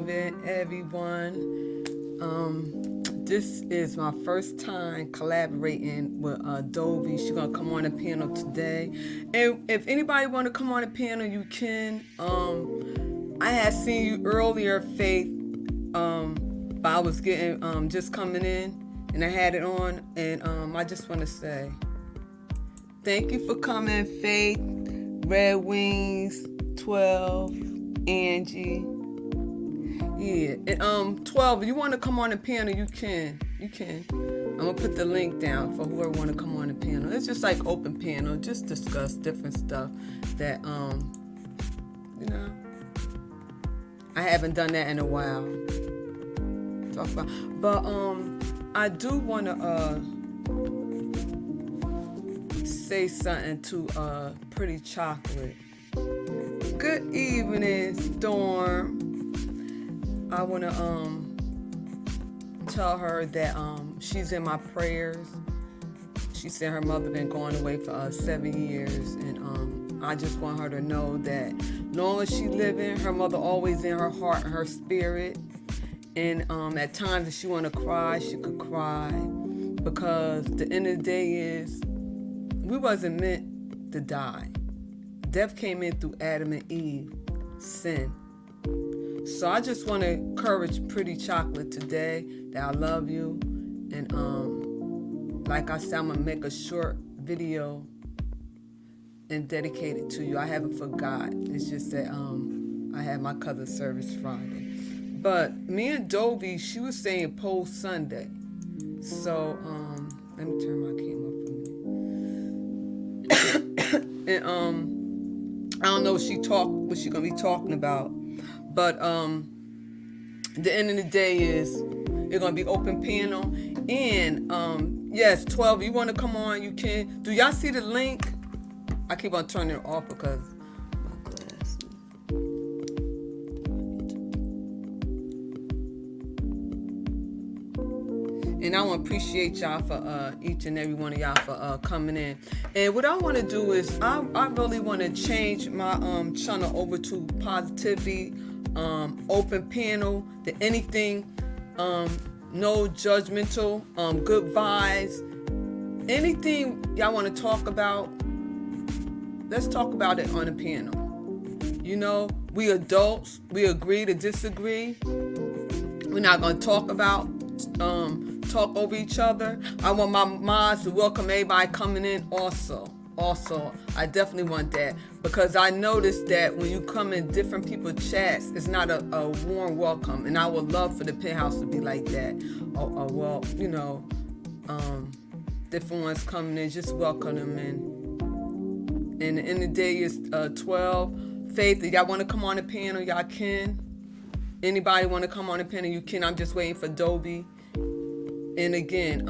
evening, everyone. This is my first time collaborating with Dovie. She's gonna come on the piano today, and if anybody want to come on the piano, you can. I had seen you earlier, Faith. But I was getting just coming in, and I had it on, and I just want to say thank you for coming, Faith, Red Wings, 12, Angie. Yeah, and 12, if you want to come on the piano, you can. I'm gonna put the link down for whoever want to come on the piano. It's just like open piano, just discuss different stuff that I haven't done that in a while. Talk about, but I do want to say something to Pretty Chocolate. Good evening, Storm. I want to tell her that she's in my prayers. She said her mother been going away for 7 years, and I just want her to know that long as she living, her mother always in her heart and her spirit. And at times if she want to cry, she could cry, because the end of the day is we wasn't meant to die. Death came in through Adam and Eve, sin. So I just want to encourage Pretty Chocolate today that I love you. And like I said, I'm going to make a short video and dedicate it to you. I haven't forgot. It's just that I had my cousin's service Friday. But me and Dovie, she was saying post Sunday. So let me turn my camera for me. And I don't know what she gonna be talking about. But the end of the day is it's gonna be open piano. And yes, 12, you wanna come on, you can. Do y'all see the link? I keep on turning it off because my glasses. And I want to appreciate y'all for each and every one of y'all for coming in. And what I want to do is I really want to change my channel over to positivity, open panel, to anything, no judgmental, good vibes, anything y'all want to talk about. Let's talk about it on the piano. You know, we adults, we agree to disagree. We're not gonna talk over each other. I want my moms to welcome everybody coming in also. I definitely want that, because I noticed that when you come in different people's chats, it's not a warm welcome, and I would love for the Penthouse to be like that. Well, different ones coming in, just welcome them in. And the end of the day is 12. Faith, if y'all want to come on the piano, y'all can. Anybody want to come on the piano, you can. I'm just waiting for Dovie. And again,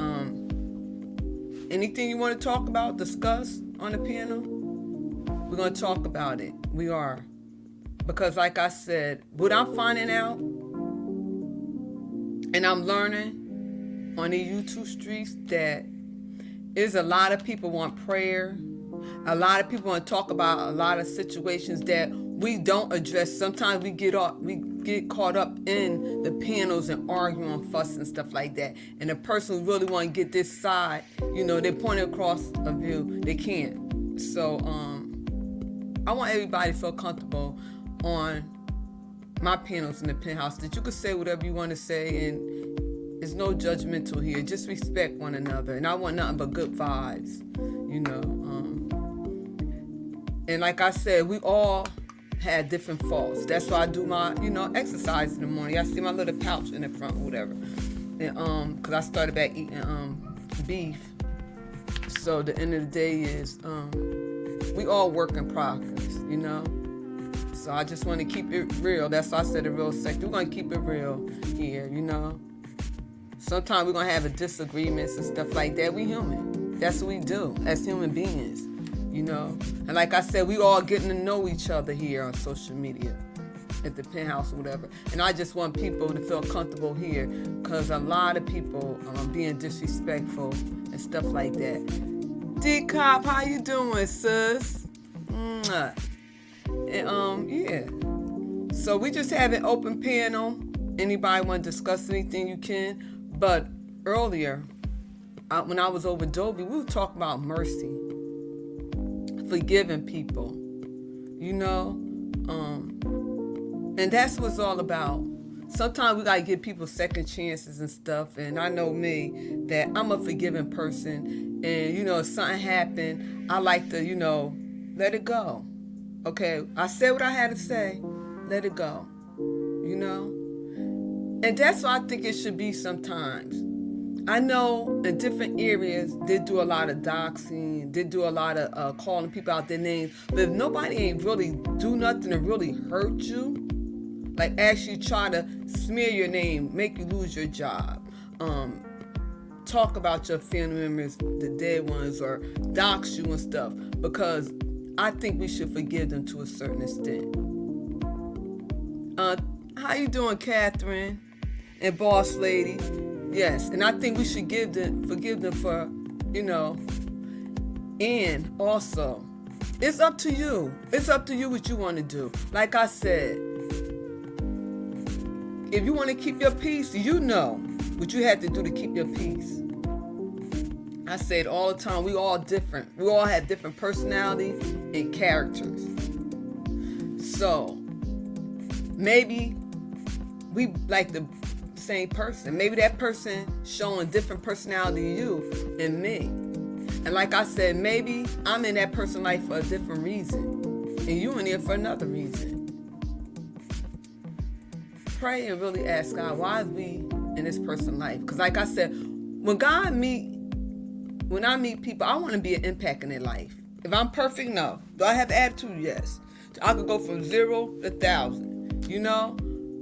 anything you want to talk about, discuss on the piano, we're going to talk about it. We are. Because like I said, what I'm finding out and I'm learning on the YouTube streets, that is a lot of people want prayer. A lot of people want to talk about a lot of situations that we don't address. Sometimes we get caught up in the panels and arguing, fuss and stuff like that. And the person who really want to get this side, they're pointing across a view. They can't. So I want everybody to feel comfortable on my panels in the Penthouse, that you can say whatever you want to say, and there's no judgmental here. Just respect one another. And I want nothing but good vibes, And like I said, we all had different faults. That's why I do my, exercise in the morning. I see my little pouch in the front or whatever. And because I started back eating beef. So the end of the day is we all work in progress, So I just want to keep it real. That's why I said the real section. We're going to keep it real here, Sometimes we're going to have disagreements and stuff like that. We human. That's what we do as human beings. And like I said, we all getting to know each other here on social media at the Penthouse or whatever. And I just want people to feel comfortable here, because a lot of people being disrespectful and stuff like that. D-Cop, how you doing, sis? And, yeah. So we just have an open panel. Anybody want to discuss anything, you can. But earlier, when I was over Dovie, we were talking about mercy, forgiving people, you know, and that's what it's all about. Sometimes we gotta give people second chances and stuff, and I know me, that I'm a forgiving person, and, you know, if something happened, I like to, you know, let it go. Okay, I said what I had to say, let it go, you know? And that's what I think it should be sometimes. I know in different areas, they do a lot of doxing, they do a lot of calling people out their names, but if nobody ain't really do nothing to really hurt you, like actually try to smear your name, make you lose your job, talk about your family members, the dead ones, or dox you and stuff, because I think we should forgive them to a certain extent. How you doing, Catherine and Boss Lady? Yes, and I think we should forgive them for, you know, and also, it's up to you. It's up to you what you want to do. Like I said, if you want to keep your peace, you know what you have to do to keep your peace. I say it all the time. We all different. We all have different personality and characters. So maybe we like the same person. Maybe that person showing different personality to you and me. And like I said, maybe I'm in that person's life for a different reason, and you in here for another reason. Pray and really ask God, why is we in this person's life? Because like I said, when I meet people, I want to be an impact in their life. If I'm perfect, no. Do I have attitude? Yes. I could go from 0 to 1,000, you know?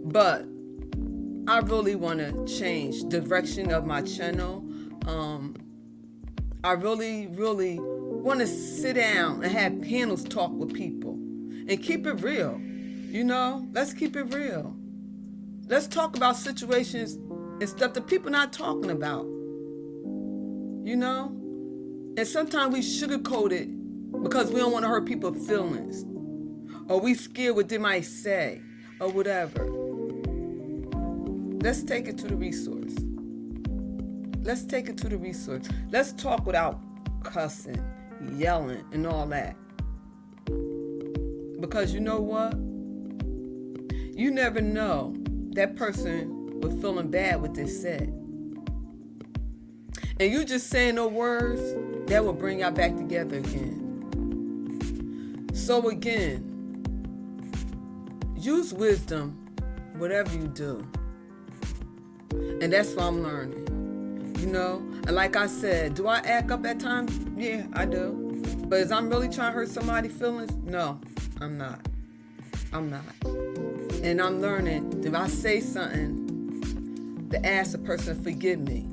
But I really want to change the direction of my channel. I really, really want to sit down and have panels talk with people and keep it real. You know, let's keep it real. Let's talk about situations and stuff that people not talking about. You know? And sometimes we sugarcoat it because we don't want to hurt people's feelings. Or we scared what they might say or whatever. Let's take it to the resource. Let's take it to the resource. Let's talk without cussing, yelling, and all that. Because you know what? You never know. That person was feeling bad what they said. And you just saying no words, that will bring y'all back together again. So again, use wisdom, whatever you do. And that's what I'm learning. You know? And like I said, do I act up at times? Yeah, I do. But is I'm really trying to hurt somebody's feelings? No, I'm not. And I'm learning that if I say something, to ask the person to forgive me.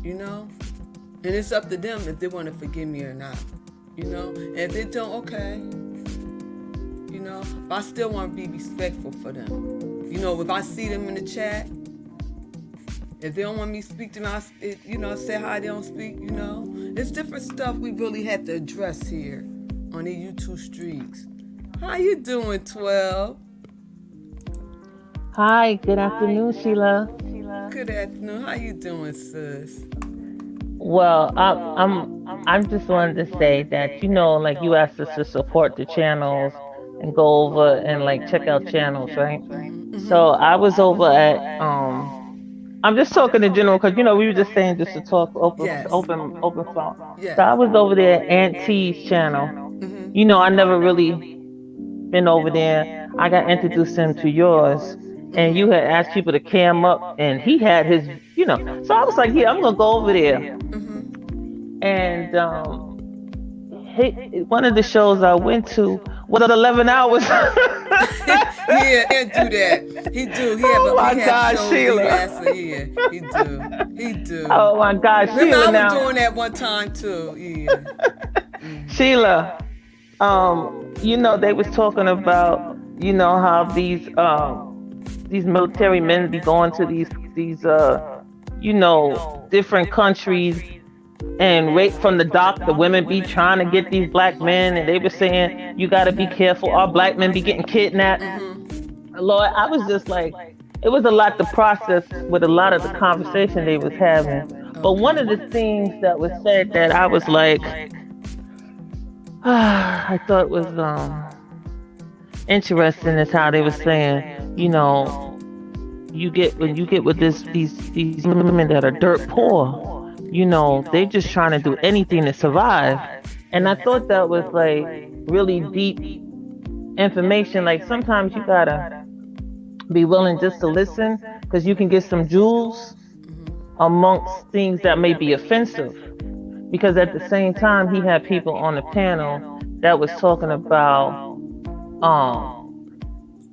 You know? And it's up to them if they want to forgive me or not. You know? And if they don't, okay. You know? But I still want to be respectful for them. You know, if I see them in the chat, if they don't want me to speak to them, say hi, they don't speak, you know? It's different stuff we really have to address here on the YouTube streets. How you doing, 12? Hi, good afternoon, Sheila. Good afternoon. How you doing, sis? Well, I'm just wanted to say that, you know, like you asked us to support the channels and go over and like check out channels, right? Mm-hmm. So I was over at I'm just talking in general because, you know, we were just saying just to talk open phone. Yes. So I was over there at Aunt T's channel. Mm-hmm. You know, I never really been over there. I got introduced him to yours. And you had asked people to cam up, and he had his, you know. So I was like, yeah, I'm going to go over there. Mm-hmm. And one of the shows I went to was 11 hours. Yeah, and do that. He do. He have shows, Sheila. He do. Oh, my God, Remember, Sheila. I was now, doing that one time, too. Yeah. Mm-hmm. Sheila, you know, they was talking about, you know, how these military men be going to these you know, different countries and right from the dock, the women be trying to get these black men, and they were saying, you got to be careful. Our black men be getting kidnapped. Mm-hmm. Lord, I was just like, it was a lot to process with a lot of the conversation they was having. But one of the things that was said that I was like, I thought was interesting is how they were saying, you know, when you get with these women that are dirt poor, you know, they just trying to do anything to survive. And I thought that was like really deep information. Like sometimes you gotta be willing just to listen because you can get some jewels amongst things that may be offensive. Because at the same time, he had people on the panel that was talking about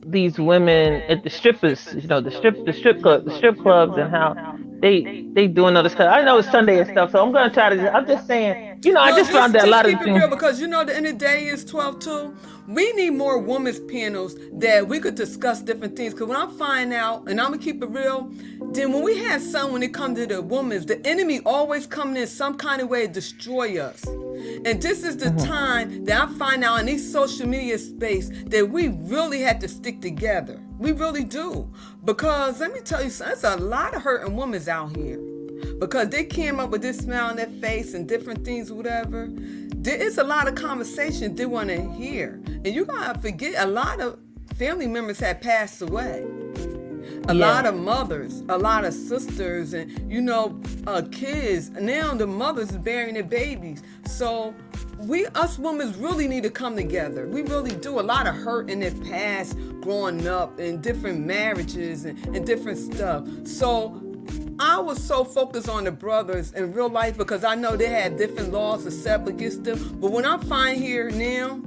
these women at the strippers, you know, the strip clubs, and how they doing all this stuff. I know it's Sunday and stuff, so I'm gonna try to. I'm just saying, you know, I just found that a lot of things. Keep it real, because you know the end of the day is 12/2. We need more women's panels that we could discuss different things. Because when I find out, and I'm gonna keep it real, then when we have some, when it comes to the women's, the enemy always coming in some kind of way to destroy us. And this is the time that I find out in these social media space that we really have to stick together. We really do. Because let me tell you something, there's a lot of hurting women out here. Because they came up with this smile on their face and different things, whatever. There is a lot of conversation they want to hear. And you gotta forget, a lot of family members had passed away. A lot of mothers, a lot of sisters, and you know, kids. Now the mothers is burying their babies. So us women really need to come together. We really do. A lot of hurt in their past, growing up in different marriages and different stuff. So I was so focused on the brothers in real life because I know they had different laws to set up against them. But when I find here now,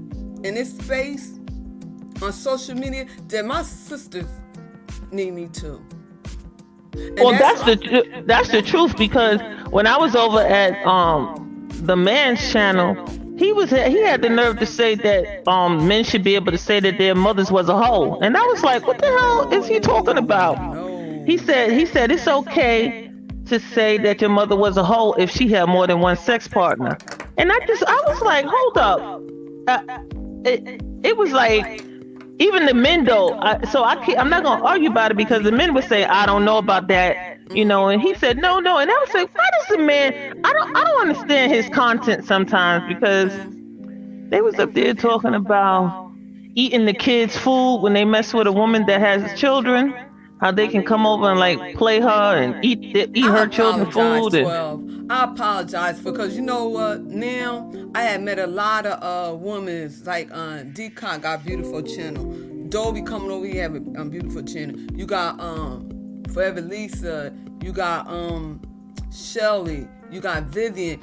in this space, on social media, that my sisters need me too. And well, that's the truth, because when I was over at the man's channel, he had the nerve to say that men should be able to say that their mothers was a hoe, and I was like, what the hell is he talking about? No. He said it's okay to say that your mother was a hoe if she had more than one sex partner, and I was like, hold up, it was like. Even the men though, I'm not gonna argue about it, because the men would say, I don't know about that, you know, and he said no, and I was like, why does the man? I don't understand his content sometimes, because they was up there talking about eating the kids' food when they mess with a woman that has children, how they can come over and like play her and eat her children's food. I apologize, because you know what? Now I had met a lot of women like D-Con got a beautiful channel. Dovie coming over here have a beautiful channel. You got Forever Lisa. You got Shelly. You got Vivian.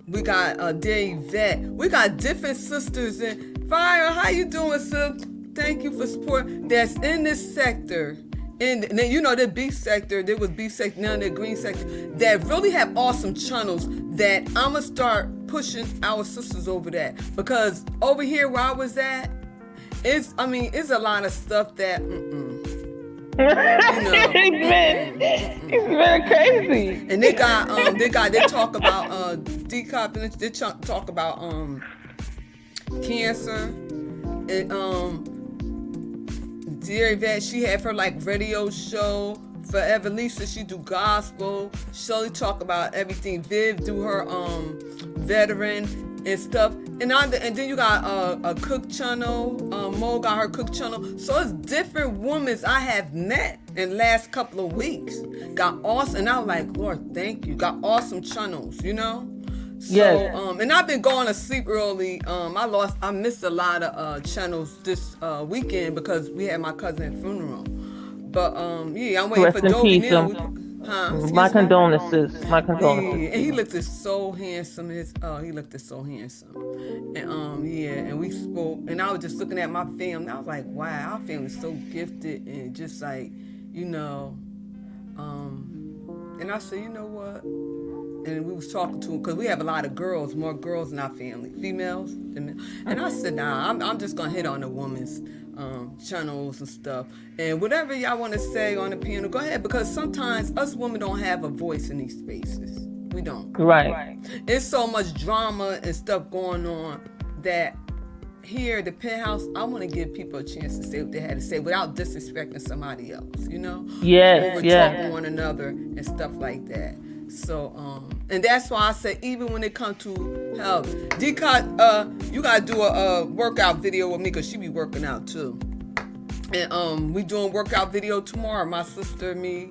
We got Yvette. We got different sisters. And Fire, how you doing, sis? Thank you for support. That's in this sector. And then, you know, the beef sector, there was beef sector, now the green sector, that really have awesome channels that I'm going to start pushing our sisters over that. Because over here where I was at, it's a lot of stuff that, You know, He's very crazy. And they talk about, decop, they talk about cancer, and Dear Yvette, she have her like radio show. Forever Lisa, she do gospel. Shelly talk about everything. Viv do her veteran and stuff. And then you got a cook channel. Mo got her cook channel. So it's different women I have met in the last couple of weeks. Got awesome, and I was like, Lord, thank you. Got awesome channels, you know. So, yes. And I've been going to sleep early. I missed a lot of channels this weekend because we had my cousin's funeral. But I'm waiting for Dovie Milton. My condolences. My condolences. Yeah, and he looked so handsome. He looked so handsome. And and we spoke. And I was just looking at my family. I was like, wow, our family's so gifted and just like, you know. And I said, you know what? And we was talking to him because we have a lot of girls, more girls in our family, females. And I said, nah, I'm just gonna hit on the women's channels and stuff. And whatever y'all want to say on the panel, go ahead, because sometimes us women don't have a voice in these spaces. We don't. Right. There's so much drama and stuff going on that here, the penthouse, I want to give people a chance to say what they had to say without disrespecting somebody else, Yes, over yes. talking one another and stuff like that. So, and that's why I say, even when it comes to health, Deca, you gotta do a workout video with me because she be working out too. And we doing workout video tomorrow, my sister, me,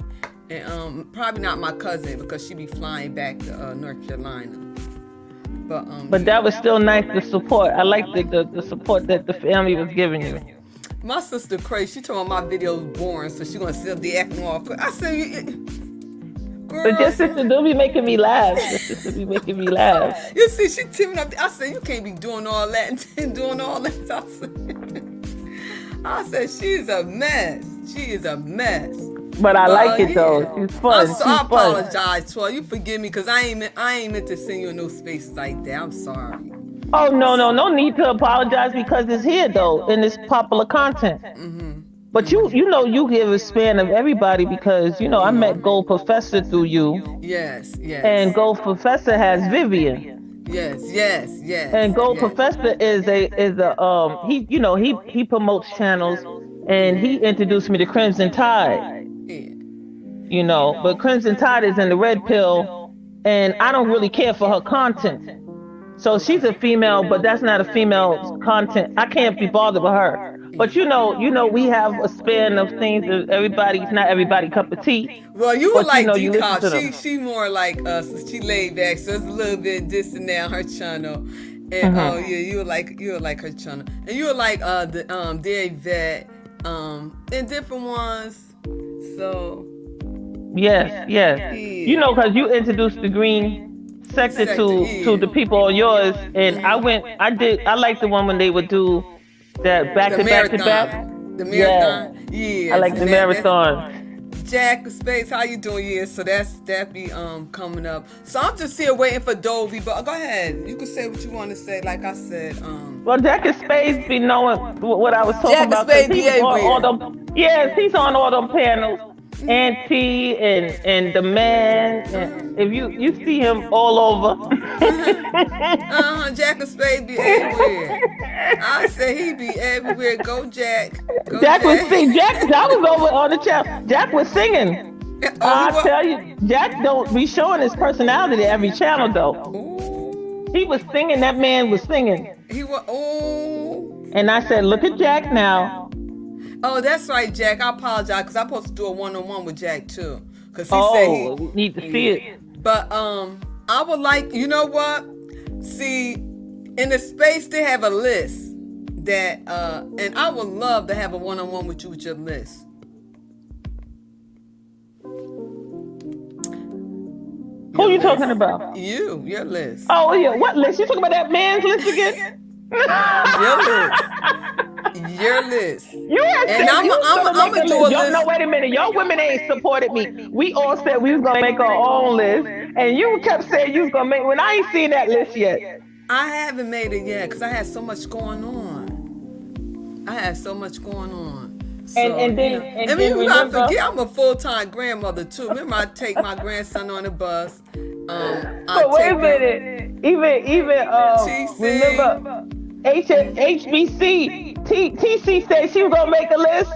and probably not my cousin because she be flying back to North Carolina. But that was still nice to support. I like the support that the family was giving you. My sister crazy. She told me my video was boring, so she gonna still be acting all. I said, girl, but your sister do be making me laugh. Your sister be making me laugh. You see, she teaming up. I said, you can't be doing all that and doing all that. I said, she's a mess. She is a mess. But I like it though. She's fun. I apologize, Troy. You forgive me because I ain't meant to send you in those spaces like that. I'm sorry. Oh no need to apologize because it's here though, and it's popular content. Mm-hmm. But you give a span of everybody because I met Gold Professor through you. Yes. And Gold Professor has Vivian. Yes. And Gold Professor is a he promotes channels, and he introduced me to Crimson Tide. Yeah. But Crimson Tide is in the red pill, and I don't really care for her content. So she's a female, but that's not a female content. I can't be bothered with her. But we have a span of things that not everybody cup of tea. Well, you were like Decop. She more like us. She laid back, so it's a little bit this and that on her channel. And you were like her channel, and you were like the Dave Vet, and different ones. So yes. Yeah. Because you introduced the green sector to the people on yours, and I like the one when they would do that back to back. The marathon. Yeah. I like the marathon. Jack Space, how you doing? Yeah, so that be coming up. So I'm just here waiting for Dovie, but go ahead. You can say what you want to say. Like I said, well, Jack Space be knowing what I was talking Jack about. Space be everywhere. Yes, he's on all them panels. Auntie and the man, and if you see him all over. Jack Spade be everywhere. I say he be everywhere. Go Jack. Jack was singing. Jack was over on the channel. Jack was singing. I tell you, Jack don't be showing his personality to every channel though. Ooh. He was singing. That man was singing. He was. Oh. And I said, look at Jack now. Oh, that's right, Jack. I apologize because I'm supposed to do a one-on-one with Jack too. Cause he said he need to see it. But I would like, you know what? See, in the space they have a list that and I would love to have a one-on-one with you with your list. Who you talking about? Your list. Oh yeah, what list? You talking about that man's list again? Your list. You had said I'm gonna do a list. No, wait a minute. Y'all women ain't supported me. We all said we was gonna make our own list, and you kept saying you was gonna make. When I ain't seen that list yet. I haven't made it yet because I had so much going on. So, and then you gotta forget I'm a full-time grandmother too. Remember, I take my grandson on the bus. But wait a minute. Even remember HBC TC said she was gonna make a list.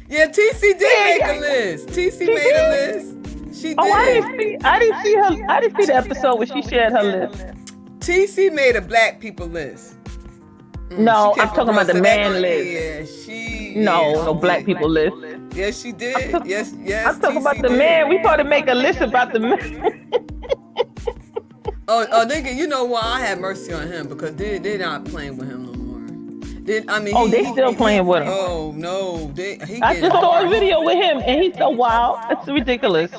Yeah, TC did make a list. TC made a list. She did. Oh, I didn't see her. I didn't see the episode where she shared her list. TC made a black people list. No, I'm talking about the man list. Yeah, no black people list. Yes, she did. Yes. I'm talking about the man. We supposed to make a list about the man. Oh, nigga, you know what? I have mercy on him because they're not playing with him no more. They still playing with him. Oh no, I just saw a video with him, and he's so wild. It's ridiculous.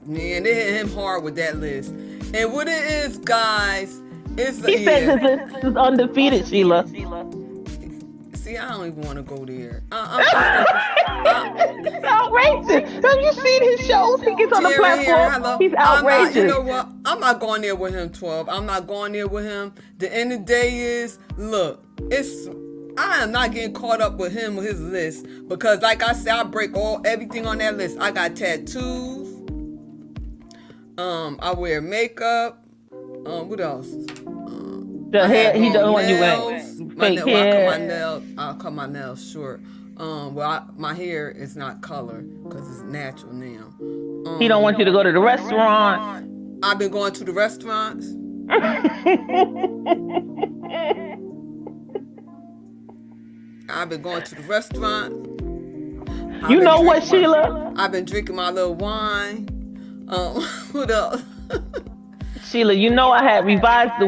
Man, they hit him hard with that list. And what it is, guys, it's he said his list is undefeated, Sheila. See, I don't even want to go there. It's outrageous. Have you seen his shows? He gets on the platform. He's outrageous. You know what? I'm not going there with him, 12. I'm not going there with him. The end of the day is, look, I am not getting caught up with him with his list because, like I said, I break everything on that list. I got tattoos. I wear makeup. What else? The hair. He doesn't want you wearing My fake nail. Well, hair. I'll cut my nails short. My hair is not color because it's natural now. He don't want you to go to the restaurant. I've been going to the restaurants. I've been going to the restaurant. You know what, Sheila? I've been drinking my little wine. What else? Sheila, you know I had revised the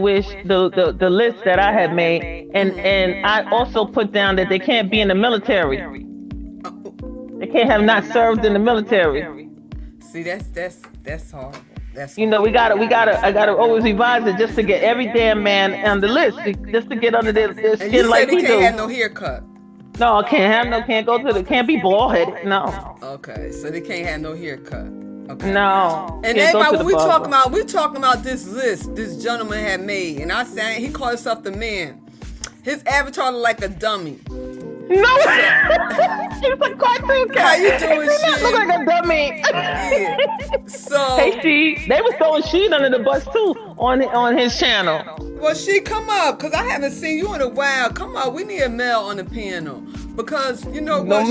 list that I had made, and I also put down that they can't be in the military. They can't have not served in the military. See, that's horrible. That's you know, I gotta always revise it just to get every damn man on the list, just to get under their skin and you like said we they do. can't have no haircut. No, can't be bald headed. No. Okay, so they can't have no haircut. Okay. No. And everybody, when we talking about this list this gentleman had made, and I said he called himself the man. His avatar looked like a dummy. No, he's a cartoon cat. How you doing, She look like a dummy. Yeah. So hey, she, they was throwing Sheet under the bus too on his channel. Well, she come up because I haven't seen you in a while. Come up, we need a male on the panel because you know what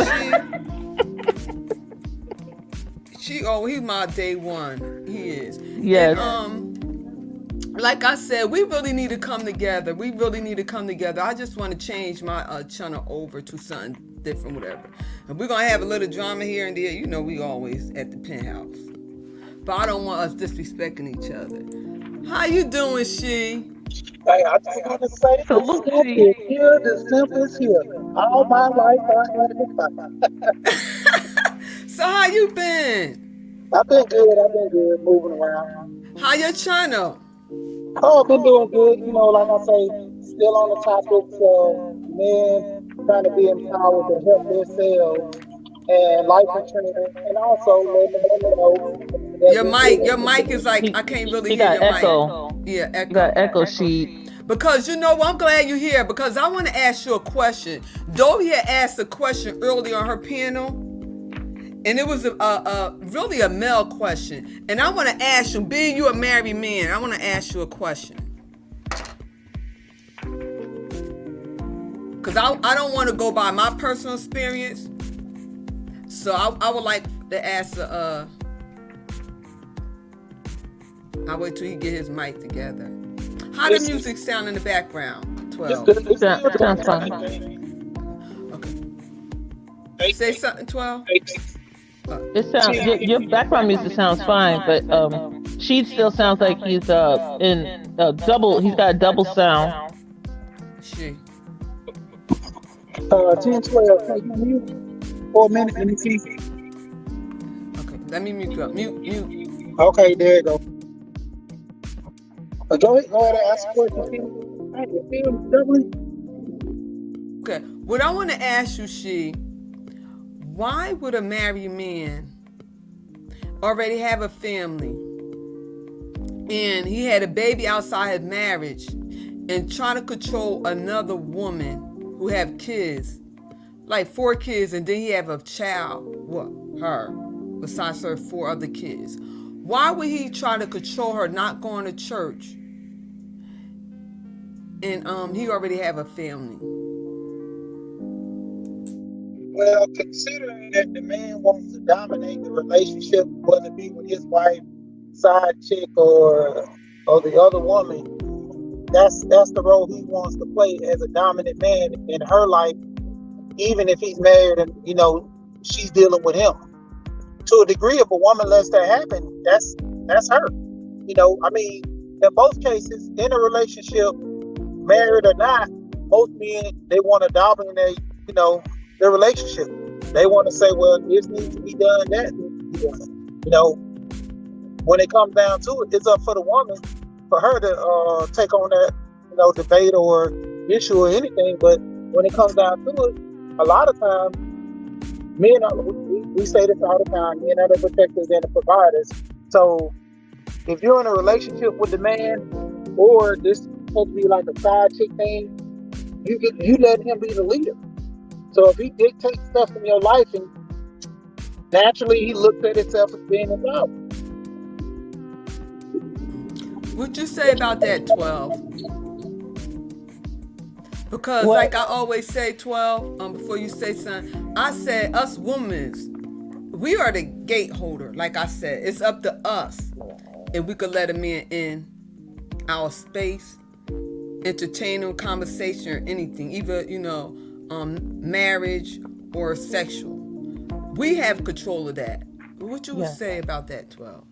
he's my day one. He is. Yes. And, like I said, we really need to come together. I just want to change my channel over to something different, whatever. And we're gonna have a little drama here and there. You know, we always at the penthouse. But I don't want us disrespecting each other. How you doing, she? Hey, I just want to say the simple is here, the simple is here. All my life I had it. So how you been? I've been good, moving around. How your channel? Oh, I've been doing good, you know, like I say, still on the topics of men trying to be empowered to help themselves and life insurance, and also letting them know that your mic is like I can't really hear your echo. mic. Yeah, echo. You got echo, Sheet. Because you know what, I'm glad you're here because I want to ask you a question. Dovie had asked a question earlier on her panel, and it was really a male question. And I want to ask you, being you a married man, I want to ask you a question. Because I don't want to go by my personal experience. So I would like to ask I'll wait till he get his mic together. How the music sound in the background? 12. Sounds fine. Okay. Say something, 12. It sounds your background music sounds fine, but Sheet still sounds like he's in double. He's got a double sound. She. 10, 12. Can you mute for a minute? Let me see. Okay, let me mute you up. Mute. Okay, there you go. Go ahead and ask a question. Okay, what I want to ask you, why would a married man already have a family and he had a baby outside his marriage and trying to control another woman who have kids, like 4 kids, and then he have a child, her, besides her 4 other kids? Why would he try to control her not going to church? And he already have a family. Well, considering that the man wants to dominate the relationship, whether it be with his wife, side chick, or the other woman, that's the role he wants to play as a dominant man in her life, even if he's married and, you know, she's dealing with him. To a degree, if a woman lets that happen, that's her. You know, I mean, in most cases, in a relationship, married or not, most men, they want to dominate, you know, their relationship. They want to say, well, this needs to be done, that needs to be done. You know, when it comes down to it, it's up for the woman, for her to take on that, you know, debate or issue or anything. But when it comes down to it, a lot of times, men are, we say this all the time, men are the protectors and the providers. So if you're in a relationship with the man, or this is supposed to be like a side chick thing, you let him be the leader. So if he dictates stuff in your life, and naturally he looks at himself as being involved. What'd you say about that, 12? Because What? like I always say, 12, before you say something, I said us women, we are the gateholder. Like I said, it's up to us if we could let a man in our space, entertaining conversation or anything, either marriage or sexual. We have control of that. What you would Yes. say about that, 12?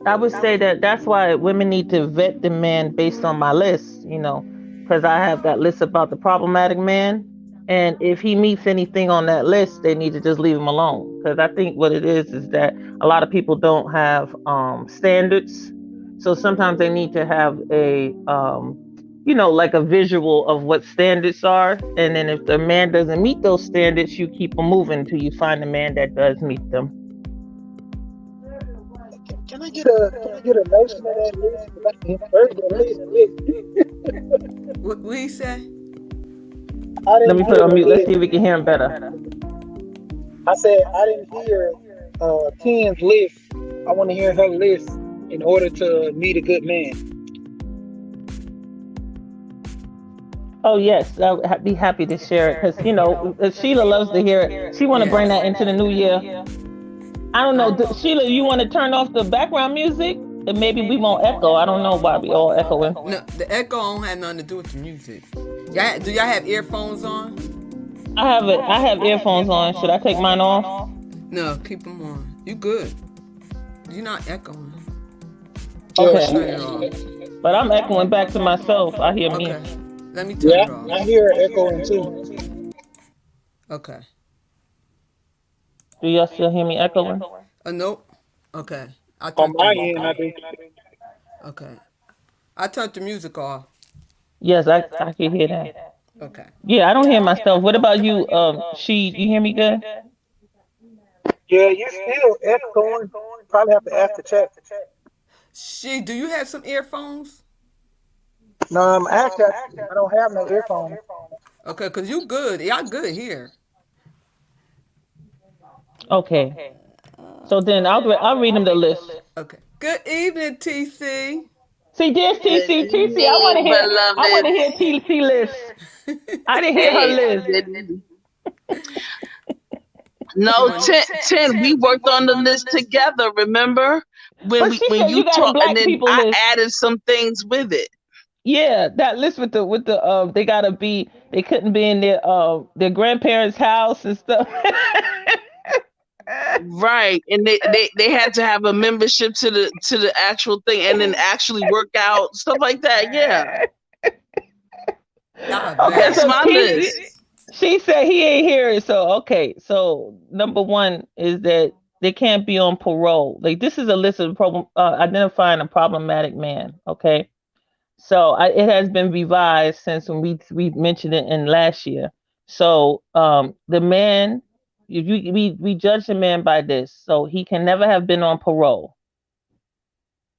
I would say that that's why women need to vet the man based on my list, because I have that list about the problematic man. And if he meets anything on that list, they need to just leave him alone. Because I think what it is that a lot of people don't have standards. So sometimes they need to have like a visual of what standards are. And then if the man doesn't meet those standards, you keep them moving until you find a man that does meet them. Can I get a notion of that list? 'Cause I ain't heard that list. What you say? I Let me didn't put it hear on the mute. Let's list. see if we can hear him better. I said I didn't hear Ken's list. I want to hear her list in order to meet a good man. Oh yes, be happy to share it because Sheila loves to hear it. She want to bring that into the new year. I don't know, Sheila. You want to turn off the background music, and maybe we won't echo. I don't know why we all echoing. No, the echo don't have nothing to do with the music. Do y'all have earphones on? I have it. I have earphones on. Should I take mine off? No, keep them on. You good. You're not echoing. Yeah, Okay, Turn it off. but I'm echoing back to myself. I hear me. Okay. Let me turn yeah, it off. I hear her echoing too. Okay. Do y'all still hear me echoing? Nope. Okay. I On turned the my music end, I off. do. Okay. I turned the music off. Yes, I can hear that. Okay. Yeah, I don't hear myself. What about you? You hear me good? Yeah, you still echoing. Probably have to ask the chat. Do you have some earphones? No, actually, I don't have no earphones. Okay, cause you good. Y'all good here. Okay. So then I'll read him the list. Okay. Good evening, TC. See, there's Good TC. TC, evening, I want beloved. to hear TC list. I didn't hear her Hey, list. good evening. She No, want. 10, we worked on the list together, remember? When But we she when said you you got a talk and black then people I list. added some things with it. Yeah, that list with the they gotta be they couldn't be in their grandparents' house and stuff. Right. And they had to have a membership to the actual thing and then actually work out, stuff like that. Yeah. Y'all Okay, That's bad. so my TC, list. she said he ain't here. So okay, so number one is that they can't be on parole. Like this is a list of identifying a problematic man. Okay, so it has been revised since when we mentioned it in last year. So the man, if we judge the man by this, so he can never have been on parole,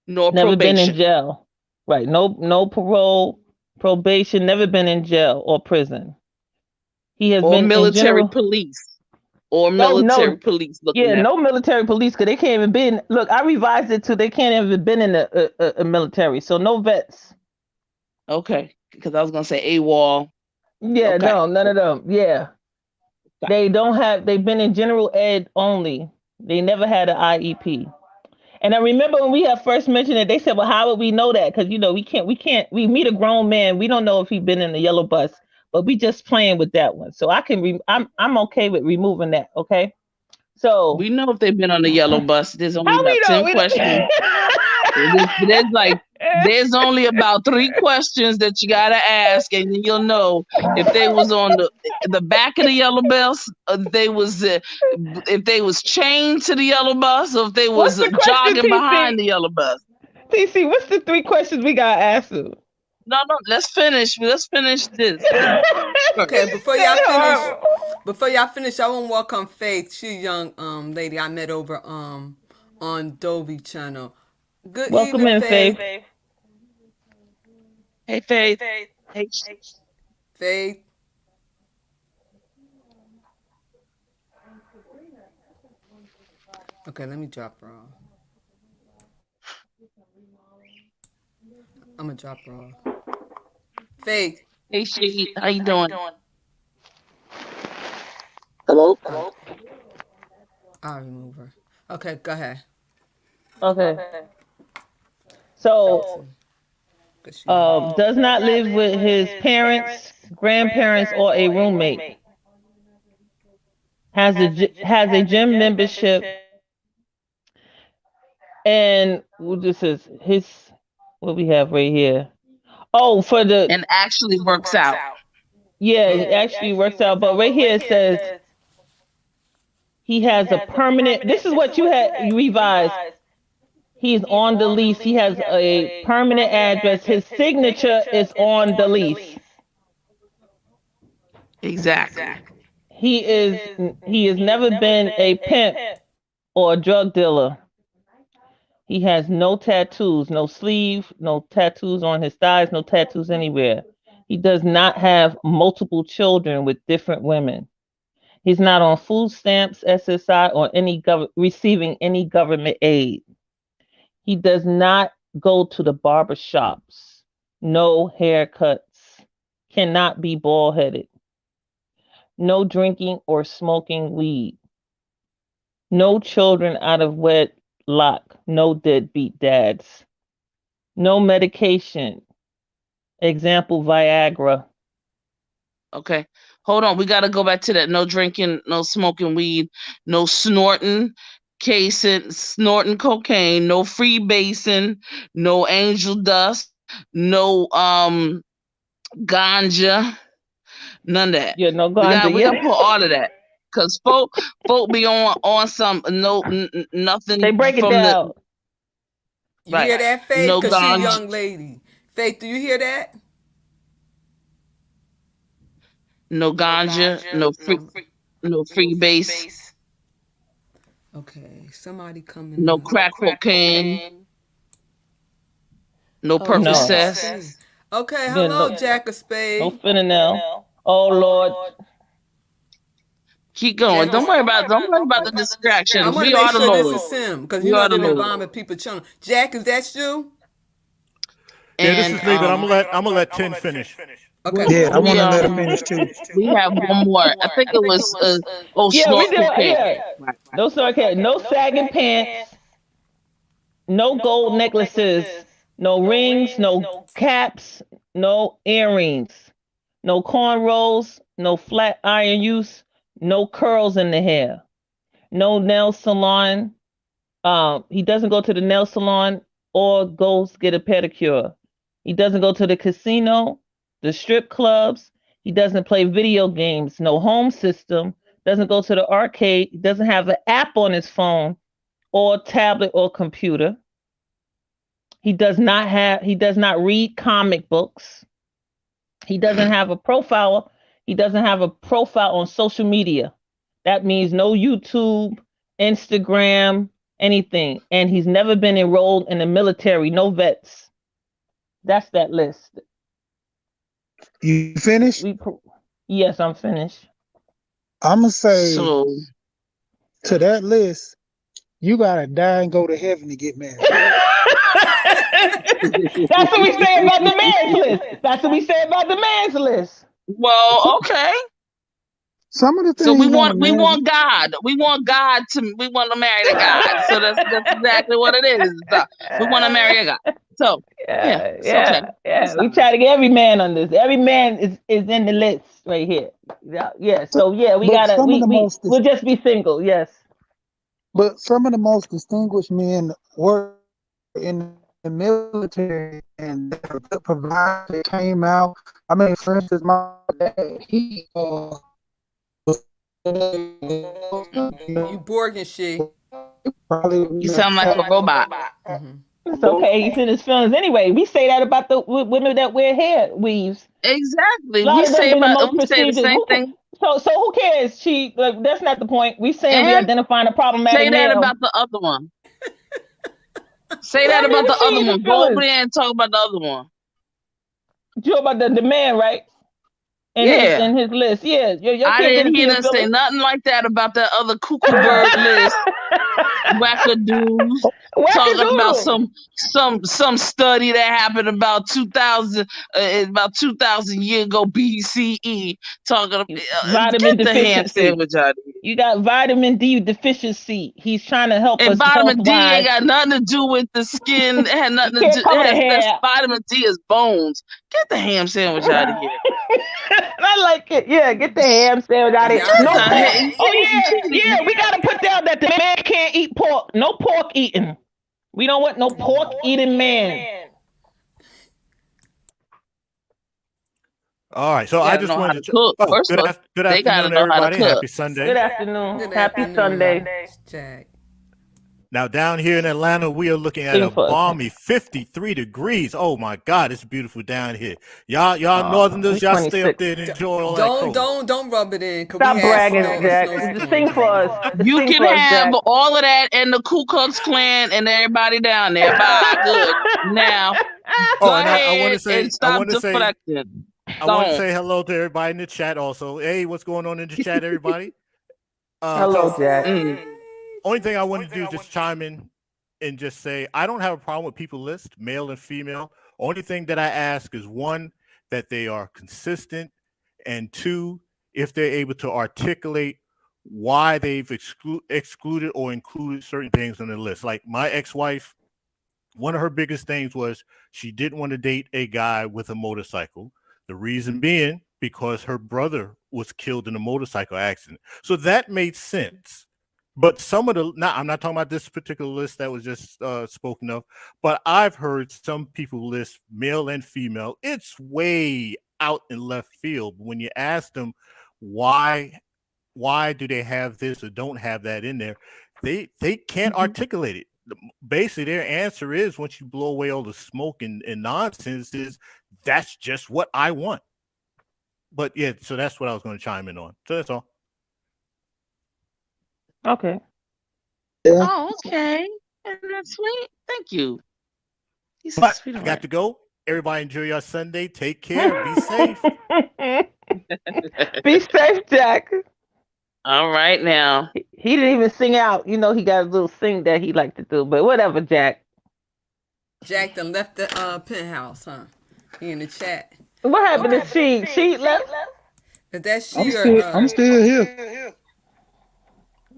Nor never been in probation. jail, right? No parole, probation, never been in jail or prison. He has Or been in military general. police. Or Oh no, military police looking yeah, at. no military police because they can't even be in. Look, I revised it to they can't even been in the military. So no vets. Okay. Because I was gonna say AWOL. Yeah, Okay. no, none of them. Yeah, they don't have. They've been in general ed only. They never had an IEP. And I remember when we had first mentioned it, they said, "Well, how would we know that? Because we can't. We meet a grown man. We don't know if he's been in the yellow bus, but we just playing with that one. So I can. I'm okay with removing that. Okay. So We know if they've been on the yellow bus. There's only how we about know? 10 questions. There's only about 3 questions that you gotta ask, and then you'll know if they was on the back of the yellow bus, or if they was chained to the yellow bus, or if they What's was the question, jogging TC? behind the yellow bus. TC, what's the 3 questions we got to ask you? No, no, let's finish. Let's finish this first. Okay, before y'all finish, I want to welcome Faith. She a young lady I met over on Dovie channel. Good Welcome evening, in, Faith. Faith. Hey, Faith. Hey, Faith. Okay, let me drop her off. I'm gonna drop her off. Faith. Hey, Shade, how you doing? Hello? I'll remove her. Okay, go ahead. Okay. So, 'Cause she left. does not live with his parents, grandparents, or a roommate. Has a gym membership, and this is his. What we have right here. Oh, for the And actually works out. yeah, it actually works out. But right here it says he has a permanent. This is what you revised. He's on the lease. He has a permanent address. His signature is on the lease. Exactly. He is he has never been a pimp or a drug dealer. He has no tattoos, no sleeve, no tattoos on his thighs, no tattoos anywhere. He does not have multiple children with different women. He's not on food stamps, SSI, or receiving any government aid. He does not go to the barber shops. No haircuts. Cannot be bald headed. No drinking or smoking weed. No children out of wedlock. No deadbeat dads. No medication. Example, Viagra. Okay. Hold on. We got to go back to that. No drinking, no smoking weed, no snorting, snorting cocaine, no freebasing, no angel dust, no ganja, none of that. Yeah, no We ganja. got Yeah. put all of that. Cause folk be on some nothing They break it from the down. You right. hear that, Faith? No Because she a ganja, young lady. Faith, do you hear that? no ganja, no free base, Okay, somebody coming no up. crack cocaine, no Oh, Jack No. of Percocet. Spades. Okay, Yeah, hello, no, Jack of no Spades. fentanyl. Oh Lord. Keep going. Jack of, Don't worry about the I distractions. want to We make are the sure this Lord. is him because We you know are the they've been Lord. bombing people children. Jack, is that you? Yeah, this And is me, but I'm gonna let Tin finish. Okay, Yeah, I we want to let her finish too. we have one more. I think it was Yeah, we snort do. cocaine. Yeah. Right. No sarcasm. No sagging pants. No gold necklaces. No rings. No caps. No earrings. No cornrows. No flat iron use. No curls in the hair. No nail salon. He doesn't go to the nail salon or goes get a pedicure. He doesn't go to the casino, the strip clubs. He doesn't play video games. No home system. Doesn't go to the arcade. He doesn't have an app on his phone or tablet or computer. He does not have. He does not read comic books. He doesn't have a profile. He doesn't have a profile on social media. That means no YouTube, Instagram, anything. And he's never been enrolled in the military, no vets. That's that list. You finished? We yes, I'm finished. I'm going to say So to that list, you got to die and go to heaven to get married. That's what we say about the man's list. That's what we say about the man's list. well, okay. Some of the So things on the we man, want God. We want to marry the God. So that's exactly what it is. We want to marry a God. So yeah, Yeah, it's okay. yeah, It's yeah. We fine. try to get every man on this. Every man is in the list right here. Yeah, yeah. So yeah, we but gotta some of the we'll just be single. Yes. distinguished men were in the military and they were good providers. They came out. I mean, for instance, my dad, he you Borg she. You probably sound like a robot. Mm-hmm. It's okay. He's in his feelings anyway. We say that about the women that wear hair weaves. Exactly. A lot of them be the most We say the prestigious. same thing. So who cares? That's not the point. We saying we And identifying a problematic say that male. about the other one. Say Why that about the never see other in the one. Go over feelings? there and talk about the other one. You know about the man, right? Yeah. in his list. Yeah, your I kid didn't didn't see hear the them say Philly. nothing like that about that other cuckoo bird list. Wackadoos. Talking about Wackadoodle. some study that happened about 2000 years ago BCE. Talking about Vitamin get the ham deficiency. sandwich out of here. You got vitamin D deficiency. He's trying to help And us vitamin health D ain't wise. got nothing to do with the skin. It had You nothing to can't do. cover the That's hair. vitamin D is bones. Get the ham sandwich out of here. I like it. Yeah, get the ham sandwich out of Yeah, here. I No was Get the pork. like, ham. Oh yeah. We gotta put down that the man can't eat pork. No pork eating. We don't want no pork eating man. All right. So They I gotta just know how wanted to to. cook. Oh, First of all, good they gotta afternoon, know how to everybody. cook. Happy Sunday. Good afternoon. good Happy afternoon, Sunday. Jack. Now down here in Atlanta, we are looking at Sing a for us. balmy 53 degrees. Oh my God, it's beautiful down here. Y'all Oh, Northerners, we y'all stay up 26. there and enjoy all that cold. Don't rub it in. Cause Stop we had bragging, snow, Jack. a Just snowstorm sing for today. us. You Sing can for us, have Jack. all of that and the Ku Klux Klan and everybody down there. Bye. Good. Now, Oh, go and I want ahead to say, and stop deflecting. I want to Don't. say hello to everybody in the chat. Also, hey, what's going on in the chat, everybody? Hello, So Jack. only thing I want to do is just chime in and just say I don't have a problem with people list, male and female. Only thing that I ask is one, that they are consistent, and two, if they're able to articulate why they've excluded or included certain things on the list. Like my ex-wife, one of her biggest things was she didn't want to date a guy with a motorcycle. The reason being because her brother was killed in a motorcycle accident. So that made sense. But some of the, I'm not talking about this particular list that was just spoken of, but I've heard some people list male and female. It's way out in left field. When you ask them why do they have this or don't have that in there, they can't articulate it. Basically, their answer is, once you blow away all the smoke and nonsense, is that's just what I want. But yeah, so that's what I was going to chime in on. So that's all. Okay. Yeah. Oh, okay. Isn't that sweet? Thank you. He's a But I sweetheart. got to go. Everybody enjoy your Sunday. Take care. Be safe. Be safe, Jack. All right now. He didn't even sing out. You know, he got a little sing that he liked to do. But whatever, Jack. Jack done left the penthouse, huh? He in the chat. What happened to she? She left? Is that she I'm still here.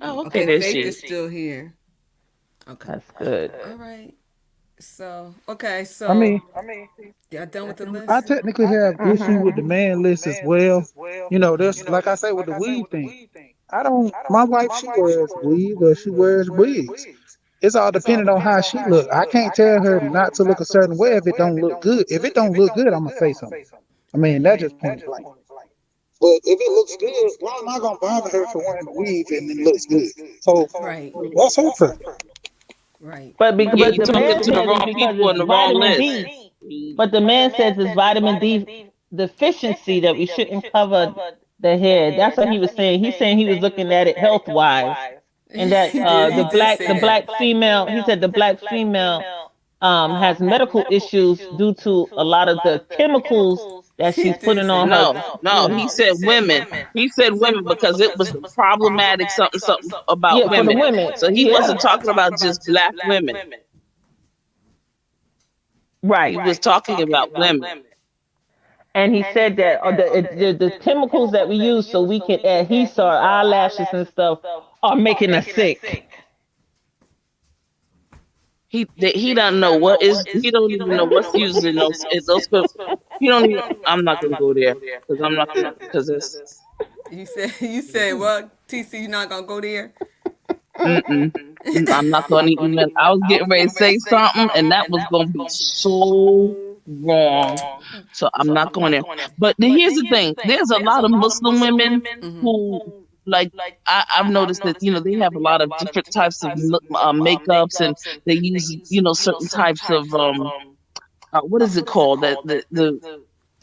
Oh, okay, there Faith she is is. still here. Okay. That's good. All right. So I mean, y'all done with the list? I technically have issue with the man list as well. You know, there's like I say with the weed thing. I don't. My wife, she wears weave or she wears wigs. It's all dependent on how she look. I can't tell her not to look a certain way if it don't look good. If it don't look good, I'm gonna say something. I mean, that's just point blank. But if it looks good, why am I gonna bother her for wearing a weave and it looks good? So Right. that's her preference. Right. But Yeah, the you're man talking says to the it's wrong because people on it's the wrong vitamin list. D. But the man says it's vitamin D deficiency that we shouldn't cover the hair. That's what he was saying. He's saying he was looking at it health wise. And that He did say the that. black female, he said the black female has medical issues due to a lot of the chemicals that He she's did putting say on that. her. No, he said women. He said women because it was problematic something about Yeah, for the women. women. So he wasn't talking about just black women. Right. He was talking about women. And he said that the chemicals that we use so we can adhese our eyelashes and stuff are making us sick. He doesn't know what is. He don't even know what's used in those. He don't even. I'm not gonna go there because I'm not gonna because it's. You said what? TC, you not gonna go there? I'm not gonna even. I was getting ready to say something, and that was gonna be so wrong. So I'm not going there. But here's the thing: there's a lot of Muslim women who, like, I've noticed that they have a lot of different types of makeups, and they use certain types of what is it called? The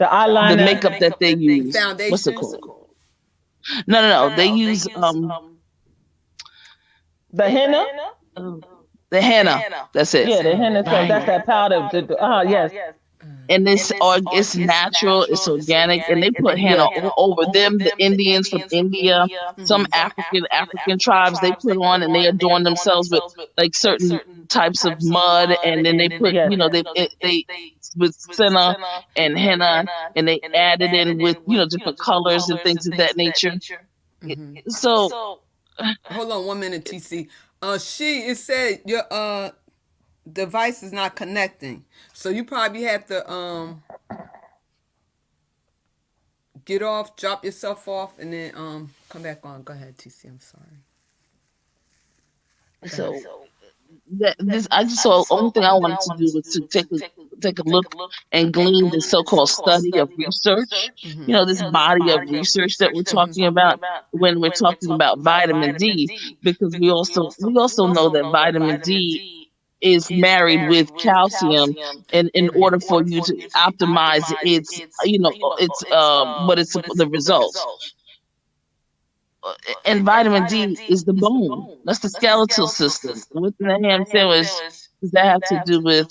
eyeliner, the makeup that they use. Foundation. What's it called? No. They use the henna. The henna. That's it. Yeah, the henna. So that's that powder. Yes. and it's natural, it's organic, and they put henna all over them. The Indians from India, some African tribes, they put on and they adorn themselves with like certain types of mud, and then they put they with senna and henna, and they added in with different colors and things of that nature. So hold on 1 minute, TC. It said your device is not connecting, so you probably have to get off, drop yourself off, and then come back on. Go ahead, TC. I'm sorry. So I just saw only thing I wanted to do was to take a look and glean the so-called study of research. This body of research that we're talking about when we're talking about vitamin D, because we also know that vitamin D is married with calcium, and in order for you to optimize its the results. And vitamin D is the bone. That's the skeletal system. What the ham sandwich does that have to do with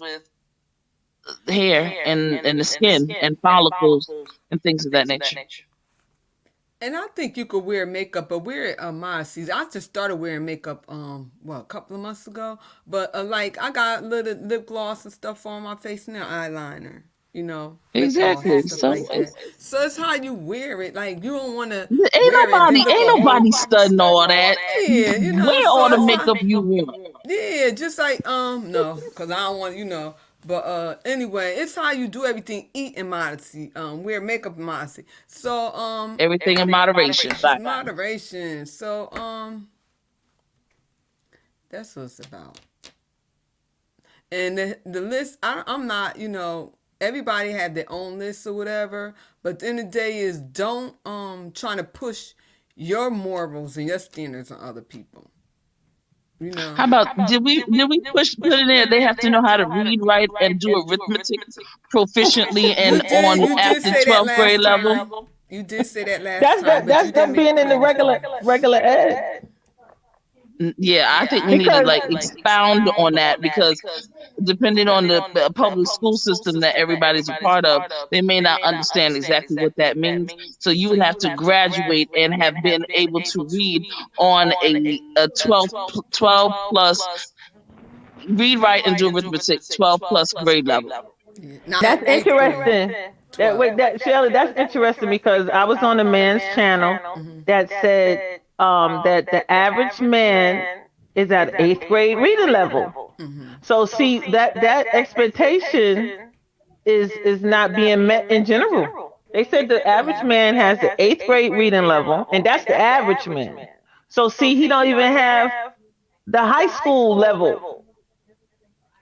hair and the skin and follicles and things of that nature? And I think you could wear makeup, but wear it modesty. I just started wearing makeup a couple of months ago. But like I got little lip gloss and stuff on my face now, eyeliner. Exactly. So it's how you wear it. Like you don't want to. Ain't nobody studying all that. Yeah, wear all the makeup you want. Yeah, just like no, because I don't want But anyway, it's how you do everything. Eat in modesty. Wear makeup in modesty. So everything in moderation. Moderation. So that's what it's about. And the list, I'm not, everybody had their own list or whatever. But at the end of the day is don't try to push your morals and your standards on other people. How about did we put in there? They have to know how to read, write, and do arithmetic proficiently and at the 12th grade level. You did say that last time. That's them being in the regular ed. Yeah, I think we need to expound on that, because depending on the public school system that everybody's a part of, they may not understand exactly what that means. So you would have to graduate and have been able to read on a 12 plus read, write, and do arithmetic 12 plus grade level. That's interesting. Shirley, that's interesting, because I was on a man's channel that said that the average man is at 8th grade reading level. So see that expectation is not being met in general. They said the average man has the 8th grade reading level, and that's the average man. So see, he don't even have the high school level.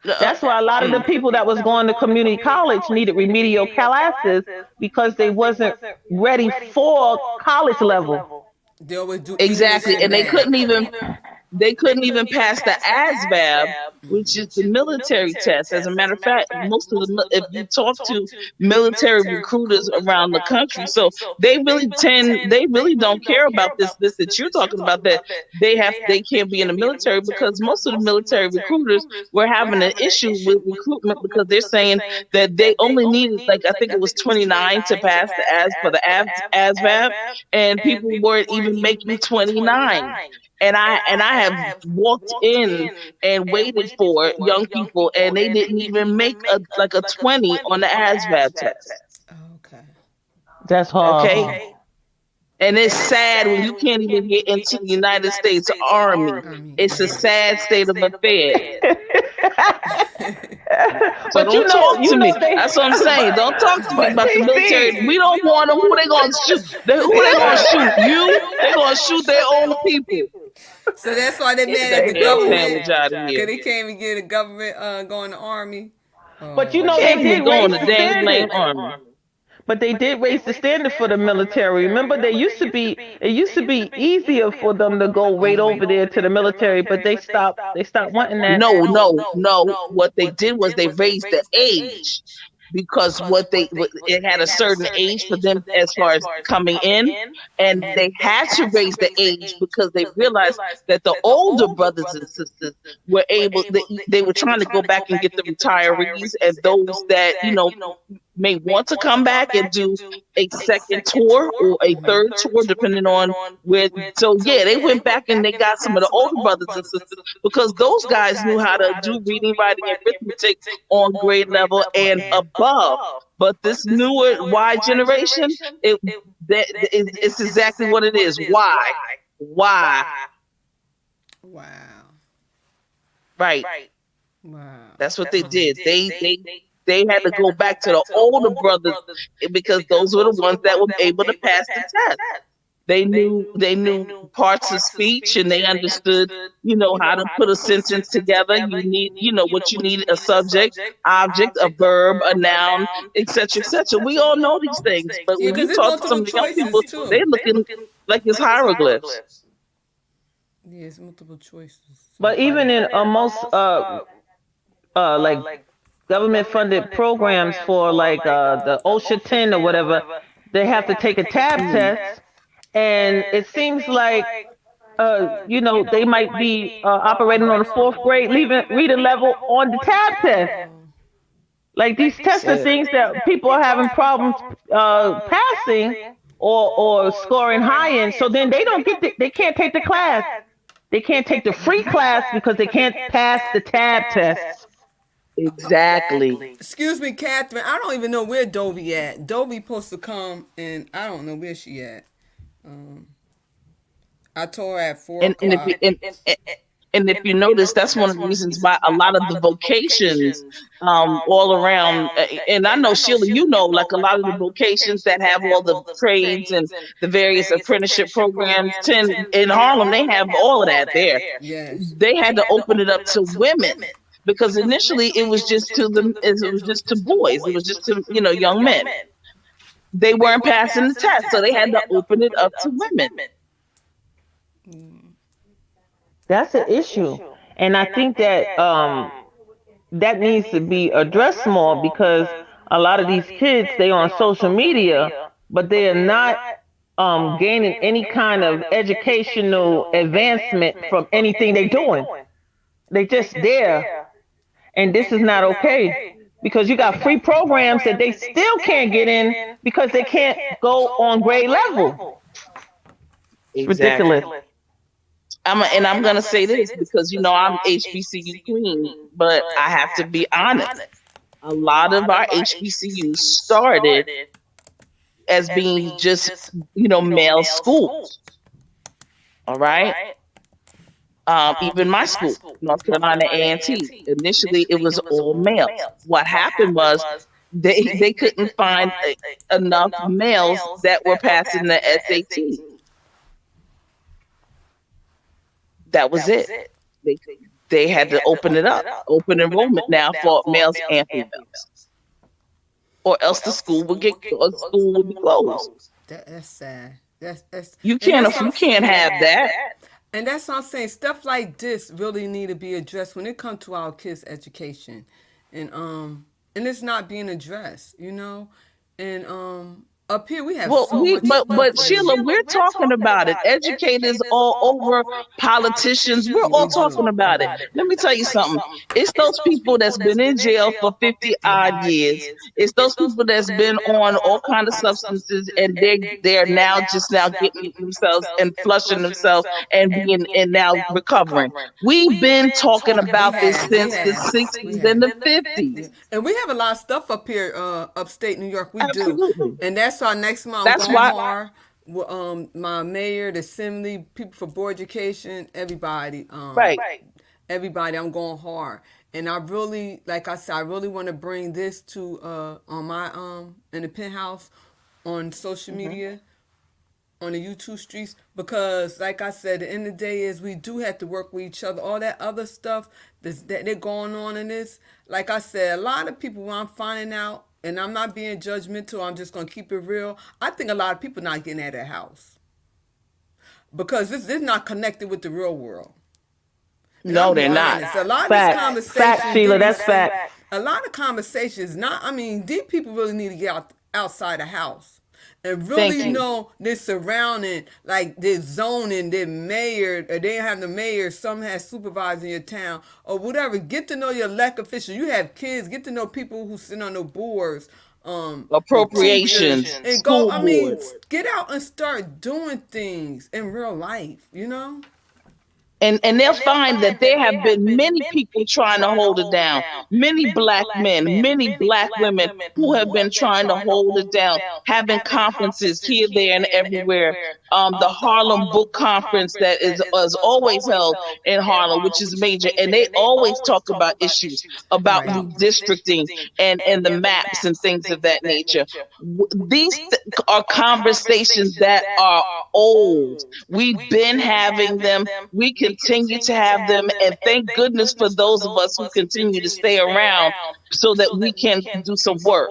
That's why a lot of the people that was going to community college needed remedial classes, because they wasn't ready for college level. They always do exactly, and they couldn't even pass the ASVAB, which is the military test. As a matter of fact, most of if you talk to military recruiters around the country, so they really don't care about this that you're talking about, that they can't be in the military, because most of the military recruiters were having an issue with recruitment, because they're saying that they only needed, I think it was 29 to pass the ASVAB, and people weren't even making 29. And I have walked in and waited for young people, and they didn't even make a 20 on the ASVAB test. Okay. That's hard. Okay. And it's sad when you can't even get into the United States Army. It's a sad state of affairs. So don't talk to me. That's what I'm saying. Don't talk to me about the military. We don't want them. Who they gonna shoot? Who they gonna shoot? You? They gonna shoot their own people. So that's why they mad at the government. Cause they can't even get the government going to army. But they did raise the standard. But they did raise the standard for the military. Remember, it used to be easier for them to go right over there to the military, but they stopped wanting that. No. What they did was they raised the age. because it had a certain age for them as far as coming in, and they had to raise the age because they realized that the older brothers and sisters were they were trying to go back and get the retirees and those that may want to come back and do a second tour or a third tour, depending on where. So yeah, they went back and they got some of the older brothers and sisters because those guys knew how to do reading, writing, and arithmetic on grade level and above. But this newer Y generation, it's exactly what it is. Why? Wow. Right. Wow. That's what they did. They had to go back to the older brothers because those were the ones that were able to pass the test. They knew parts of speech and they understood, how to put a sentence together. You need, what you need: a subject, object, a verb, a noun, etc., etc. We all know these things, but when you talk to some of the young people, they're looking like it's hieroglyphs. Yeah, it's multiple choices. But even in most like government funded programs for like the OSHA 10 or whatever, they have to take a tab test, and it seems like they might be operating on the fourth grade reading level on the tab test. Like these tests are things that people are having problems passing or scoring high in, so then they can't take the class. They can't take the free class because they can't pass the tab test. Exactly. Excuse me, Catherine. I don't even know where Dovie at. Dovie supposed to come, and I don't know where she at. I told her at 4 o'clock. And if you notice, that's one of the reasons why a lot of the vocations all around, and I know, Sheila, like a lot of the vocations that have all the trades and the various apprenticeship programs in Harlem, they have all of that there. Yes. They had to open it up to women because initially it was just to boys. It was just to, young men. They weren't passing the test, so they had to open it up to women. That's an issue, and I think that that needs to be addressed more because a lot of these kids, they on social media, but they are not gaining any kind of educational advancement from anything they're doing. They just there, and this is not okay because you got free programs that they still can't get in because they can't go on grade level. Exactly. Ridiculous. I'm gonna say this because I'm HBCU queen, but I have to be honest. A lot of our HBCUs started as being just male schools. All right. Even my school, North Carolina A&T, initially it was all males. What happened was they couldn't find enough males that were passing the SAT. That was it. They had to open it up, open enrollment now for males and females, or else the school would be closed. That's sad. That's you can't have that. And that's what I'm saying. Stuff like this really need to be addressed when it comes to our kids' education, and it's not being addressed, and up here we have but Sheila, we're talking about it. Educators all over, politicians, we're all talking about it. Let me tell you something. It's those people that's been in jail for 50 odd years. It's those people that's been on all kind of substances, and they're now getting themselves and flushing themselves and now recovering. We've been talking about this since the 60s and the 50s. And we have a lot of stuff up here, upstate New York. We Absolutely. do. And that's our next month. That's why my mayor, the assembly, people for board education, everybody. Right. Everybody, I'm going hard. And I really, like I said, I really want to bring this to on my in the penthouse on social media, on the YouTube streets, because like I said, at the end of the day is we do have to work with each other. All that other stuff that they're going on in this, like I said, a lot of people, when I'm finding out, and I'm not being judgmental, I'm just going to keep it real, I think a lot of people not getting out of their house. Because this is not connected with the real world. No, they're not. A lot of this conversation. Fact, Sheila, that's fact. a lot of conversations. Not, I mean, these people really need to get outside the house and Thank really you. know their surrounding, like their zoning, their mayor, or they have the mayor, some has supervisors in your town, or whatever. Get to know your elected officials. You have kids, get to know people who sit on the boards, the Appropriations, teachers, and go, school I mean, board. get out and start doing things in real life, you know? And they'll find that there have been many people trying to hold it down. Many black men, many black women who have been trying to hold it down, having conferences here, there, and everywhere. The Harlem Book Conference that is always held in Harlem, which is major, and they always talk about issues about Right. redistricting and the maps and things of that nature. These are conversations that are old. We've been having them. We continue to have them. And thank goodness for those of us who continue to stay around so that we can do some work.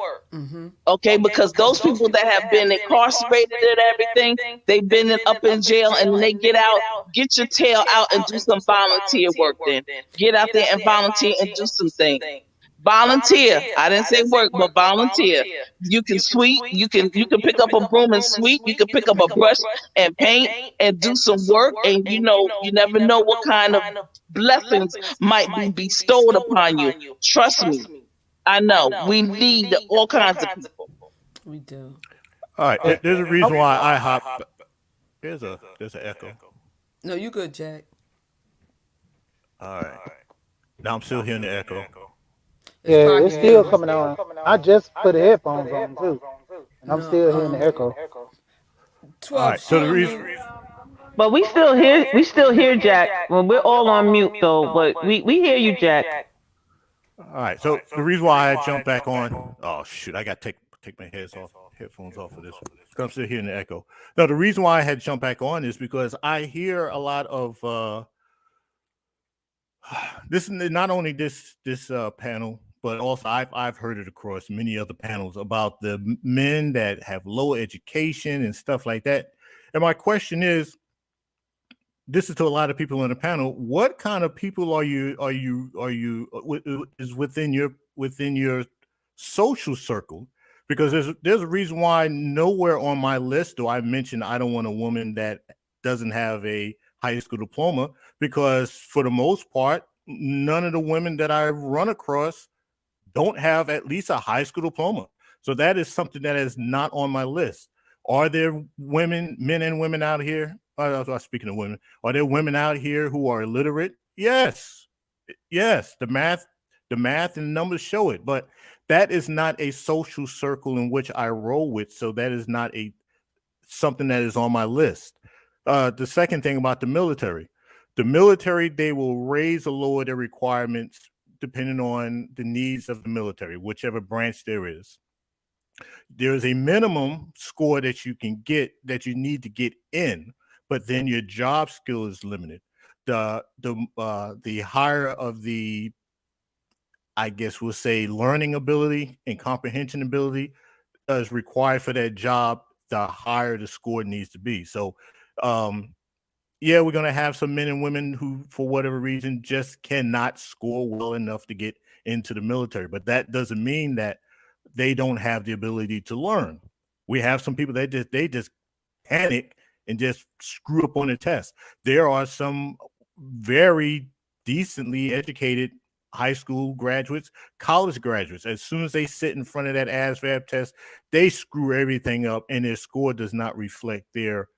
Okay, because those people that have been incarcerated and everything, they've been up in jail, and when they get out, get your tail out and do some volunteer work then. Get out there and volunteer and do some things. Volunteer. I didn't say work, but volunteer. You can sweep, you can pick up a broom and sweep, you can pick up a brush and paint and do some work, and you never know what kind of blessings might be bestowed upon you. Trust me. I know we need all kinds of people. We do. All right, there's a reason why I hop. There's an echo. No, you good, Jack. All right, now I'm still hearing the echo. Yeah, it's still coming on. I just put the headphones on too, and I'm still hearing the echo. 12. All right, so the reason. But we still hear Jack. Well, we're all on mute though, but we hear you, Jack. All right, so the reason why I jumped back on. Oh shoot, I got to take my headphones off of this one. I'm still hearing the echo. No, the reason why I had jumped back on is because I hear a lot of this. Not only this panel, but also I've heard it across many other panels about the men that have low education and stuff like that. And my question is, this is to a lot of people on the panel. What kind of people are you is within your social circle? Because there's a reason why nowhere on my list do I mention I don't want a woman that doesn't have a high school diploma, because for the most part, none of the women that I've run across don't have at least a high school diploma. So that is something that is not on my list. Are there men and women out here? Speaking of women, are there women out here who are illiterate? Yes. The math and numbers show it, but that is not a social circle in which I roll with. So that is not something that is on my list. The second thing about the military, they will raise or lower their requirements depending on the needs of the military, whichever branch there is. There's a minimum score that you can get, that you need to get in, but then your job skill is limited. The higher of the, I guess we'll say, learning ability and comprehension ability is required for that job, the higher the score needs to be. So, yeah, we're going to have some men and women who, for whatever reason, just cannot score well enough to get into the military. But that doesn't mean that they don't have the ability to learn. We have some people that they just panic and just screw up on a test. There are some very decently educated high school graduates, college graduates. As soon as they sit in front of that ASVAB test, they screw everything up, and their score does not reflect their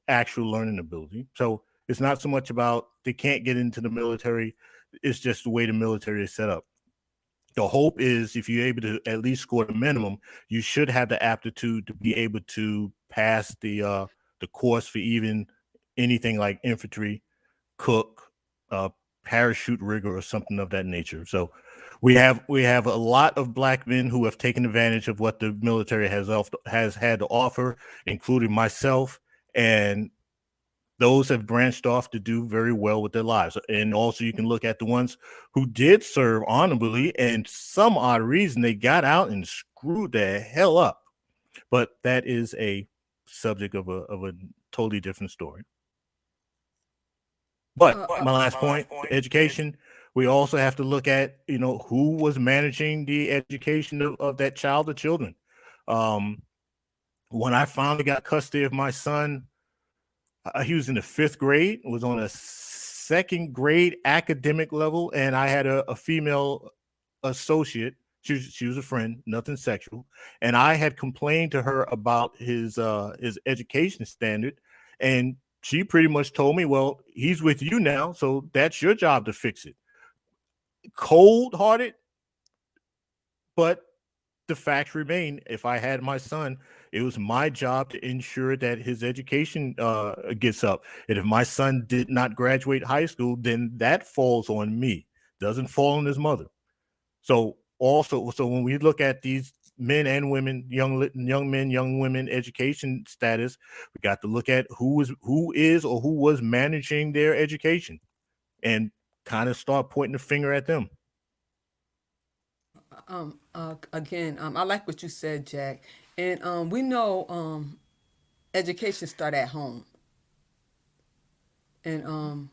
actual learning ability. So it's not so much about they can't get into the military. It's just the way the military is set up. The hope is if you're able to at least score the minimum, you should have the aptitude to be able to pass the course for even anything like infantry, cook, parachute rigger, or something of that nature. So we have a lot of black men who have taken advantage of what the military has had to offer, including myself, and those have branched off to do very well with their lives. And also you can look at the ones who did serve honorably, and some odd reason they got out and screwed the hell up. But that is a subject of a totally different story. But my last point, education, We also have to look at, who was managing the education of that child or children. When I finally got custody of my son, he was in the 5th grade, was on a 2nd grade academic level, and I had a female associate. She was a friend, nothing sexual, and I had complained to her about his education standard, and she pretty much told me, well, he's with you now, so that's your job to fix it. Cold-hearted, but the facts remain. If I had my son, it was my job to ensure that his education gets up. And if my son did not graduate high school, then that falls on me, doesn't fall on his mother. So when we look at these men and women, young men, young women education status, we got to look at who is or who was managing their education, and kind of start pointing the finger at them. Again, I like what you said, Jack, and we know education start at home, and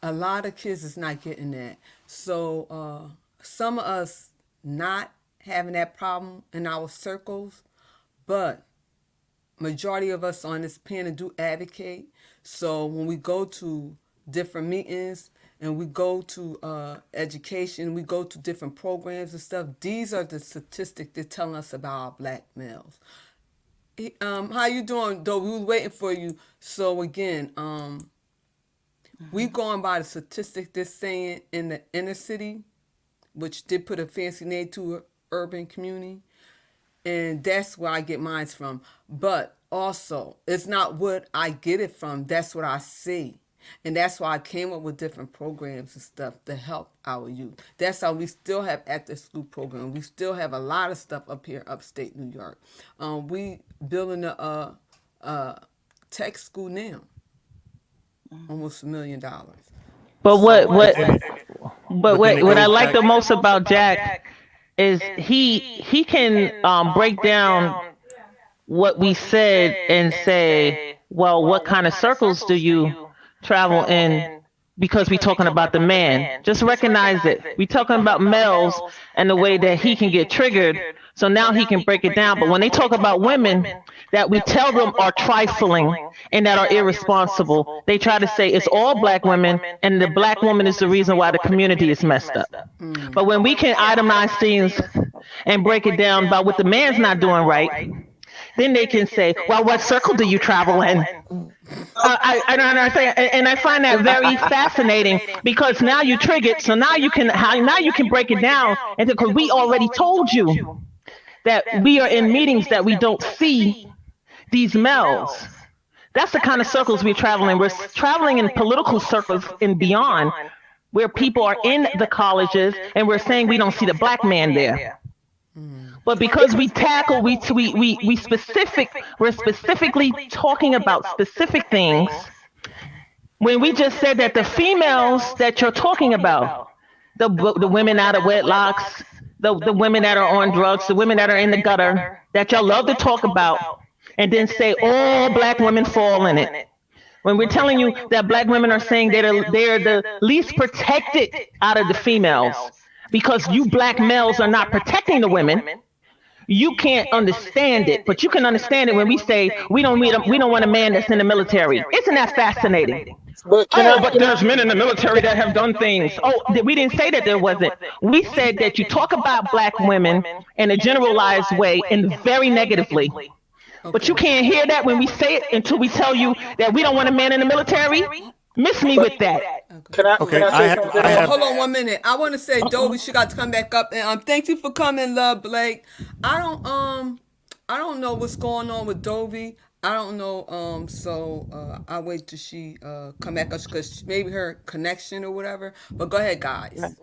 a lot of kids is not getting that. So some of us not having that problem in our circles, but majority of us on this panel do advocate. So when we go to different meetings and we go to education, we go to different programs and stuff, these are the statistics they're telling us about our black males. How you doing, though? We was waiting for you. So again, we going by the statistics they're saying in the inner city, which did put a fancy name to urban community, and that's where I get mine from. But also, it's not what I get it from. That's what I see. And that's why I came up with different programs and stuff to help our youth. That's how we still have after school program. We still have a lot of stuff up here, upstate New York. We building a tech school now, almost $1 million. But what But then it what I goes like back. the most about Jack is he can break down what we said and say, well, what kind of circles do you travel in? Because we're talking about the man. Just recognize it. We're talking about males and the way that he can get triggered. So now he can break it down. But when they talk about women that we tell them are trifling and that are irresponsible, they try to say it's all black women and the black woman is the reason why the community is messed up. But when we can itemize things and break it down about what the man's not doing right, then they can say, well, what circle do you travel in? I don't understand, and I find that very fascinating because now you triggered, so now you can break it down, and because we already told you that we are in meetings that we don't see these males. That's the kind of circles we're traveling. We're traveling in political circles and beyond, where people are in the colleges, and we're saying we don't see the black man there. But because we tackle, we're specifically talking about specific things. When we just said that the females that you're talking about, the women out of wedlocks, the women that are on drugs, the women that are in the gutter, that y'all love to talk about, and then say all black women fall in it. When we're telling you that black women are saying they're the least protected out of the females, because you black males are not protecting the women. You can't understand it, but you can understand it when we say we don't want a man that's in the military. Isn't that fascinating? But But there's men in the military that have done things. Oh, we didn't say that there wasn't. We said that you talk about black women in a generalized way and very negatively. But you can't hear that when we say it until we tell you that we don't want a man in the military. Miss me with that. Can I say something? Hold on 1 minute. I want to say, Dovie, she got to come back up, and thank you for coming, Love Blake. I don't know what's going on with Dovie. I don't know. So I wait till she come back up because maybe her connection or whatever. But go ahead, guys.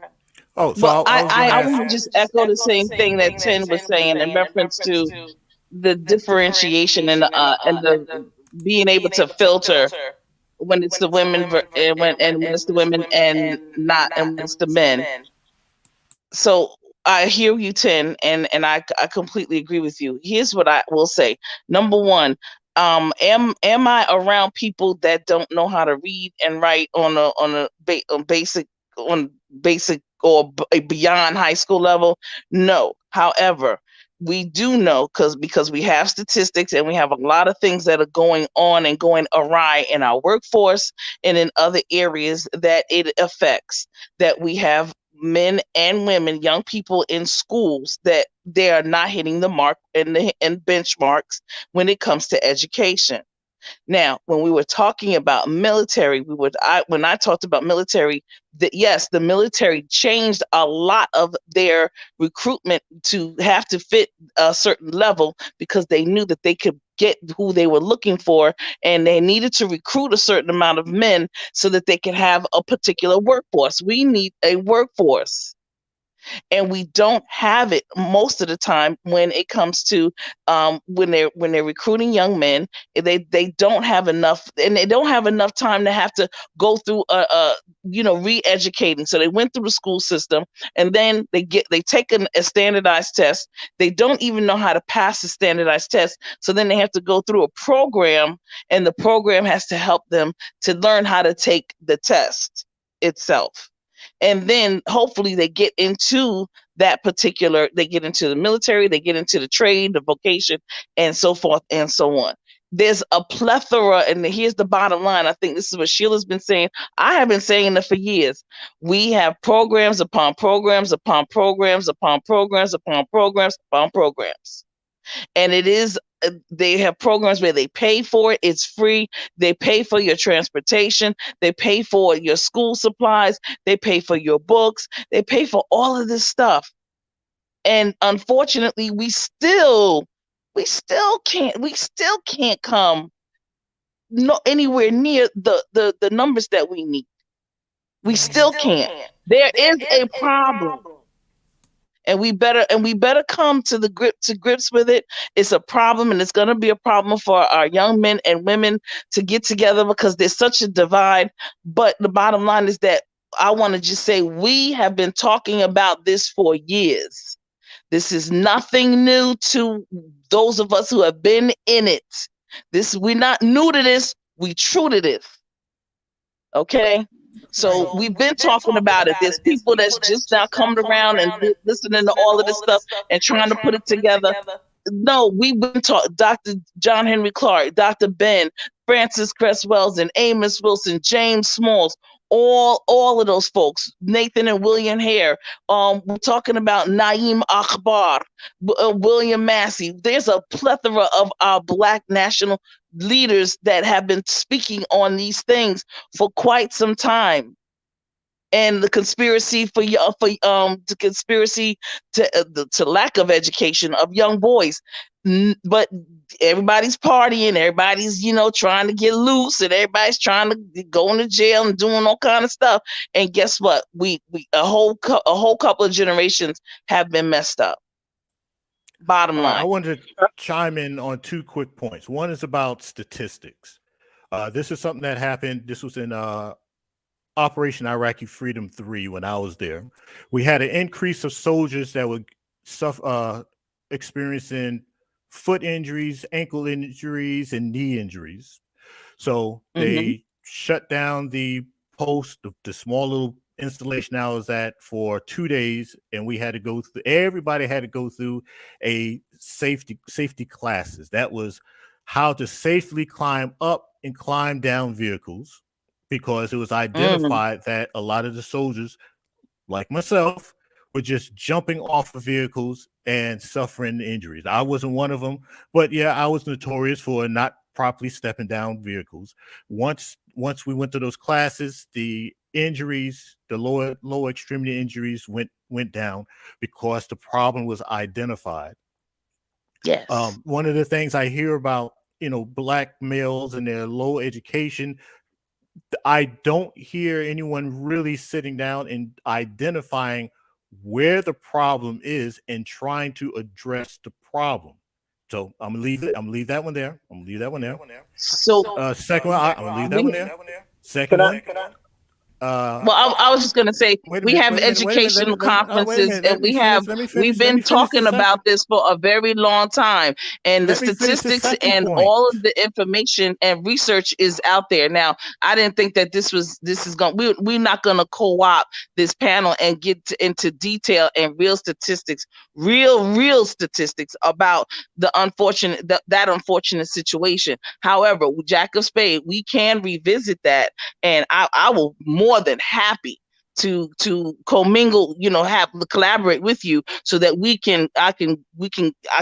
Oh, so But I was gonna I ask. would just echo the same thing that Tin was saying in reference to the differentiation and the being able to filter when it's the women and when it's the women and not and when it's the men. So I hear you, Tin, and I completely agree with you. Here's what I will say. Number one, am I around people that don't know how to read and write on basic or beyond high school level? No. However, we do know because we have statistics and we have a lot of things that are going on and going awry in our workforce and in other areas that it affects, that we have men and women, young people in schools, that they are not hitting the mark and benchmarks when it comes to education. Now, when we were talking about military, when I talked about military, that yes, the military changed a lot of their recruitment to have to fit a certain level because they knew that they could get who they were looking for, and they needed to recruit a certain amount of men so that they could have a particular workforce. We need a workforce. And we don't have it most of the time when it comes to when they're recruiting young men. They don't have enough, and they don't have enough time to have to go through re-educating. So they went through the school system, and then they take a standardized test. They don't even know how to pass the standardized test, so then they have to go through a program, and the program has to help them to learn how to take the test itself. And then hopefully they get into they get into the military, they get into the trade, the vocation, and so forth and so on. There's a plethora, and here's the bottom line. I think this is what Sheila's been saying. I have been saying it for years. We have programs upon programs upon programs upon programs upon programs upon programs. And it is, they have programs where they pay for it. It's free. They pay for your transportation. They pay for your school supplies. They pay for your books. They pay for all of this stuff. And unfortunately, we still can't come anywhere near the numbers that we need. We still can't. There is a problem. And we better come to grips with it. It's a problem, and it's going to be a problem for our young men and women to get together because there's such a divide. But the bottom line is that I want to just say we have been talking about this for years. This is nothing new to those of us who have been in it. We're not new to this. We true to this. Okay? So we've been talking about it. There's people that's just now coming around and listening to all of this stuff and trying to put it together. No, we've been talking. Dr. John Henry Clark, Dr. Ben, Francis Cress Wells, and Amos Wilson, James Smalls, all of those folks, Nathan and William Hare. We're talking about Naeem Akbar, William Massey. There's a plethora of our Black national leaders that have been speaking on these things for quite some time. And the conspiracy the conspiracy to lack of education of young boys. But everybody's partying, everybody's trying to get loose, and everybody's trying to go into jail and doing all kind of stuff. And guess what? A whole couple of generations have been messed up. Bottom line. I wanted to chime in on two quick points. One is about statistics. This is something that happened. This was in Operation Iraqi Freedom 3 when I was there. We had an increase of soldiers that were experiencing foot injuries, ankle injuries, and knee injuries. So they shut down the post, the small little installation I was at, for 2 days, and we had to go through. Everybody had to go through a safety classes. That was how to safely climb up and climb down vehicles, because it was identified that a lot of the soldiers, like myself, were just jumping off of vehicles and suffering injuries. I wasn't one of them, but yeah, I was notorious for not properly stepping down vehicles. Once we went to those classes, the injuries, the lower extremity injuries went down because the problem was identified. Yes. One of the things I hear about, Black males and their low education, I don't hear anyone really sitting down and identifying where the problem is and trying to address the problem. So I'm gonna leave that one there. So second one, I'm gonna leave that one there. Second one, Well, I was just going to say we have educational conferences, and we've been talking about this for a very long time, and the statistics and all of the information and research is out there. Now, I didn't think that this is going. We're not going to co-opt this panel and get into detail and real statistics, real statistics about the that unfortunate situation. However, Jack of Spades, we can revisit that, and I will more than happy to commingle, collaborate with you so that I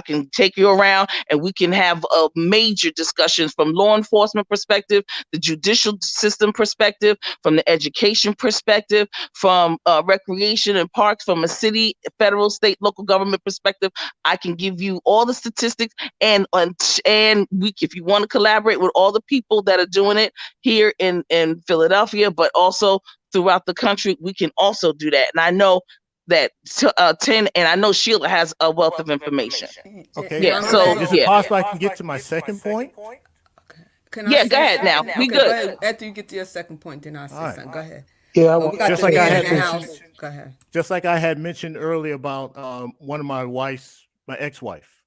can take you around and we can have major discussions from law enforcement perspective, the judicial system perspective, from the education perspective, from recreation and parks, from a city, federal, state, local government perspective. I can give you all the statistics, and if you want to collaborate with all the people that are doing it here in Philadelphia, but also throughout the country, we can also do that. And I know that 10, and I know Sheila has a wealth of information. Okay. Yeah. So is it possible I can get to my second point? Okay. Yeah, go ahead now. We good. Go ahead. After you get to your second point, then I'll say something. Go ahead. Yeah, We got just the like I man had in the mentioned. house. Go ahead. Just like I had mentioned earlier about one of my ex-wife,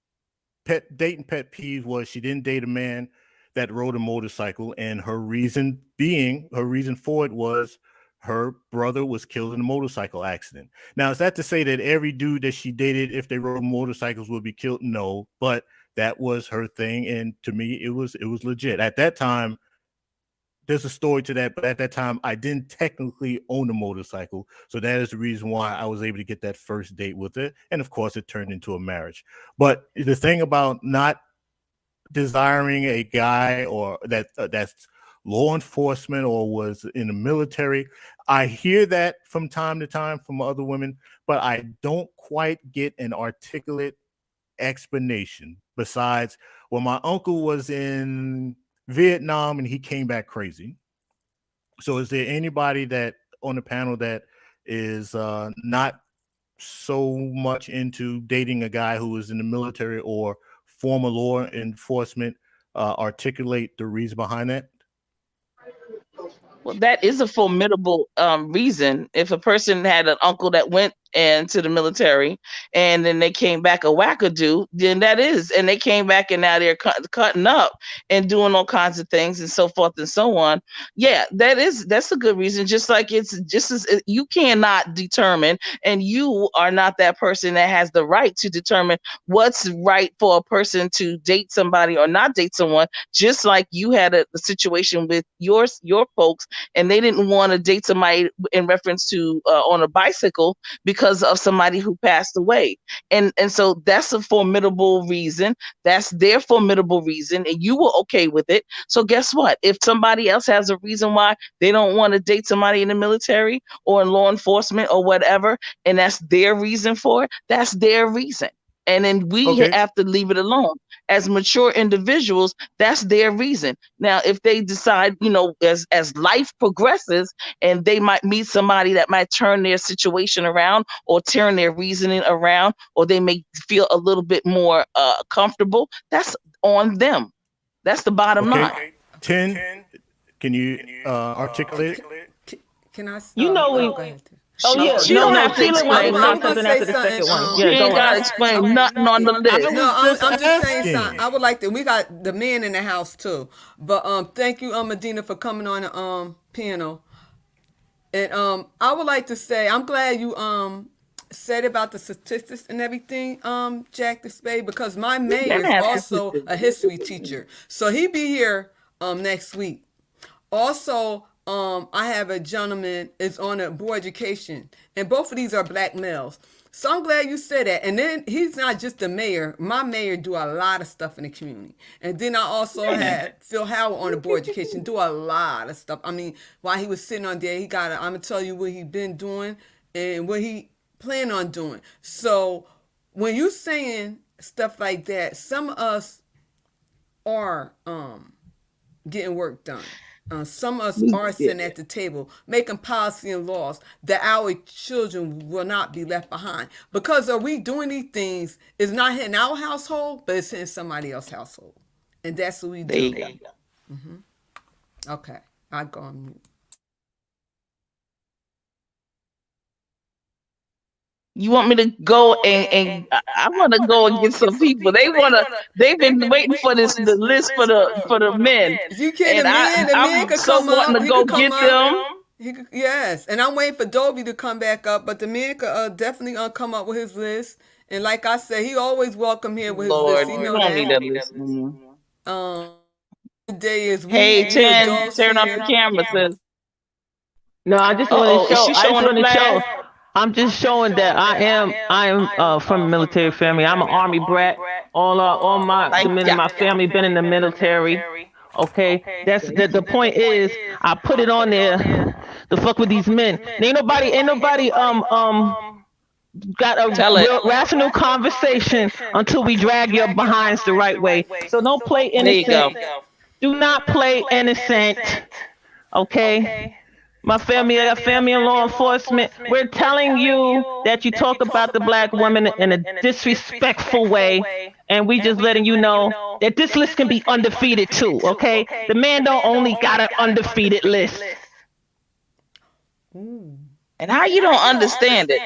dating pet peeve was she didn't date a man that rode a motorcycle, and her reason for it was her brother was killed in a motorcycle accident. Now, is that to say that every dude that she dated, if they rode motorcycles, would be killed? No, but that was her thing, and to me, it was legit. At that time, there's a story to that, but at that time, I didn't technically own a motorcycle, so that is the reason why I was able to get that first date with it, and of course, it turned into a marriage. But the thing about not desiring a guy or that's law enforcement or was in the military, I hear that from time to time from other women, but I don't quite get an articulate explanation besides, well, my uncle was in Vietnam and he came back crazy. So is there anybody that on the panel that is not so much into dating a guy who was in the military or former law enforcement, articulate the reason behind that? Well, that is a formidable reason. If a person had an uncle that went into the military and then they came back a wackadoo, then that is, and they came back and now they're cutting up and doing all kinds of things and so forth and so on. Yeah, that's a good reason. Just like it's just as you cannot determine, and you are not that person that has the right to determine what's right for a person to date somebody or not date someone. Just like you had a situation with your folks, and they didn't want to date somebody in reference to on a bicycle because of somebody who passed away. And so that's a formidable reason. That's their formidable reason, and you were okay with it. So guess what? If somebody else has a reason why they don't want to date somebody in the military or in law enforcement or whatever, and that's their reason for it, that's their reason. And then we have to leave it alone. As mature individuals, that's their reason. Now, if they decide, as life progresses and they might meet somebody that might turn their situation around or turn their reasoning around, or they may feel a little bit more comfortable, that's on them. That's the bottom line. 10, can you articulate it? Can I? Go ahead. Oh yeah, she don't have to explain something after the second one. She ain't gotta explain nothing on the list. No, I'm just saying something. I would like to. We got the man in the house too, but thank you, Medina, for coming on the panel. And I would like to say I'm glad you said about the statistics and everything, Jack the Spade, because my mayor is also a history teacher, so he be here next week. Also, I have a gentleman is on a board education, and both of these are black males. So I'm glad you said that. And then he's not just the mayor. My mayor do a lot of stuff in the community. And then I also had Phil Howard on the board education, do a lot of stuff. I mean, while he was sitting on there, I'm gonna tell you what he been doing and what he plan on doing. So when you saying stuff like that, some of us are getting work done. Some of us are sitting at the table making policy and laws that our children will not be left behind. Because are we doing these things, it's not hitting our household, but it's hitting somebody else's household. And that's what we do. There you go. Mm-hmm. Okay, I'll go on mute. You want me to go and I want to go and get some people. They've been waiting for the list for the men, You can and the I'm men could so come wanting up. to He go could come get up. them. Yes, and I'm waiting for Dovie to come back up, but the men could definitely come up with his list. And like I said, he always welcome here with his list. Lord, You you know don't need that. that list anymore. Today is Hey, we 10, adults turn off here. the camera, sis. No, I just want Uh-oh, to is show. she I just showing the want to flag? show. I'm just showing that I am from a military family. I'm an army brat. All my Thank the men ya. in my family been in the military. Okay, that's the point is I put it on there to fuck with these men. Ain't nobody got a Tell it. real rational conversation until we drag your behinds the right way. So don't play There you innocent. go. Do not play innocent. Okay. My family, I got family in law enforcement. We're telling you that you talk about the black woman in a disrespectful way, and we just letting you know that this list can be undefeated too. Okay, the man don't only got an undefeated list. And how you don't understand it?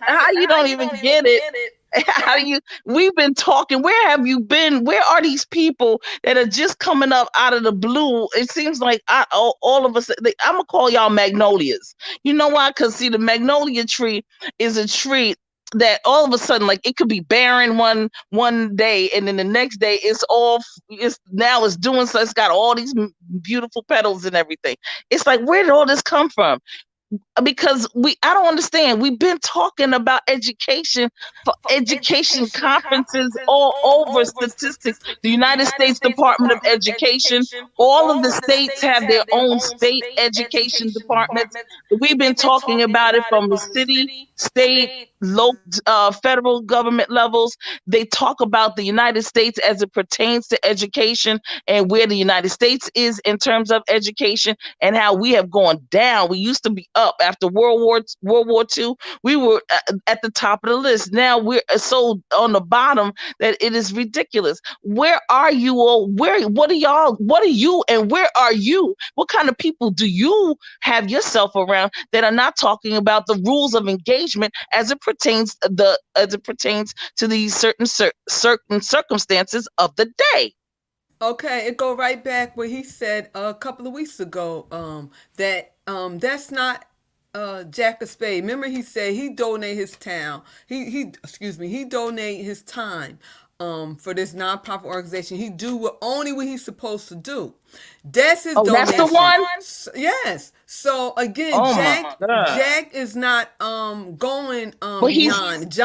How you don't even get it? How do you? We've been talking. Where have you been? Where are these people that are just coming up out of the blue? It seems like all of us. I'm gonna call y'all magnolias. You know why? Because see, the magnolia tree is a tree that all of a sudden, like it could be barren one day, and then the next day it's doing so. It's got all these beautiful petals and everything. It's like, where did all this come from? Because I don't understand. We've been talking about education for education conferences all over statistics. The United States Department of Education, all of the states have their own state education departments. We've been talking about it from the city, state, local, federal government levels. They talk about the United States as it pertains to education and where the United States is in terms of education and how we have gone down. We used to be up after World War II. We were at the top of the list. Now we're so on the bottom that it is ridiculous. Where are you all? What are y'all? What are you? And where are you? What kind of people do you have yourself around that are not talking about the rules of engagement as it pertains to these certain circumstances of the day? Okay, it go right back where he said a couple of weeks ago that that's not Jack of Spade. Remember, he said he donate his town. He donate his time for this nonprofit organization. He do only what he's supposed to do. That's his donation. That's the one. Yes. So again, Oh my God. Jack is not going But beyond.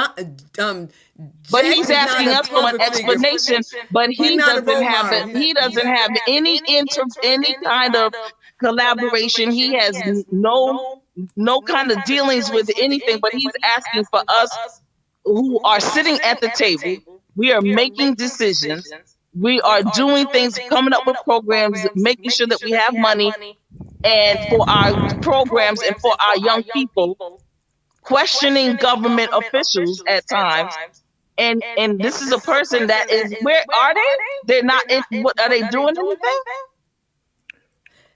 But Jack he's is not asking a us for an public figure. explanation. But he not a doesn't role have model. it. He doesn't have any kind of collaboration. He has no kind of dealings with anything. But he's asking for us who are sitting at the table. We are making decisions. We are doing things, coming up with programs, making sure that we have money and for our programs and for our young people, questioning government officials at times. And this is a person that is, where are they? They're not. What are they doing? Anything?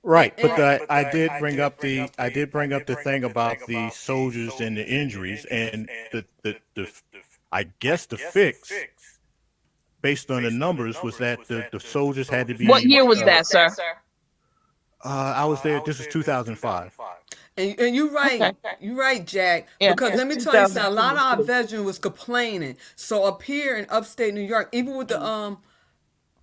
Right, but I did bring up the thing about the soldiers and the injuries, and the I guess the fix based on the numbers was that the soldiers had to be. What year was that, sir? I was there. This is 2005. And you're right. Okay. You're right, Jack. Yeah, Because let me tell you something. A lot of our veterans was complaining. So up here in upstate New York, even with the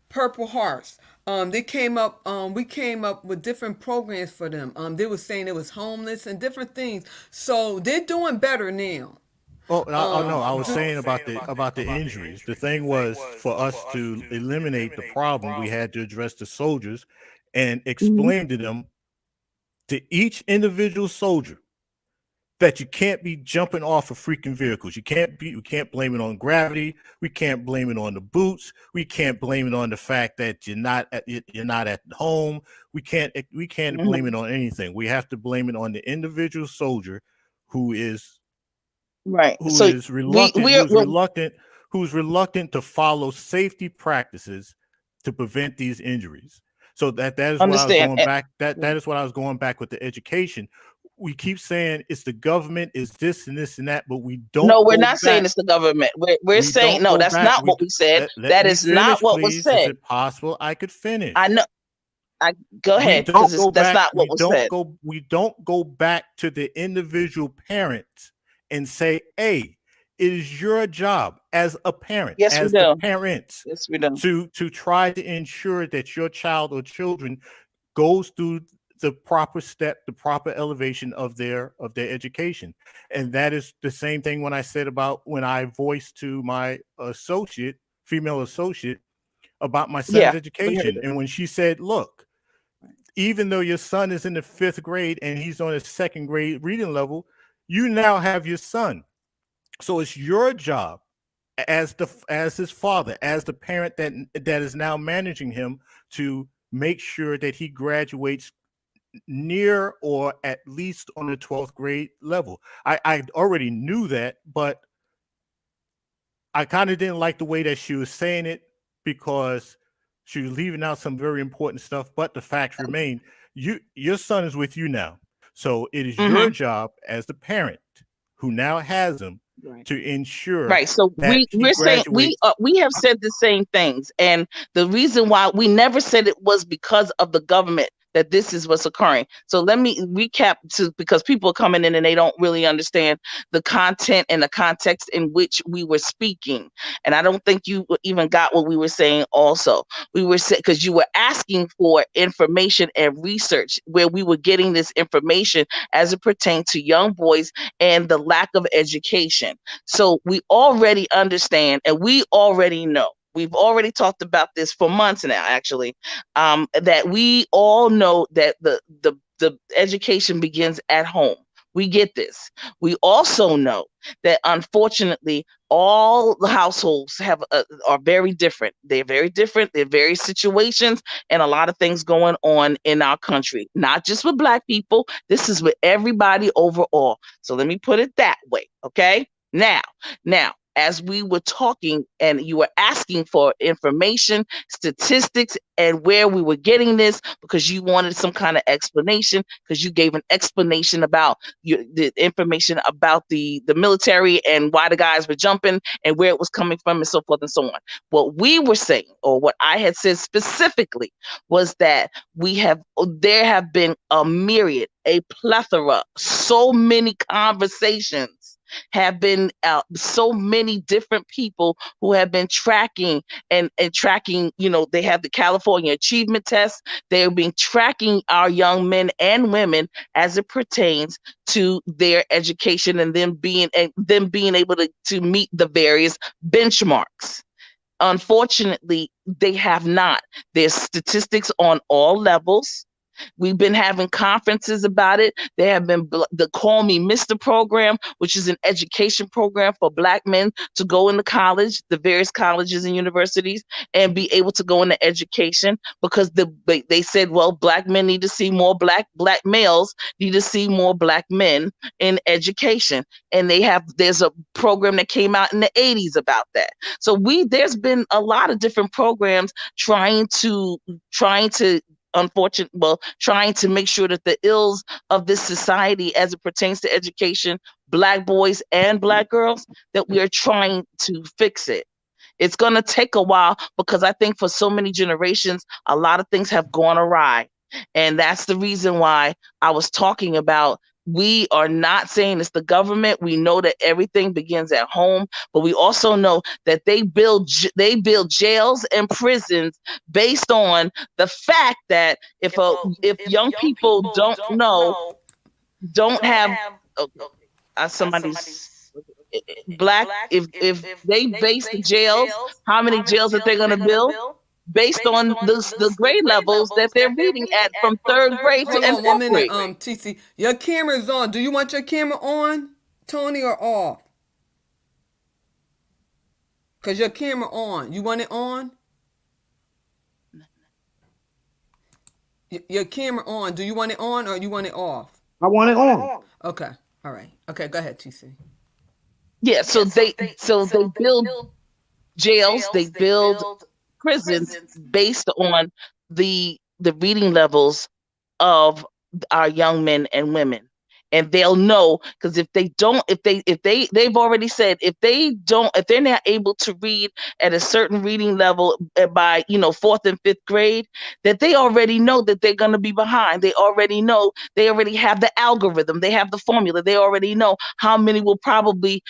Purple Hearts, they came up. We came up with different programs for them. They were saying it was homeless and different things. So they're doing better now. Oh no, I was saying about the injuries. The thing was, for us to eliminate the problem, we had to address the soldiers and explain to them, to each individual soldier, that you can't be jumping off of freaking vehicles. We can't blame it on gravity. We can't blame it on the boots. We can't blame it on the fact that you're not at home. We can't blame it on anything. We have to blame it on the individual soldier who is right. Who's reluctant to follow safety practices to prevent these injuries. So that is what I was going back. That is what I was going back with the education. we keep saying it's the government, is this and this and that, but we don't. No, we're go not back. saying it's the government. We're saying don't no. go That's back. not what we said. Let That me is finish, not what was please. Is said. it possible I could finish? I know. Go We ahead, don't because go that's back. not what was said. We don't go back to the individual parents and say, "Hey, it is your job as a parent, Yes, we as the do. parents, Yes, we do. to try to ensure that your child or children goes through the proper step, the proper elevation of their education." And that is the same thing when I said about when I voiced to my female associate, about my son's Yeah. education. And when she said, "Look, even though your son is in the 5th grade and he's on his 2nd grade reading level, you now have your son. So it's your job as his father, as the parent that is now managing him, to make sure that he graduates near or at least on the 12th grade level." I already knew that, but I kind of didn't like the way that she was saying it, because she was leaving out some very important stuff. But the facts remain: your son is with you now, so it is your job as the parent who now has him to ensure. Right. So that we're saying we have said the same things, and the reason why we never said it was because of the government that this is what's occurring. So let me recap, because people are coming in and they don't really understand the content and the context in which we were speaking. And I don't think you even got what we were saying. Also, we were saying, because you were asking for information and research, where we were getting this information as it pertained to young boys and the lack of education. So we already understand, and we already know. We've already talked about this for months now, actually, that we all know that the education begins at home. We get this. We also know that, unfortunately, all the households are very different. They're very different. They're very situations, and a lot of things going on in our country, not just with Black people. This is with everybody overall. So let me put it that way. Okay. Now, as we were talking and you were asking for information, statistics, and where we were getting this, because you wanted some kind of explanation, because you gave an explanation about the information about the military and why the guys were jumping and where it was coming from and so forth and so on. What we were saying, or what I had said specifically, was that there have been a myriad, a plethora, so many conversations have been so many different people who have been tracking and tracking, they have the California Achievement Test. They've been tracking our young men and women as it pertains to their education, and them being able to meet the various benchmarks. Unfortunately, they have not. There's statistics on all levels. We've been having conferences about it. There have been the Call Me Mr. program, which is an education program for Black men to go into college, the various colleges and universities, and be able to go into education, because they said, well, Black men need to see more black males need to see more Black men in education. And there's a program that came out in the 80s about that. So there's been a lot of different programs trying to make sure that the ills of this society, as it pertains to education, Black boys and Black girls, that we are trying to fix it. It's going to take a while, because I think for so many generations, a lot of things have gone awry. And that's the reason why I was talking about, we are not saying it's the government. We know that everything begins at home, but we also know that they build jails and prisons based on the fact that if young people don't have somebody's Black, if they base the jails, how many jails that they're going to build based on the grade levels that they're reading at, from 3rd grade to Hold on 1 minute, grade. TC. Your camera's on. Do you want your camera on, Tony, or off? Because your camera on. You want it on? Your camera on. Do you want it on, or you want it off? I want it on. Okay. All right. Okay, go ahead, TC. Yeah, so they build jails, they build prisons based on the reading levels of our young men and women. and they'll know, because if they've already said, if they're not able to read at a certain reading level by 4th and 5th grade, that they already know that they're going to be behind. They already know, they already have the algorithm, they have the formula, they already know how many will probably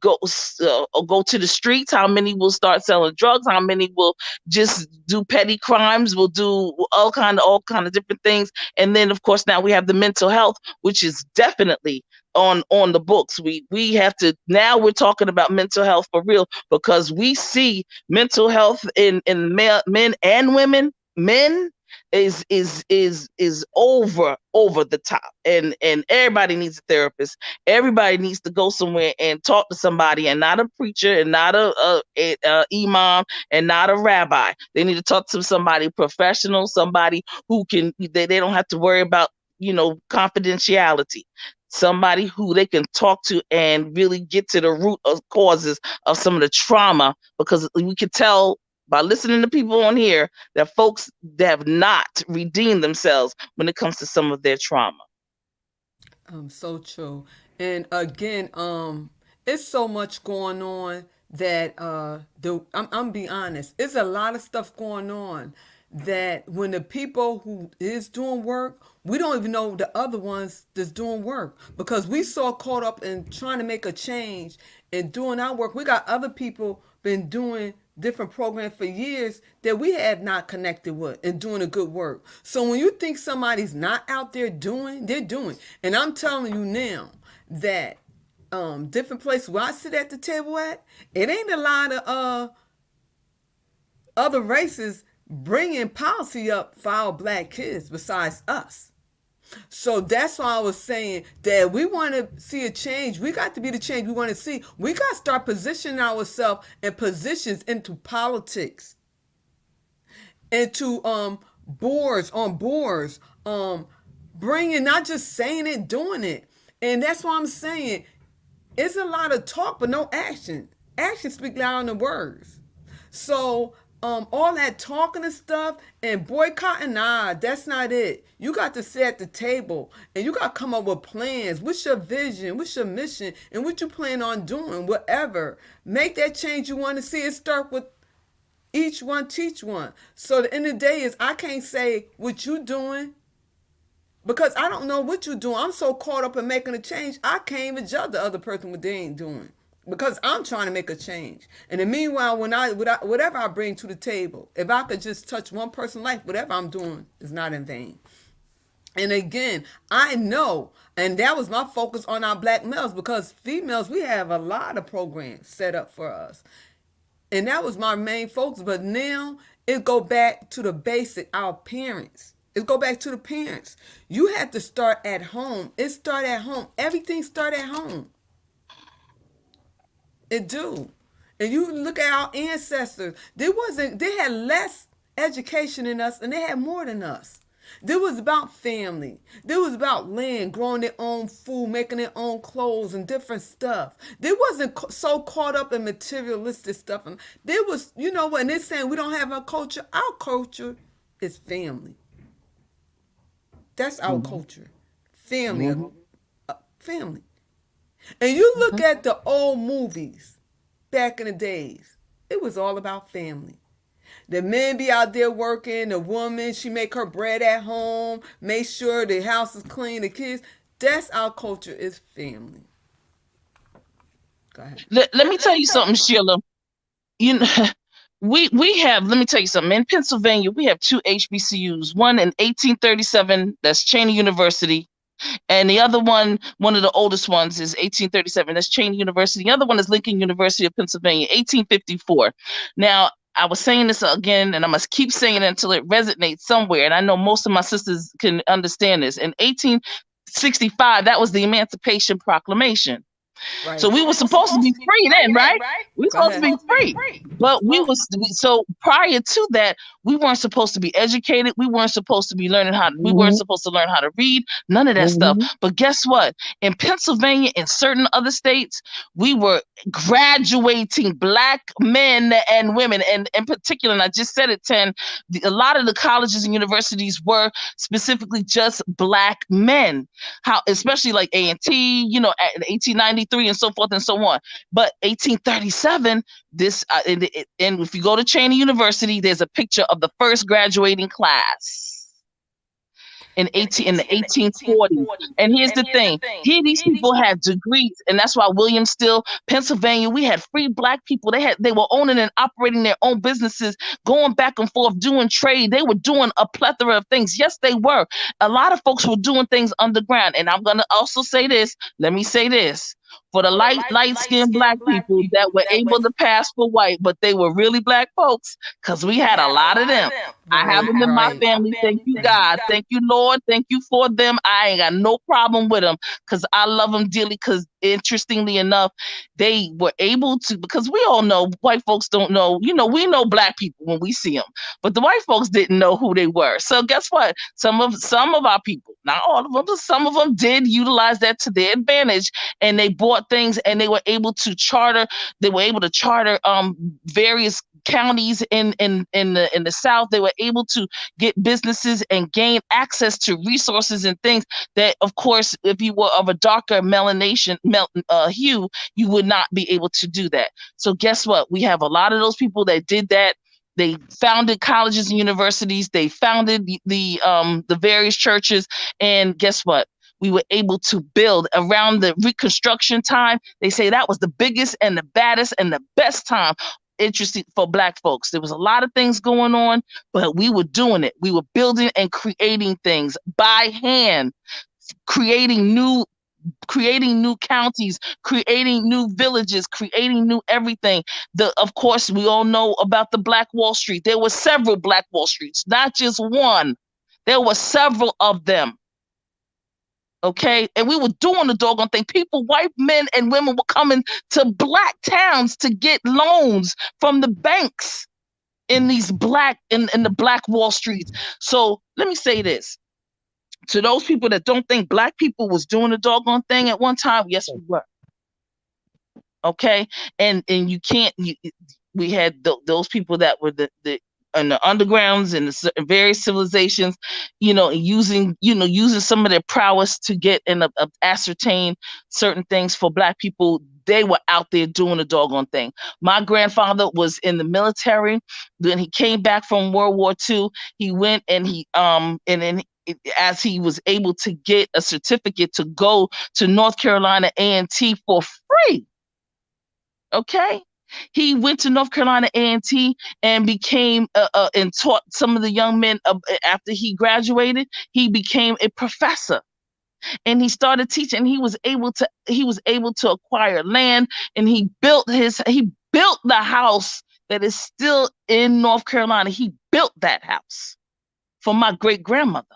go to the streets, how many will start selling drugs, how many will just do petty crimes, will do all kind of different things. And then of course now we have the mental health, which is definitely on the books. We have to, now we're talking about mental health for real, because we see mental health in men and women. Men is over the top, and everybody needs a therapist. Everybody needs to go somewhere and talk to somebody, and not a preacher, and not a imam, and not a rabbi. They need to talk to somebody professional, somebody who can, they don't have to worry about confidentiality, somebody who they can talk to and really get to the root of causes of some of the trauma, because we can tell by listening to people on here that folks that have not redeemed themselves when it comes to some of their trauma. So true. And again, it's so much going on that I'm be honest, it's a lot of stuff going on that when the people who is doing work, we don't even know the other ones that's doing work, because we so caught up in trying to make a change and doing our work. We got other people been doing different programs for years that we have not connected with and doing a good work. So when you think somebody's not out there doing, they're doing. And I'm telling you now that different places where I sit at the table at, it ain't a lot of other races bringing policy up for our black kids besides us. So that's why I was saying that we want to see a change. We got to be the change we want to see. We got to start positioning ourselves in positions into politics, into boards, bringing, not just saying it, doing it. And that's why I'm saying it's a lot of talk but no action. Actions speak louder than words. So all that talking and stuff and boycotting, nah, that's not it. You got to sit at the table and you got to come up with plans. What's your vision? What's your mission? And what you plan on doing? Whatever. Make that change you want to see. It start with each one, teach one. So the end of the day is, I can't say what you doing because I don't know what you're doing. I'm so caught up in making a change, I can't even judge the other person what they ain't doing, because I'm trying to make a change. And in the meanwhile, whatever I bring to the table, if I could just touch one person's life, whatever I'm doing is not in vain. And again, I know, and that was my focus on our black males, because females, we have a lot of programs set up for us. And that was my main focus. But now it go back to the basic, our parents. It go back to the parents. You have to start at home. It start at home. Everything start at home. It do. And you look at our ancestors. They had less education than us, and they had more than us. There was about family. There was about land, growing their own food, making their own clothes and different stuff. They wasn't so caught up in materialistic stuff. And there was, you know what, and they're saying we don't have a culture. Our culture is family. That's our culture. Family. Family. And you look at the old movies back in the days, it was all about family. The men be out there working, the woman, she make her bread at home, make sure the house is clean, the kids. That's our culture, is family. Go ahead. Let me tell you something, Sheila. You know, we have, let me tell you something. In Pennsylvania, we have 2 HBCUs. One in 1837, that's Cheney University. And the other one of the oldest ones is 1837. That's Cheney University. The other one is Lincoln University of Pennsylvania, 1854. Now, I was saying this again, and I must keep saying it until it resonates somewhere. And I know most of my sisters can understand this. In 1865, that was the Emancipation Proclamation. Right. So we were supposed to be free then, right? We were Go supposed to ahead. be free. But so prior to that, we weren't supposed to be educated. We weren't supposed to be we weren't supposed to learn how to read, none of that stuff. But guess what? In Pennsylvania and certain other states, we were graduating Black men and women. And in particular, and I just said it, 10, a lot of the colleges and universities were specifically just Black men. How, especially like A&T, in 1893 and so forth and so on. But 1837, and if you go to Cheney University, there's a picture of the first graduating class in the 1840s. And here's the thing, here these people had degrees, and that's why William Still, Pennsylvania, we had free Black people. They were owning and operating their own businesses, going back and forth, doing trade. They were doing a plethora of things. Yes, they were. A lot of folks were doing things underground. And I'm gonna also say this. Let me say this. For the light-skinned Black people that were able to pass for white, but they were really Black folks, because we had a lot of them. I have them in my family. Thank you, God. Thank you, Lord. Thank you for them. I ain't got no problem with them, because I love them dearly. Because interestingly enough, they were able to, because we all know white folks don't know, we know Black people when we see them, but the white folks didn't know who they were. So guess what? Some of our people, not all of them, but some of them did utilize that to their advantage, and they bought things, and they were able to charter various counties in the South. They were able to get businesses and gain access to resources and things that, of course, if you were of a darker melanation hue, you would not be able to do that. So guess what? We have a lot of those people that did that. They founded colleges and universities. They founded the various churches, and guess what? We were able to build around the Reconstruction time. They say that was the biggest and the baddest and the best time. Interesting for Black folks. There was a lot of things going on, but we were doing it. We were building and creating things by hand, creating new counties, creating new villages, creating new everything. Of course, we all know about the Black Wall Street. There were several Black Wall Streets, not just one. There were several of them. Okay, and we were doing the doggone thing. People, white men and women, were coming to Black towns to get loans from the banks in these in the Black Wall Streets. So let me say this to those people that don't think Black people was doing the doggone thing at one time. Yes, we were. Okay, and you can't. We had those people that were the in the undergrounds and the various civilizations, using some of their prowess to get and ascertain certain things for Black people. They were out there doing the doggone thing. My grandfather was in the military. Then he came back from World War II. He went and as he was able to get a certificate to go to North Carolina A&T for free. Okay. He went to North Carolina A&T and became and taught some of the young men. After he graduated, he became a professor, and he started teaching. He was able to acquire land, and he built the house that is still in North Carolina. He built that house for my great grandmother.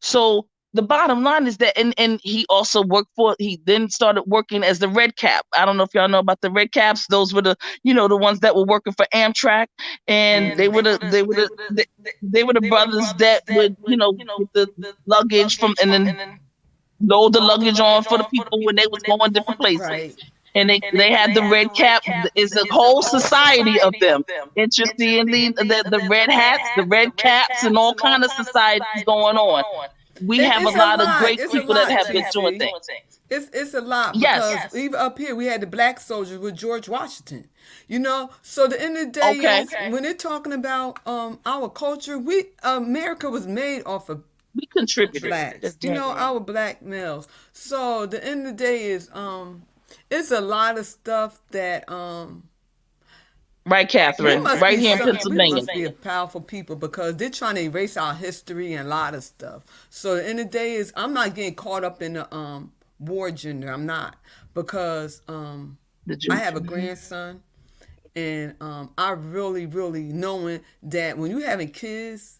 So the bottom line is that, and he also he then started working as the Red Cap. I don't know if y'all know about the Red Caps. Those were the ones that were working for Amtrak, and they were the brothers that would, with the luggage and then load the luggage on for the people when they was going different places. Right. And they had the Red Cap. It's a whole society of them. Interestingly, the red hats, the red caps, and all kind of societies going on. We have a lot of great people that have been doing things. It's a lot, because even up here we had the Black soldiers with George Washington. So at the end of the day, when they're talking about our culture, America was made off of we contributed Blacks. Our Black males. So at the end of the day is it's a lot of stuff that right, Catherine, right here in Pennsylvania. We must be a powerful people, because they're trying to erase our history and a lot of stuff. So at the end of the day is I'm not getting caught up in the war gender. I'm not, because I have a grandson, and I really, really knowing that when you having kids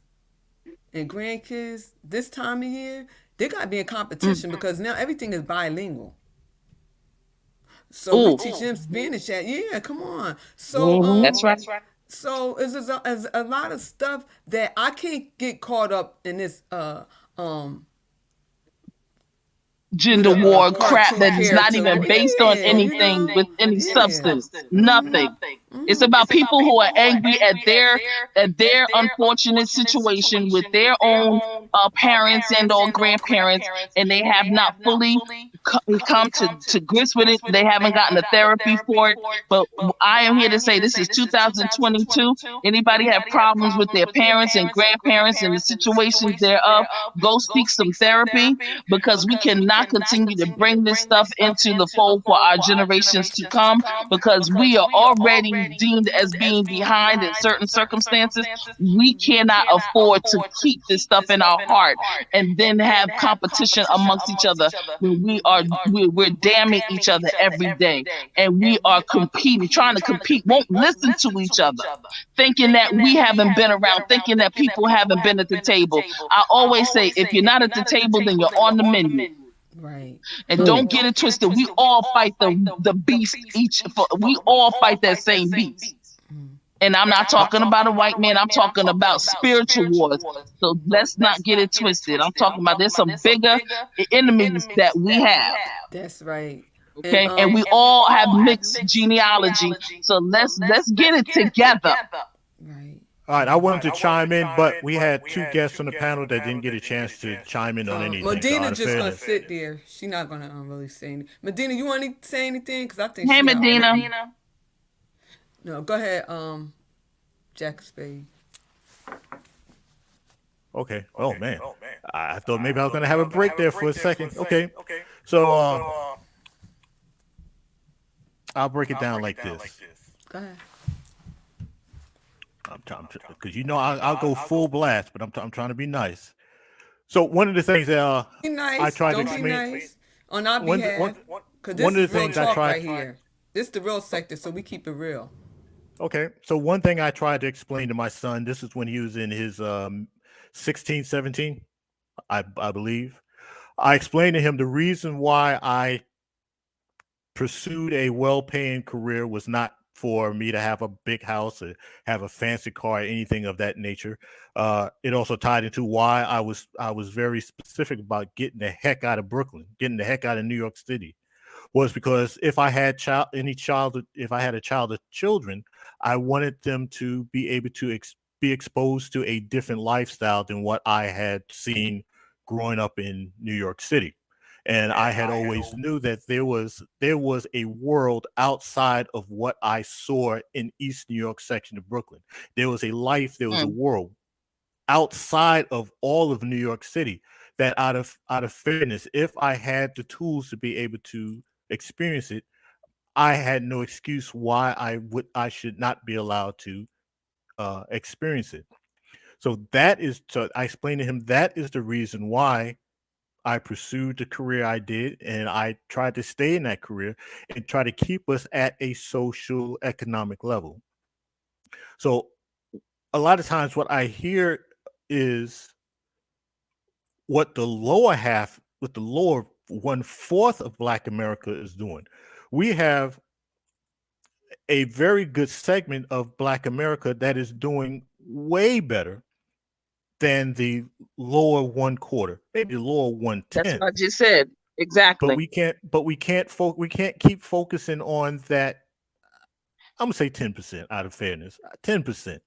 and grandkids this time of year, They got to be in competition because now everything is bilingual. So we teach them Spanish. Yeah, come on. So That's right. so it's a lot of stuff that I can't get caught up in this um with Gender a war crap cartoon that is not character. even based on Yeah, you anything know. with any Yeah. substance. Nothing. It's about people who are angry at their unfortunate situation with their own parents and or grandparents, and they have not fully come to grips with it. They haven't gotten a therapy for it. But I am here to say this is 2022. Anybody have problems with their parents and grandparents and the situations thereof, go seek some therapy, because we cannot continue to bring this stuff into the fold for our generations to come, because we are already deemed as being behind in certain circumstances. We cannot afford to keep this stuff in our heart and then have competition amongst each other when we're damning each other every day, and we are competing, trying to compete, won't listen to each other, thinking that we haven't been around, thinking that people haven't been at the table. I always say, if you're not at the table, then you're on the menu. Right. And don't get it twisted. We all fight the beast. We all fight that same beast. And I'm not talking about a white man. I'm talking about spiritual wars. So let's not get it twisted. I'm talking about there's some bigger enemies that we have. That's right. Okay, and we all have mixed genealogy. So let's get it together. Right. All right, I wanted to chime in, but we had two guests on the panel that didn't get a chance to chime in on anything. Medina so just gonna sit there. She's not gonna really say anything. Medina, you want to say anything? Because I think. Hey, she Medina. No, go ahead. Jack Spade. Okay. Oh man, I thought maybe I was gonna have a break there for a second. Okay. So I'll break it down like this. Go ahead. Because I'll go full blast, but I'm trying to be nice. So one of the things that Be nice. I try to Don't be explain nice on our one- behalf. one- Because this one of is the real things I talk tried- right here. This is the real sector, so we keep it real. Okay, so one thing I tried to explain to my son, this is when he was in his 16, 17, I believe. I explained to him the reason why I pursued a well-paying career was not for me to have a big house or have a fancy car or anything of that nature. It also tied into why I was very specific about getting the heck out of Brooklyn, getting the heck out of New York City, was because if I had if I had a child or children, I wanted them to be able to be exposed to a different lifestyle than what I had seen growing up in New York City. And I had always knew that there was a world outside of what I saw in East New York section of Brooklyn. There was a life, there was a world outside of all of New York City that out of fairness, if I had the tools to be able to experience it, I had no excuse why I should not be allowed to experience it. So I explained to him that is the reason why I pursued the career I did, and I tried to stay in that career and try to keep us at a social economic level. So a lot of times what I hear is what the lower 1/4 of Black America is doing. We have a very good segment of Black America that is doing way better than the lower 1/4, maybe the lower 1/10. That's what I just said. Exactly. But we can't keep focusing on that. I'm gonna say 10% out of fairness. 10%.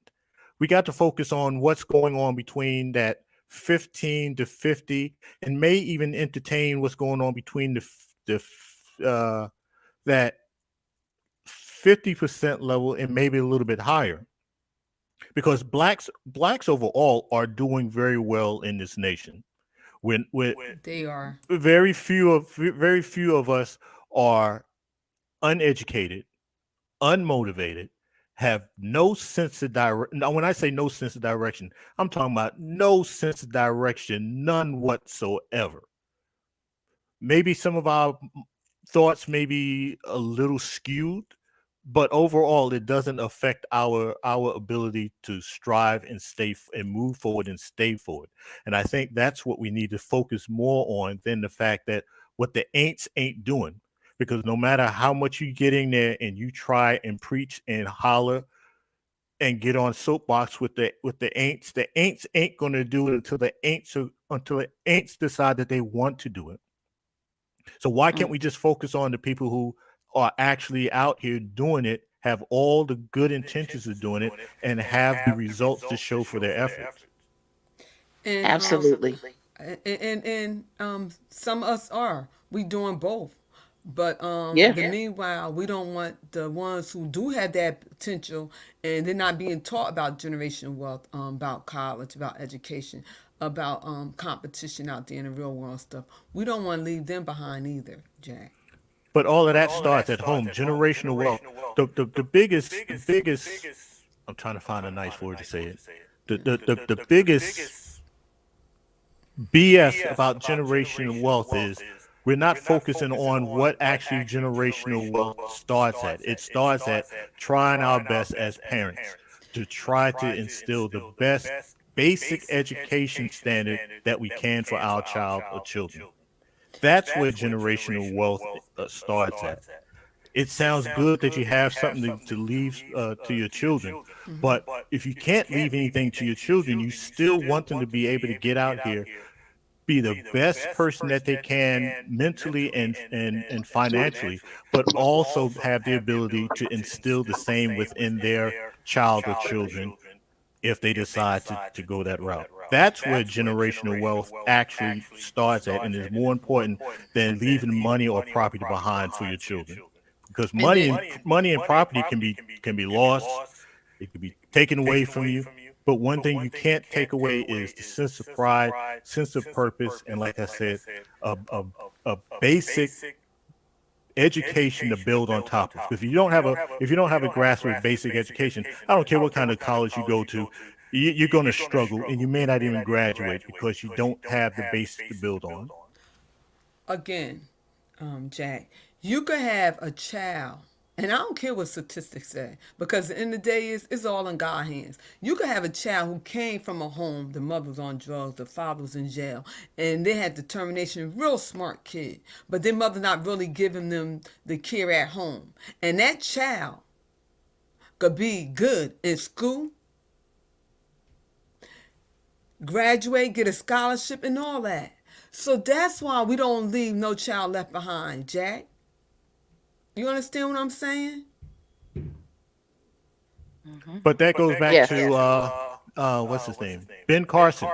We got to focus on what's going on between that 15 to 50, and may even entertain what's going on between that 50% level and maybe a little bit higher. Because blacks overall are doing very well in this nation. When They are. very few of us are uneducated, unmotivated, have no sense of direction. Now, when I say no sense of direction, I'm talking about no sense of direction, none whatsoever. Maybe some of our thoughts may be a little skewed, but overall it doesn't affect our ability to strive and and move forward and stay forward. And I think that's what we need to focus more on than the fact that what the ain'ts ain't doing. Because no matter how much you get in there and you try and preach and holler and get on soapbox with the ain'ts ain't going to do it until the ain'ts decide that they want to do it. So why can't we just focus on the people who are actually out here doing it, have all the good intentions of doing it, and have the results to show for their efforts? And Absolutely. Some of us are. We doing both. But Yeah. meanwhile, we don't want the ones who do have that potential and they're not being taught about generational wealth, about college, about education, about competition out there in the real world stuff. We don't want to leave them behind either, Jack. But all of that starts at home. Generational wealth. The biggest. I'm trying to find a nice word to say it. The biggest BS about generational wealth is we're not focusing on what actually generational wealth starts at. It starts at trying our best as parents to try to instill the best basic education standard that we can for our child or children. That's where generational wealth starts at. It sounds good that you have something to leave to your children, but if you can't leave anything to your children, you still want them to be able to get out here, be the best person that they can mentally and financially, but also have the ability to instill the same within their child or children if they decide to go that route. That's where generational wealth actually starts at and is more important than leaving money or property behind for your children. Because money and property can be lost, it can be taken away from you. But one thing you can't take away is the sense of pride, sense of purpose, and like I said, a basic education to build on top of. Because if you don't have a grasp of basic education, I don't care what kind of college you go to, you're going to struggle, and you may not even graduate because you don't have the basics to build on. Again, Jack, you could have a child, and I don't care what statistics say, because at the end of the day, it's all in God's hands. You could have a child who came from a home, the mother was on drugs, the father was in jail, and they had determination, real smart kid, but their mother not really giving them the care at home. And that child could be good in school, graduate, get a scholarship, and all that. So that's why we don't leave no child left behind, Jack. You understand what I'm saying? But that goes back to what's his name? Ben Carson.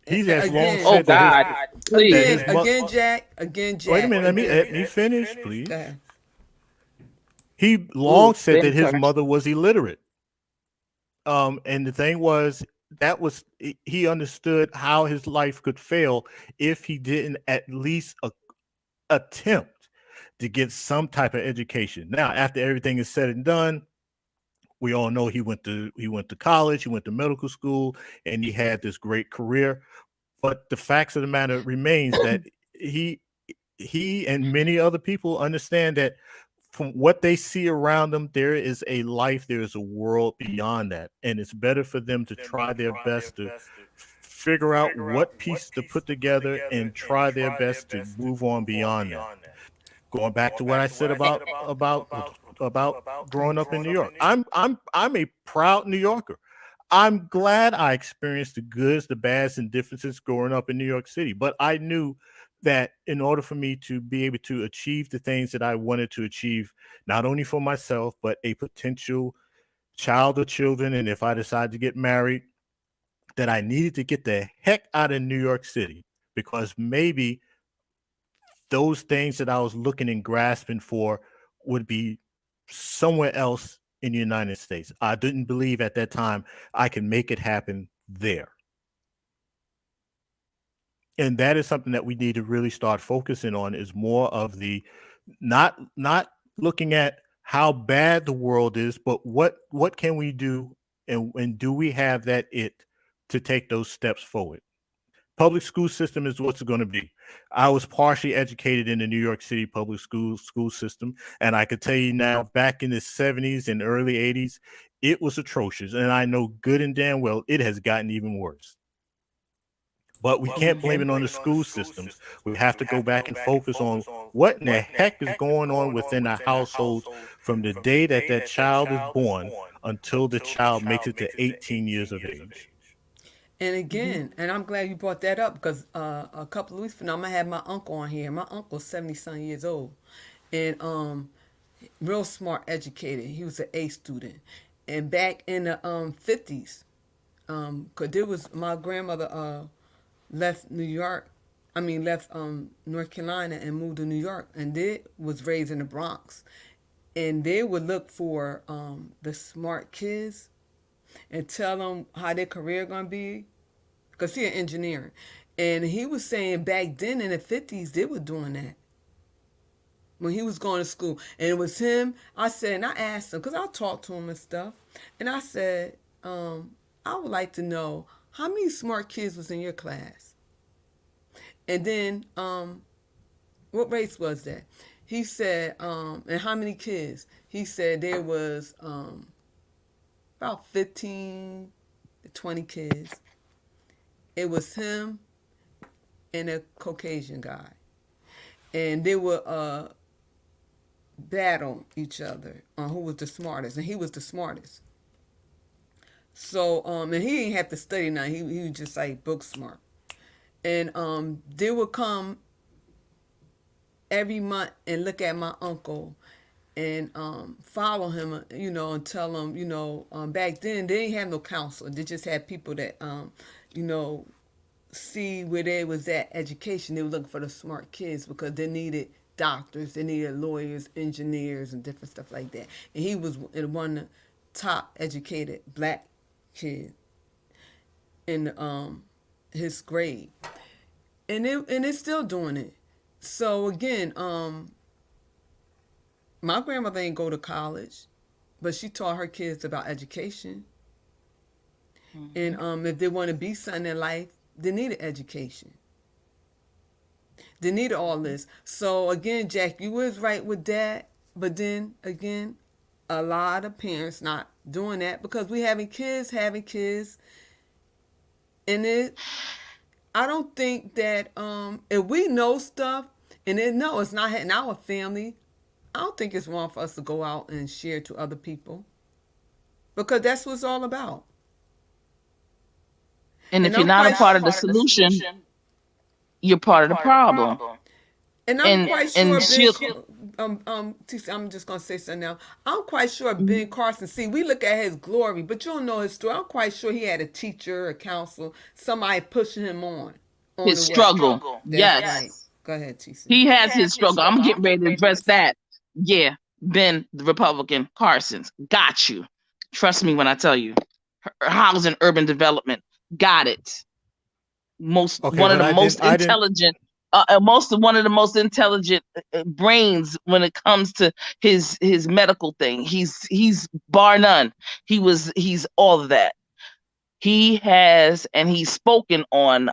He's as long Again, said that God, please. again, Jack. Again, Jack. Wait a minute, let me finish, please. Okay. He long said Ben that his Carson. mother was illiterate. And the thing was, he understood how his life could fail if he didn't at least attempt to get some type of education. Now, after everything is said and done, we all know he went to college, he went to medical school, and he had this great career. But the facts of the matter remains that he and many other people understand that from what they see around them, there is a life, there is a world beyond that. And it's better for them to try their best to figure out what piece to put together and try their best to move on beyond that. Going back to what I said about growing up in New York. I'm a proud New Yorker. I'm glad I experienced the goods, the bads, and differences growing up in New York City. But I knew that in order for me to be able to achieve the things that I wanted to achieve, not only for myself, but a potential child or children, and if I decide to get married, that I needed to get the heck out of New York City, because maybe those things that I was looking and grasping for would be somewhere else in the United States. I didn't believe at that time I could make it happen there. And that is something that we need to really start focusing on, is more of the not looking at how bad the world is, but what can we do, and do we have that it to take those steps forward? public school system is what's going to be. I was partially educated in the New York City public school system, and I could tell you now, back in the 70s and early 80s, it was atrocious, and I know good and damn well it has gotten even worse. But we can't blame it on the school systems. We have to go back and focus on what in the heck is going on within our households from the day that that child is born until the child makes it to 18 years of age. And again, and I'm glad you brought that up because a couple of weeks from now, I'm gonna have my uncle on here. My uncle's 70-some years old, and real smart, educated. He was an A student, and back in the 50s, cause there was my grandmother left New York. I mean, left North Carolina and moved to New York, and they was raised in the Bronx, and they would look for the smart kids and tell them how their career gonna be, because he an engineer, and he was saying back then in the 50s they were doing that when he was going to school, and it was him. I said, and I asked him because I talked to him and stuff, and I said, I would like to know how many smart kids was in your class, and then what race was that? He said, and how many kids? He said there was about 15 to 20 kids. It was him and a Caucasian guy. And they would battle each other on who was the smartest. And he was the smartest. So, and he didn't have to study now. He was just like book smart. And they would come every month and look at my uncle and follow him, and tell him, back then they didn't have no counselor. They just had people that, see where they was at education. They were looking for the smart kids because they needed doctors, they needed lawyers, engineers, and different stuff like that. And he was one of the top educated black kids in his grade, and they're still doing it. So again, my grandmother ain't go to college, but she taught her kids about education. Mm-hmm. And if they want to be something in life, they need an education. They need all this. So again, Jack, you was right with that, but then again, a lot of parents not doing that because we having kids, and I don't think that if we know stuff and it's not in our family, I don't think it's wrong for us to go out and share to other people because that's what it's all about. And if you're not a part of the solution, you're part of the problem. And I'm quite sure I'm just gonna say something now. I'm quite sure Ben Carson, see, we look at his glory, but you don't know his story. I'm quite sure he had a teacher, a counselor, somebody pushing him on his struggle. Yes. Right. Go ahead, TC. He has his struggle. I'm getting ready to address that. Yeah, Ben, the Republican, Carson's got you. Trust me when I tell you. Housing, urban development, got it. One of the most intelligent brains when it comes to his medical thing. He's bar none. He's all of that. He has, and he's spoken on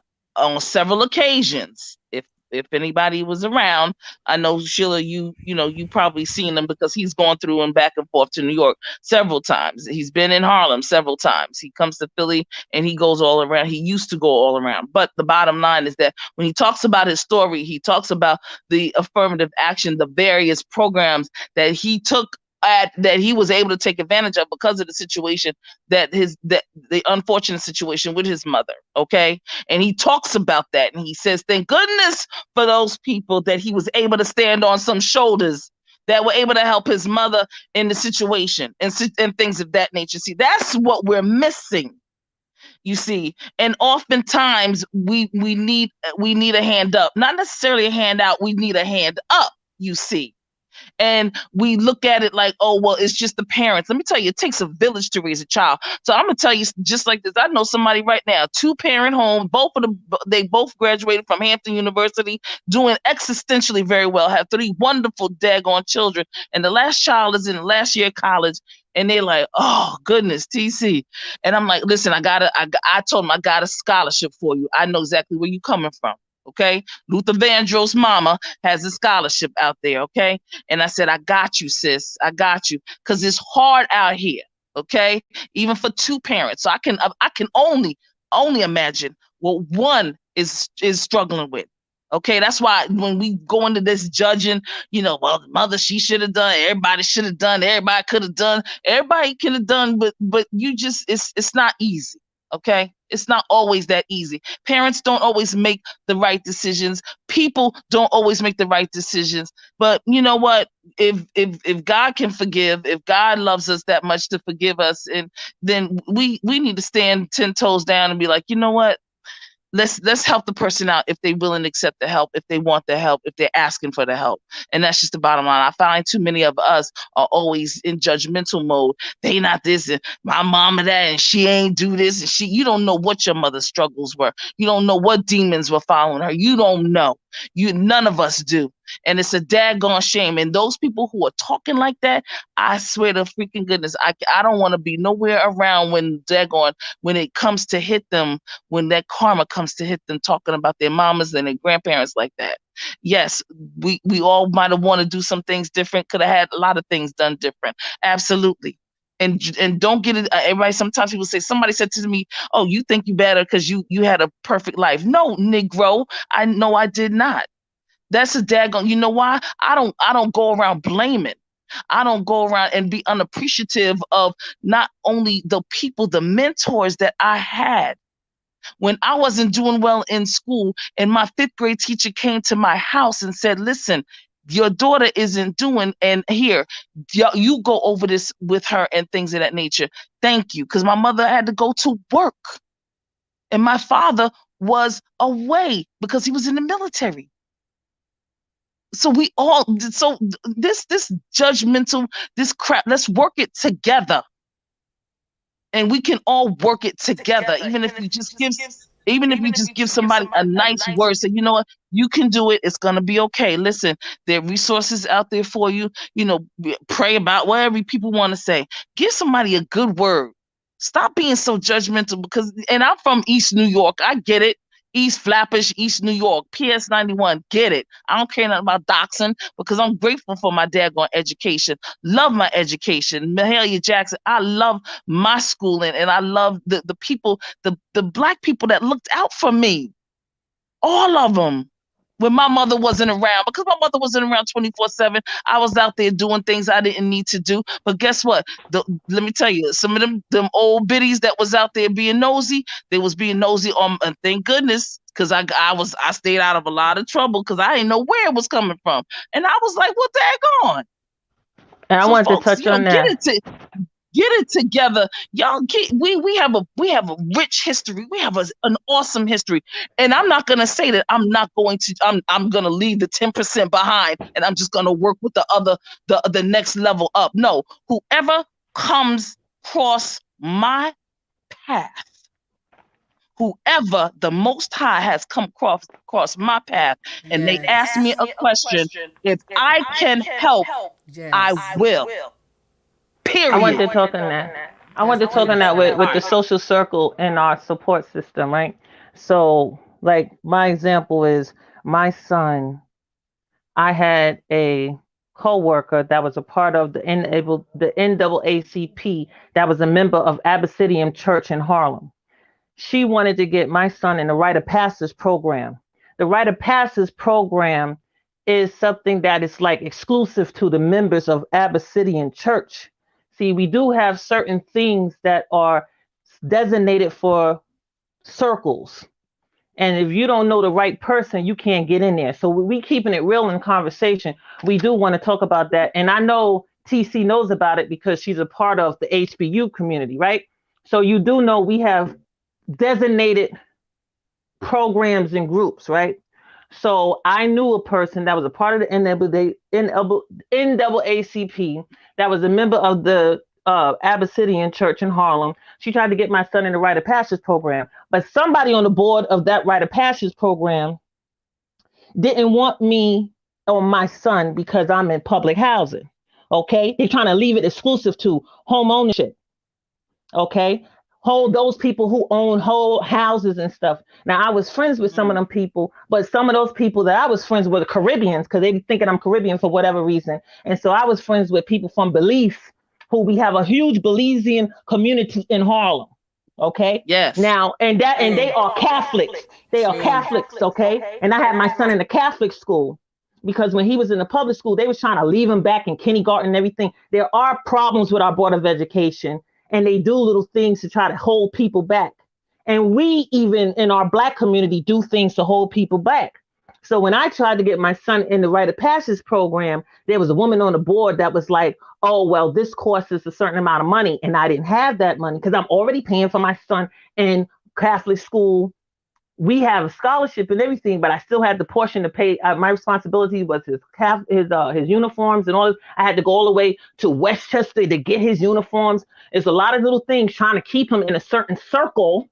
several occasions. If anybody was around, I know Sheila, you probably seen him because he's gone through and back and forth to New York several times. He's been in Harlem several times. He comes to Philly and he goes all around. He used to go all around. But the bottom line is that when he talks about his story, he talks about the affirmative action, the various programs that he took that he was able to take advantage of because of the situation the unfortunate situation with his mother. Okay. And he talks about that and he says, thank goodness for those people that he was able to stand on some shoulders that were able to help his mother in the situation and things of that nature. See, that's what we're missing. You see, and oftentimes we need a hand up, not necessarily a hand out. We need a hand up, you see. And we look at it like, oh, well, it's just the parents. Let me tell you, it takes a village to raise a child. So I'm going to tell you just like this. I know somebody right now, 2-parent home, they both graduated from Hampton University, doing existentially very well, have 3 wonderful daggone children. And the last child is in the last year of college. And they're like, oh goodness, TC. And I'm like, listen, I told them I got a scholarship for you. I know exactly where you coming from. Okay. Luther Vandross mama has a scholarship out there. Okay. And I said, I got you, sis. I got you. Cause it's hard out here. Okay. Even for two parents. So I can only imagine what one is struggling with. Okay, that's why when we go into this judging, well, the mother, she should have done, everybody should have done, everybody could have done, everybody could have done, but you just, it's not easy. Okay, it's not always that easy. Parents don't always make the right decisions. People don't always make the right decisions. But you know what? If God can forgive, if God loves us that much to forgive us, and then we need to stand 10 toes down and be like, you know what? Let's help the person out if they're willing to accept the help, if they want the help, if they're asking for the help. And that's just the bottom line. I find too many of us are always in judgmental mode. They not this, and my mama that, and she ain't do this, and you don't know what your mother's struggles were. You don't know what demons were following her. You don't know. None of us do. And it's a daggone shame. And those people who are talking like that, I swear to freaking goodness, I don't want to be nowhere around when it comes to hit them, when that karma comes to hit them, talking about their mamas and their grandparents like that. Yes, we all might have wanted to do some things different, could have had a lot of things done different. Absolutely. And don't get it. Everybody, sometimes people say, somebody said to me, oh, you think you better because you had a perfect life. No, Negro, I know I did not. That's a daggone, you know why? I don't go around blaming. I don't go around and be unappreciative of not only the people, the mentors that I had. When I wasn't doing well in school and my 5th grade teacher came to my house and said, listen, your daughter isn't doing, and here, you go over this with her and things of that nature. Thank you. Because my mother had to go to work and my father was away because he was in the military. So this judgmental, this crap, let's work it together. And we can all work it together. Even if you just give somebody a nice word, say, you know what, you can do it. It's going to be okay. Listen, there are resources out there for you. Pray about whatever people want to say. Give somebody a good word. Stop being so judgmental and I'm from East New York. I get it. East Flatbush, East New York, PS 91, get it. I don't care nothing about doxing because I'm grateful for my daggone education. Love my education. Mahalia Jackson, I love my schooling, and I love the people, the Black people that looked out for me. All of them. When my mother wasn't around, because my mother wasn't around 24/7, I was out there doing things I didn't need to do. But guess what? Let me tell you, some of them old biddies that was out there being nosy, they was being nosy on, and thank goodness, because I stayed out of a lot of trouble because I didn't know where it was coming from. And I was like, what the heck on? And I wanted to touch on that. Get it together, y'all. We have a rich history. We have an awesome history, and I'm not gonna say that I'm gonna leave the 10% behind, and I'm just gonna work with the next level up. No, whoever comes across my path, whoever the Most High has come across my path, and they ask me a question, if I can help, I will. Period. I want to talk on that. I want to talk on that with the social circle and our support system, right? So, like, my example is my son. I had a co-worker that was a part of the NAACP, that was a member of Abyssinian Church in Harlem. She wanted to get my son in the Rite of Passage program. The Rite of Passage program is something that is like exclusive to the members of Abyssinian Church. See, we do have certain things that are designated for circles. And if you don't know the right person, you can't get in there. So we keeping it real in conversation. We do want to talk about that. And I know TC knows about it because she's a part of the HBU community, right? So you do know we have designated programs and groups, right? So I knew a person that was a part of the NAACP, that was a member of the Abyssinian Church in Harlem. She tried to get my son in the Rite of Passage program, but somebody on the board of that Rite of Passage program didn't want me or my son because I'm in public housing. Okay, they're trying to leave it exclusive to home ownership. Okay, hold those people who own whole houses and stuff. Now, I was friends with some of them people, but some of those people that I was friends with are Caribbeans because they be thinking I'm Caribbean for whatever reason. And so I was friends with people from Belize, who we have a huge Belizean community in Harlem. Okay. Yes. Now, and they are Catholics. They are Catholics. Okay. And I had my son in the Catholic school because when he was in the public school, they was trying to leave him back in kindergarten and everything. There are problems with our Board of Education, and they do little things to try to hold people back. And we, even in our Black community, do things to hold people back. So when I tried to get my son in the Rite of Passage program, there was a woman on the board that was like, oh, well, this course is a certain amount of money. And I didn't have that money because I'm already paying for my son in Catholic school. We have a scholarship and everything, but I still had the portion to pay. My responsibility was his uniforms and all this. I had to go all the way to Westchester to get his uniforms. There's a lot of little things trying to keep him in a certain circle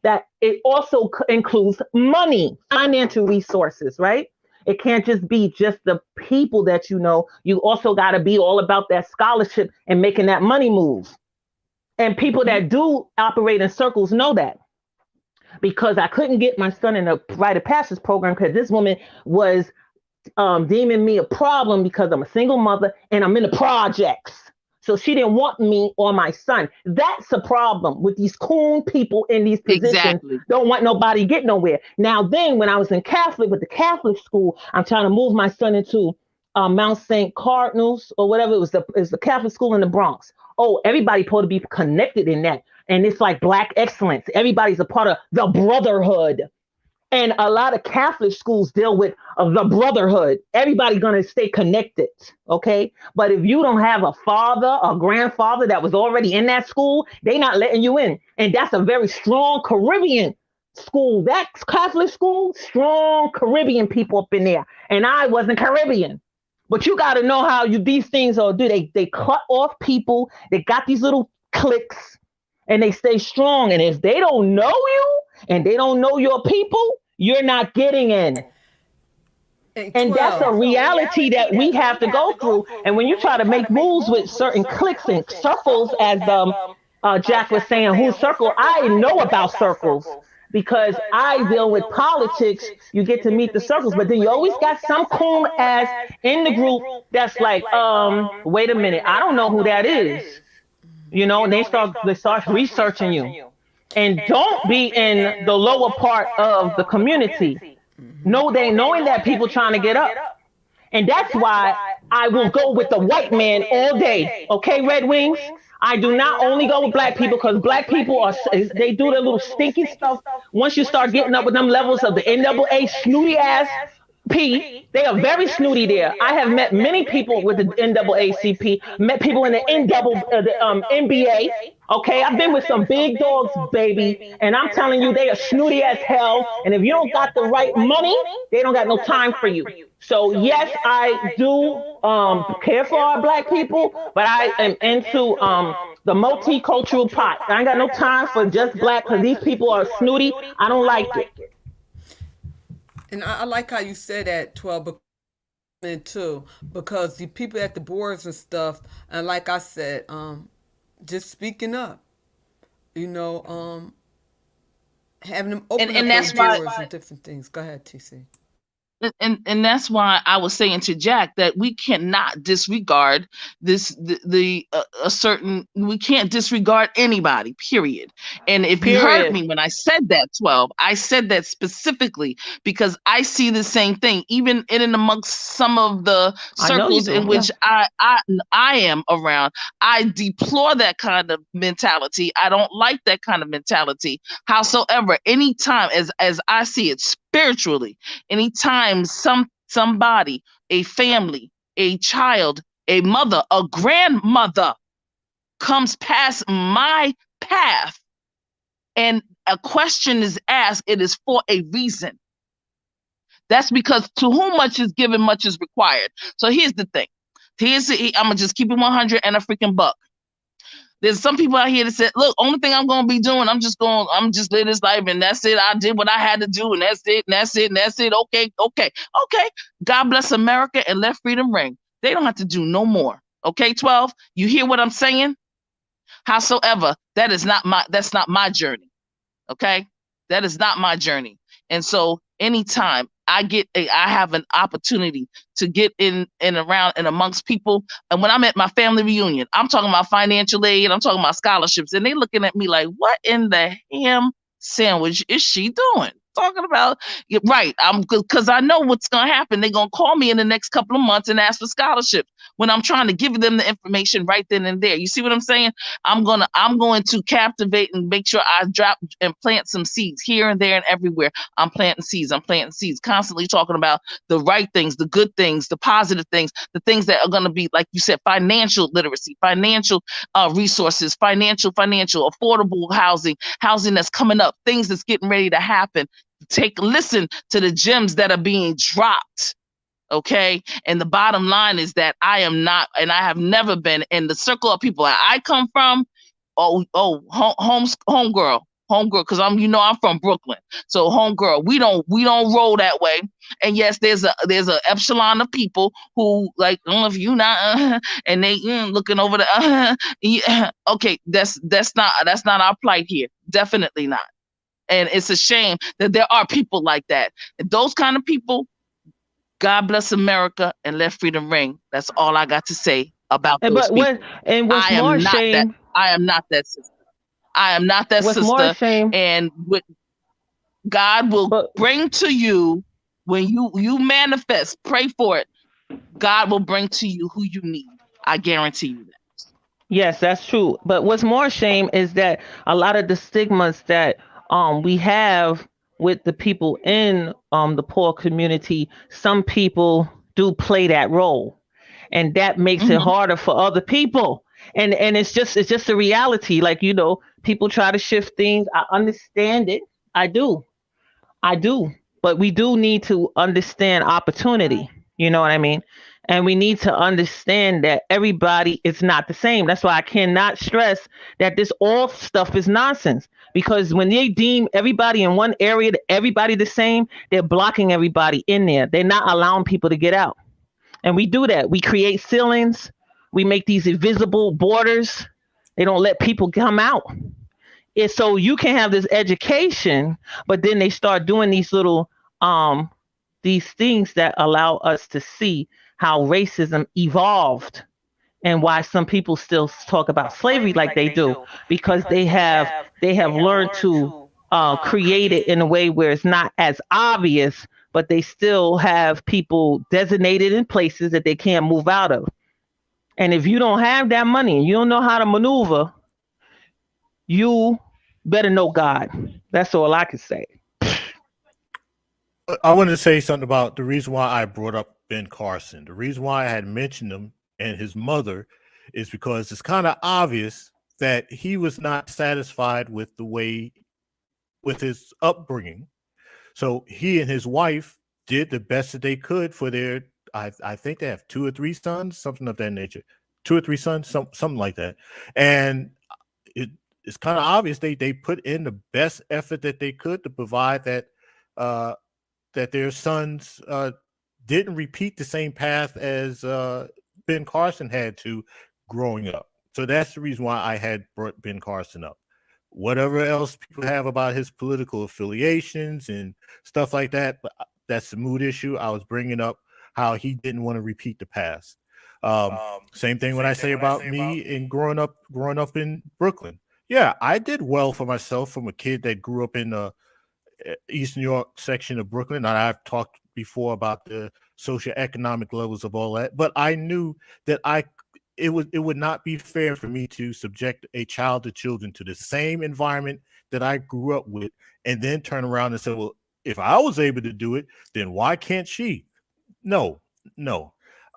that it also includes money, financial resources, right? It can't just be just the people that you know. You also got to be all about that scholarship and making that money move. And people that do operate in circles know that. Because I couldn't get my son in the Rite of Passage program because this woman was deeming me a problem because I'm a single mother and I'm in the projects. So she didn't want me or my son. That's a problem with these coon people in these positions. Exactly. Don't want nobody to get nowhere. Now then, when I was in Catholic with the Catholic school, I'm trying to move my son into Mount St. Cardinals or whatever. It was the Catholic school in the Bronx. Oh, everybody supposed to be connected in that. And it's like Black excellence. Everybody's a part of the brotherhood. And a lot of Catholic schools deal with the brotherhood. Everybody's going to stay connected, okay? But if you don't have a father or grandfather that was already in that school, they're not letting you in. And that's a very strong Caribbean school. That Catholic school, strong Caribbean people up in there. And I wasn't Caribbean. But you got to know how these things are do. They cut off people. They got these little cliques and they stay strong. And if they don't know you and they don't know your people, you're not getting in. And that's a reality that we have to go through. And when you try to make moves with certain cliques and circles, as Jack was saying, whose circle, I know about circles. Because I deal with politics, you get to meet the circles, but then you always got some coon ass in the group that's like, wait a minute, I don't know who that is. You know, and they start researching you. And don't be in the lower part of the community. No, they knowing that people trying to get up. And that's why I will go with the white man all day. Okay, Red Wings? I do not only go with Black people because Black people they do their little stinky stuff. Once you start getting up with them levels of the NAA snooty ass P, they are very snooty there. I have met many people with the NAACP, met people in the NBA. Okay, I've been with some big dogs, baby, and I'm telling you, they are snooty as hell. And if you don't got the right money, they don't got no time for you. So yes, I do care for our Black people, but I am into the multicultural pot. I ain't got no time for just Black because these people are snooty. I don't like it. And I like how you said that, 12, too, because the people at the boards and stuff, and like I said, just speaking up, you know, having them open and up that's those doors why, and different things. Go ahead, TC. and that's why I was saying to Jack that we cannot disregard a certain, we can't disregard anybody, period. And if you heard me when I said that, 12, I said that specifically because I see the same thing, even in and amongst some of the circles in which I am around. I deplore that kind of mentality. I don't like that kind of mentality. Howsoever, anytime, as I see it spiritually, anytime somebody, a family, a child, a mother, a grandmother comes past my path and a question is asked, it is for a reason. That's because to whom much is given, much is required. So here's the thing. I'm gonna just keep it 100 and a freaking buck. There's some people out here that said, look, only thing I'm going to be doing, I'm just live this life and that's it. I did what I had to do and that's it, and that's it, and that's it. Okay. God bless America and let freedom ring. They don't have to do no more. Okay, 12. You hear what I'm saying? Howsoever, that's not my journey. Okay, that is not my journey. And so anytime I have an opportunity to get in and around and amongst people, and when I'm at my family reunion, I'm talking about financial aid, I'm talking about scholarships, and they looking at me like, what in the ham sandwich is she doing? Talking about, right? I'm because I know what's gonna happen. They're gonna call me in the next couple of months and ask for scholarships when I'm trying to give them the information right then and there. You see what I'm saying? I'm going to captivate and make sure I drop and plant some seeds here and there and everywhere. I'm planting seeds, constantly talking about the right things, the good things, the positive things, the things that are going to be, like you said, financial literacy, financial resources, financial, affordable housing that's coming up, things that's getting ready to happen. Listen to the gems that are being dropped. Okay. And the bottom line is that I am not, and I have never been in the circle of people that I come from. Homegirl, because I'm from Brooklyn. So homegirl, we don't roll that way. And yes, there's a epsilon of people who like, oh, if you not, and they looking over the, yeah. Okay, that's not our plight here. Definitely not. And it's a shame that there are people like that. And those kind of people, God bless America and let freedom ring. That's all I got to say about those people. What's more shame? I am not that sister. I am not that what's sister. More shame? And what God will bring to you when you manifest, pray for it. God will bring to you who you need. I guarantee you that. Yes, that's true. But what's more shame is that a lot of the stigmas that we have with the people in the poor community, some people do play that role, and that makes it harder for other people. And it's just a reality. Like, people try to shift things. I understand it. I do. But we do need to understand opportunity. You know what I mean? And we need to understand that everybody is not the same. That's why I cannot stress that this all stuff is nonsense. Because when they deem everybody in one area, everybody the same, they're blocking everybody in there. They're not allowing people to get out. And we do that. We create ceilings. We make these invisible borders. They don't let people come out. It's so you can have this education, but then they start doing these little these things that allow us to see how racism evolved and why some people still talk about slavery like they do, because they have learned to create it in a way where it's not as obvious, but they still have people designated in places that they can't move out of. And if you don't have that money and you don't know how to maneuver, you better know God. That's all I can say. I wanted to say something about the reason why I brought up Ben Carson. The reason why I had mentioned him and his mother is because it's kind of obvious that he was not satisfied with with his upbringing. So he and his wife did the best that they could for their, I think they have 2 or 3 sons, something of that nature. 2 or 3 sons, something like that. And it's kind of obvious they put in the best effort that they could to provide that that their sons didn't repeat the same path as Ben Carson had to growing up. So that's the reason why I had brought Ben Carson up. Whatever else people have about his political affiliations and stuff like that, that's the mood issue. I was bringing up how he didn't want to repeat the past. Same thing when I say about me and growing up in Brooklyn. Yeah, I did well for myself from a kid that grew up in the East New York section of Brooklyn. And I've talked before about the socioeconomic levels of all that, but I knew that it would not be fair for me to subject a child or children to the same environment that I grew up with and then turn around and say, well, if I was able to do it, then why can't she? No.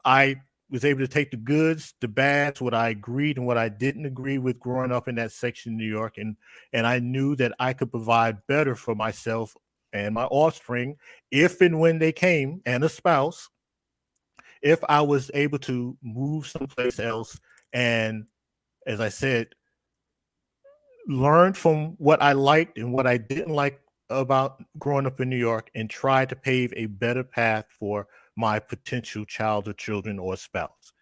I was able to take the goods, the bads, what I agreed and what I didn't agree with growing up in that section of New York. And I knew that I could provide better for myself and my offspring if and when they came, and a spouse, if I was able to move someplace else and, as I said, learn from what I liked and what I didn't like about growing up in New York and try to pave a better path for my potential child or children or spouse.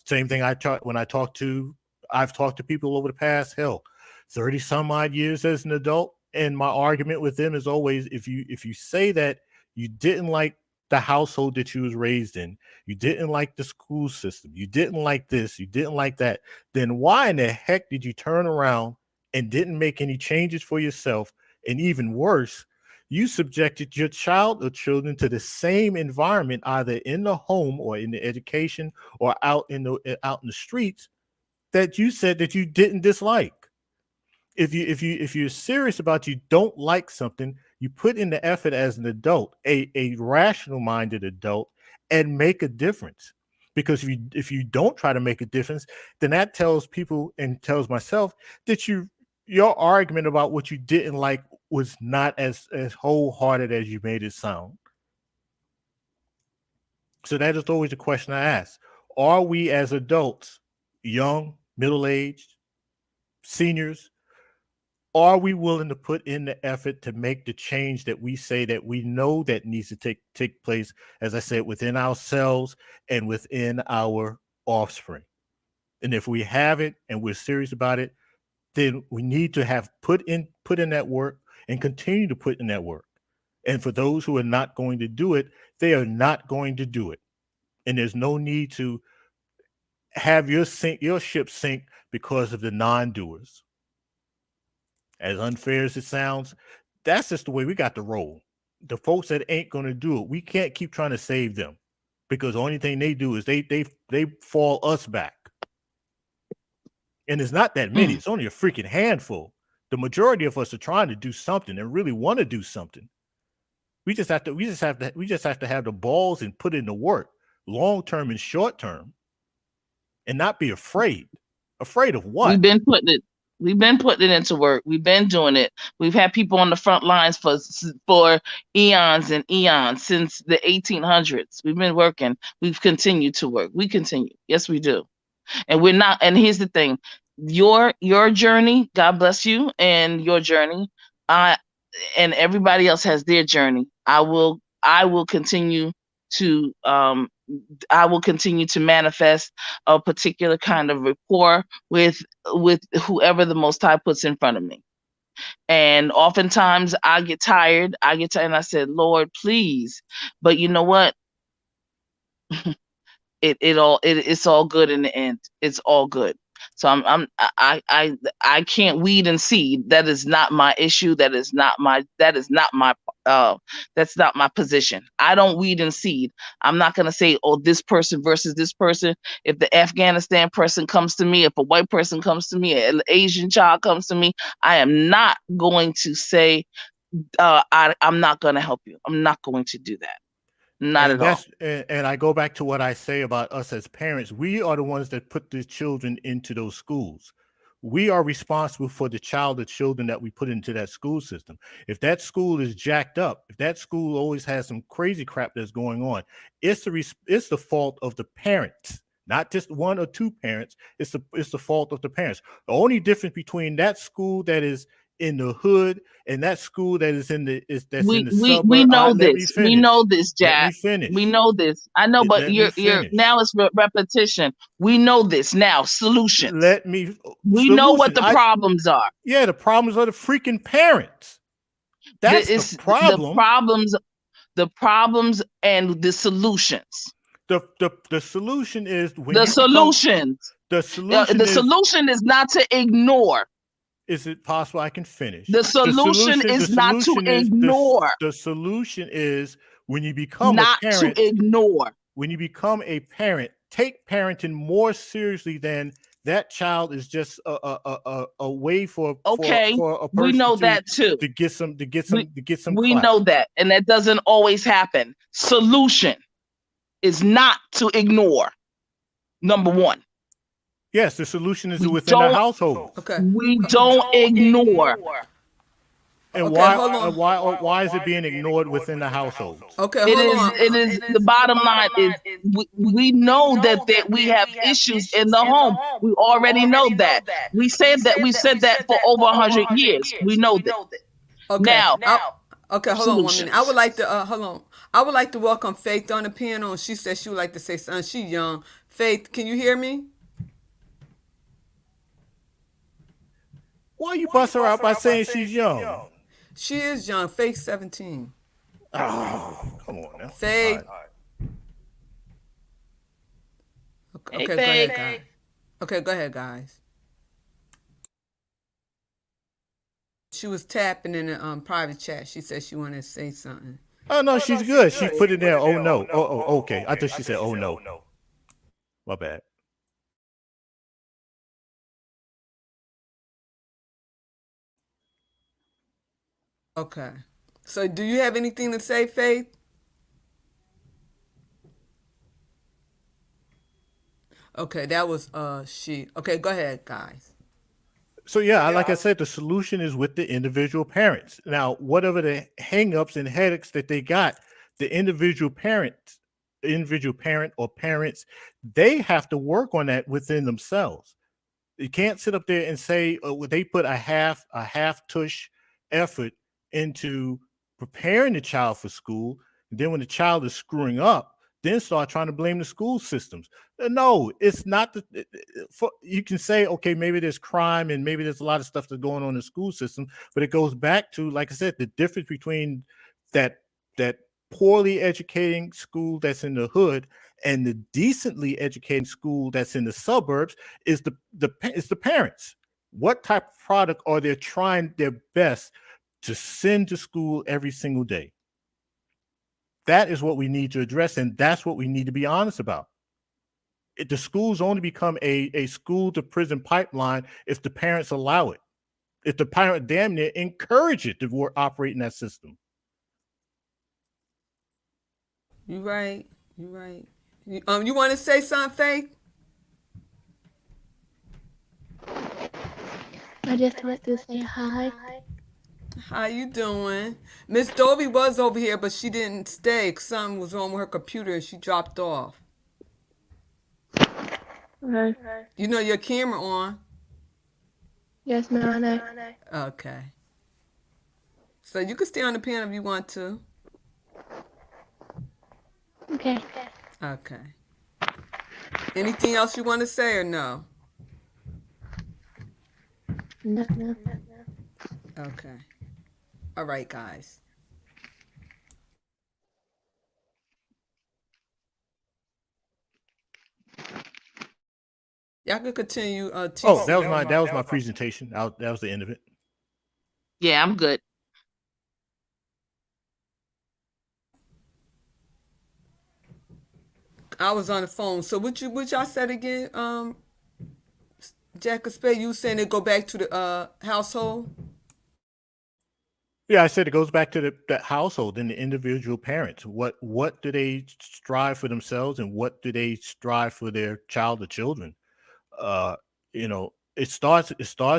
Same thing I've talked to people over the past 30 some odd years as an adult. And my argument with them is always, if you say that you didn't like the household that you was raised in, you didn't like the school system, you didn't like this, you didn't like that, then why in the heck did you turn around and didn't make any changes for yourself? And even worse, you subjected your child or children to the same environment, either in the home or in the education or out in the streets, that you said that you didn't dislike. If you're serious about you don't like something, you put in the effort as an adult, a rational minded adult, and make a difference. Because if you don't try to make a difference, then that tells people and tells myself that your argument about what you didn't like was not as wholehearted as you made it sound. So that is always the question I ask. Are we as adults, young, middle-aged, seniors, are we willing to put in the effort to make the change that we say that we know that needs to take place, as I said, within ourselves and within our offspring? And if we have it and we're serious about it, then we need to have put in that work and continue to put in that work. And for those who are not going to do it, they are not going to do it. And there's no need to have your ship sink because of the non-doers. As unfair as it sounds, that's just the way we got to roll. The folks that ain't going to do it, we can't keep trying to save them, because the only thing they do is they fall us back. And it's not that many. It's only a freaking handful. The majority of us are trying to do something and really want to do something. We just have to have the balls and put in the work, long term and short term, and not be afraid. Afraid of what? We've been putting it into work. We've been doing it. We've had people on the front lines for eons and eons, since the 1800s. We've been working. We've continued to work. We continue. Yes, we do. And we're not. And here's the thing: your journey, God bless you, and your journey. And everybody else has their journey. I will continue to manifest a particular kind of rapport with whoever the Most High puts in front of me. And oftentimes I get tired and I said, Lord, please. But you know what? It's all good in the end. It's all good. So I can't weed and seed. That is not my issue. That's not my position. I don't weed and seed. I'm not going to say, oh, this person versus this person. If the Afghanistan person comes to me, if a white person comes to me, an Asian child comes to me, I am not going to say, I'm not going to help you. I'm not going to do that. Not at all. And I go back to what I say about us as parents. We are the ones that put the children into those schools. We are responsible for the children that we put into that school system. If that school is jacked up, if that school always has some crazy crap that's going on, it's the fault of the parents, not just one or two parents. It's the fault of the parents. The only difference between that school that is in the hood and that school that is in the suburb. We know this. We know this, Jack. We know this. I know, but you're now it's repetition. We know this now. Solutions. We know what the problems are. Yeah, the problems are the freaking parents. That's the problem. The problems and the solutions. The solution is the solution is not to ignore. Is it possible I can finish? The solution is not to ignore. The solution is when you become not a parent. To ignore. When you become a parent, take parenting more seriously than that child is just a way for a person. We know that too. To get some. We know that, and that doesn't always happen. Solution is not to ignore. Number one. Yes, the solution is within the household. Okay. We don't ignore. And why is it being ignored within the household? Okay, it is the bottom line is we know that we have issues in the home. We already know that. We said that for over 100 years. We know that. Okay. Now, hold on 1 minute. I would like to welcome Faith on the piano, and she said she would like to say something. She's young. Faith, can you hear me? Why you bust her out by saying she's young? She is young. Faith 17. Oh, come on now. Faith. All right. Okay, Hey, go Faith. ahead, guys. Okay, go ahead, guys. She was tapping in the private chat. She said she wanted to say something. Oh no, she's good. She put it there. Oh no. Oh, okay. I thought she said, "Oh no." My bad. Okay. So do you have anything to say, Faith? Okay, that was she. Okay, go ahead, guys. So yeah, like I said, the solution is with the individual parents. Now, whatever the hangups and headaches that they got, the individual parent or parents, they have to work on that within themselves. You can't sit up there and say they put a half tush effort into preparing the child for school, and then when the child is screwing up, then start trying to blame the school systems. No, it's not. You can say, okay, maybe there's crime and maybe there's a lot of stuff that's going on in the school system, but it goes back to, like I said, the difference between that poorly educating school that's in the hood and the decently educated school that's in the suburbs is the parents. What type of product are they trying their best to send to school every single day? That is what we need to address, and that's what we need to be honest about. The schools only become a school to prison pipeline if the parents allow it. If the parent damn near encourage it to operate in that system. You right. You right. You want to say something, Faith? I just want to say hi. How you doing? Miss Dovie was over here, but she didn't stay. Something was wrong with her computer and she dropped off. Right. You know your camera on. Yes, ma'am. I know. Okay. So you can stay on the panel if you want to. Okay. Okay. Anything else you want to say or no? No. Okay. All right, guys. Y'all can continue. Oh, that was my presentation. That was the end of it. Yeah, I'm good. I was on the phone. So what y'all said again? Jack of Spade, you was saying it go back to the household? Yeah, I said it goes back to the household and the individual parents. What do they strive for themselves, and what do they strive for their child or children? It starts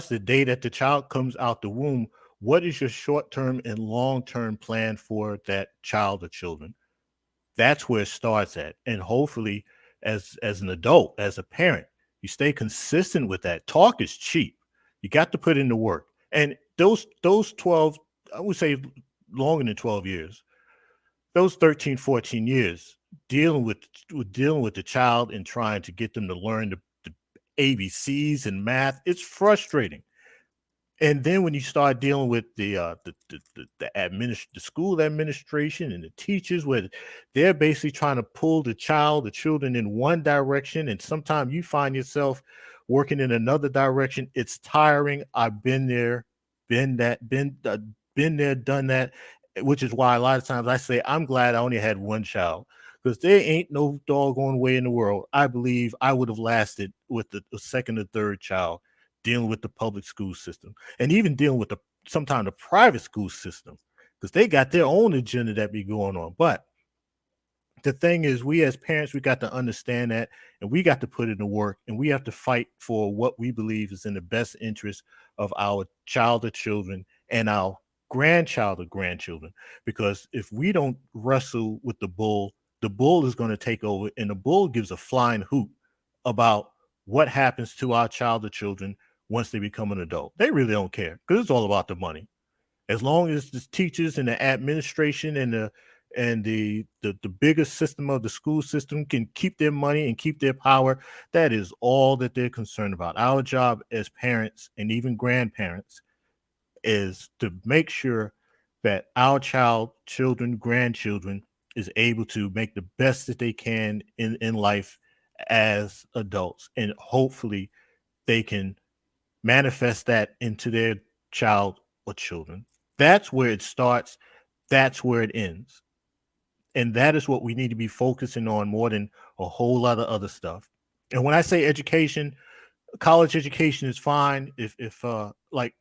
the day that the child comes out the womb. What is your short-term and long-term plan for that child or children? That's where it starts at. And hopefully, as an adult, as a parent, you stay consistent with that. Talk is cheap. You got to put in the work. And those 12, I would say longer than 12 years, those 13, 14 years, dealing with the child and trying to get them to learn the ABCs and math, it's frustrating. And then when you start dealing with the school administration and the teachers, where they're basically trying to pull the children in one direction, and sometimes you find yourself working in another direction. It's tiring. I've been there, been there, done that, which is why a lot of times I say I'm glad I only had one child, because there ain't no doggone way in the world I believe I would have lasted with the second or third child, dealing with the public school system and even dealing with sometimes the private school system, because they got their own agenda that be going on. But the thing is, we as parents, we got to understand that, and we got to put in the work, and we have to fight for what we believe is in the best interest of our child or children and our grandchild or grandchildren. Because if we don't wrestle with the bull is going to take over, and the bull gives a flying hoot about what happens to our child or children once they become an adult. They really don't care, because it's all about the money. As long as the teachers and the administration and and the bigger system of the school system can keep their money and keep their power. That is all that they're concerned about. Our job as parents and even grandparents is to make sure that our children, grandchildren is able to make the best that they can in life as adults. And hopefully they can manifest that into their child or children. That's where it starts. That's where it ends. And that is what we need to be focusing on more than a whole lot of other stuff. And when I say education, college education is fine. If like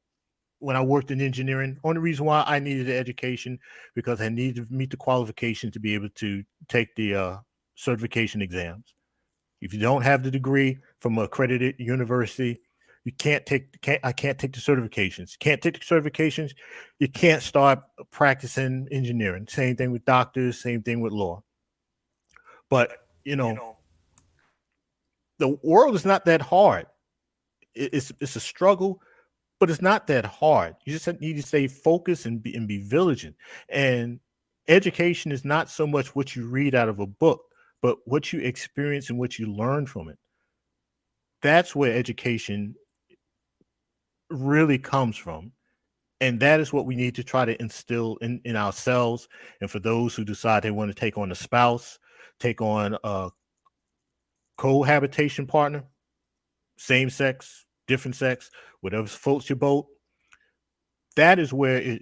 when I worked in engineering, only reason why I needed an education because I needed to meet the qualifications to be able to take the certification exams. If you don't have the degree from an accredited university, you I can't take the certifications. Can't take the certifications, you can't start practicing engineering. Same thing with doctors, same thing with law. But the world is not that hard. It's a struggle, but it's not that hard. You just need to stay focused and be vigilant. And education is not so much what you read out of a book, but what you experience and what you learn from it. That's where education really comes from. And that is what we need to try to instill in ourselves. And for those who decide they want to take on a spouse, take on a cohabitation partner, same sex, different sex, whatever floats your boat, that is where